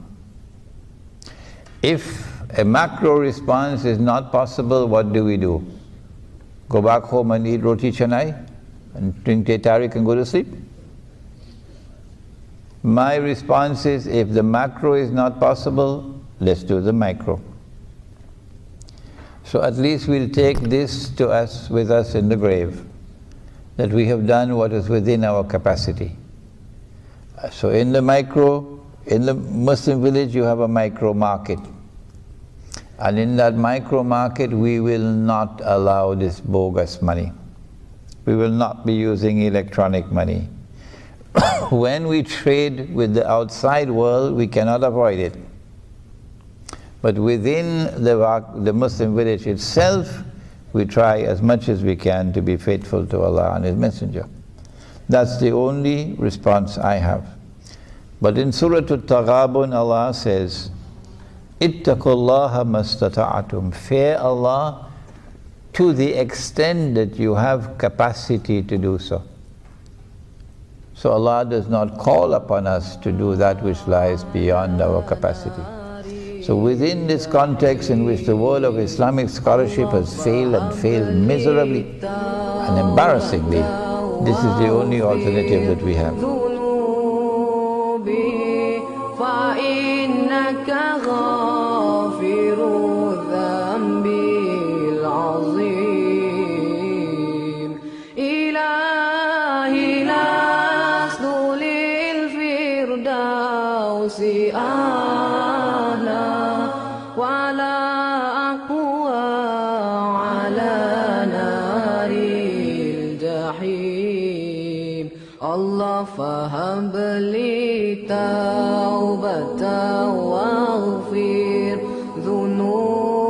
If a macro response is not possible, what do? Go back home and eat roti canai and drink teh tarik and go to sleep? My response is, if the macro is not possible, let's do the micro. So at least we'll take this to us, with us in the grave, that we have done what is within our capacity. So in the Muslim village you have a micro market. And in that micro market we will not allow this bogus money. We will not be using electronic money. When we trade with the outside world, we cannot avoid it. But within the Muslim village itself, we try as much as we can to be faithful to Allah and His Messenger. That's the only response I have. But in Surah At-Taghabun, Allah says, Ittaqullaha mastata'atum. Fear Allah to the extent that you have capacity to do so. So Allah does not call upon us to do that which lies beyond our capacity. So within this context in which the world of Islamic scholarship has failed and failed miserably and embarrassingly, this is the only alternative that we have. فهب لي توبة واغفر ذنوبي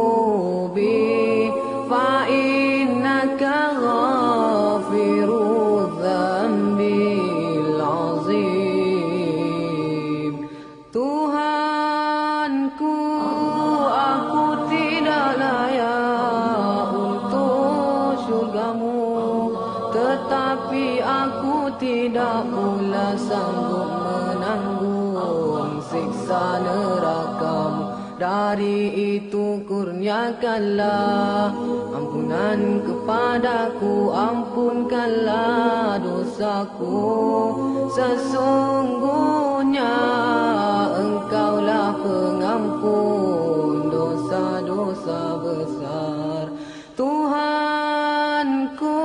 فإنك غافر الذنب العظيم. Tuhanku, aku tidak layak untuk syurgamu, tetapi aku tidak pula sanggup menanggung siksa nerakamu. Dari itu kurniakanlah ampunan kepadaku, ampunkanlah dosaku. Sesungguhnya Engkaulah pengampun dosa-dosa besar. Tuhanku,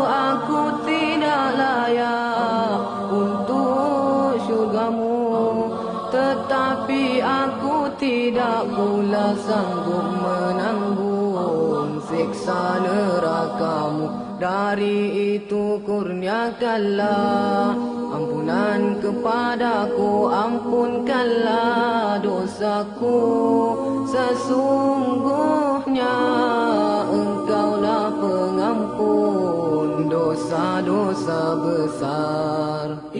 aku tidak layak untuk syurgamu, tetapi aku tidak pula sanggup menanggung siksa nerakamu. Dari itu kurniakanlah ampunan kepadaku, ampunkanlah dosaku. Sesungguhnya Engkaulah pengampun dosa-dosa besar.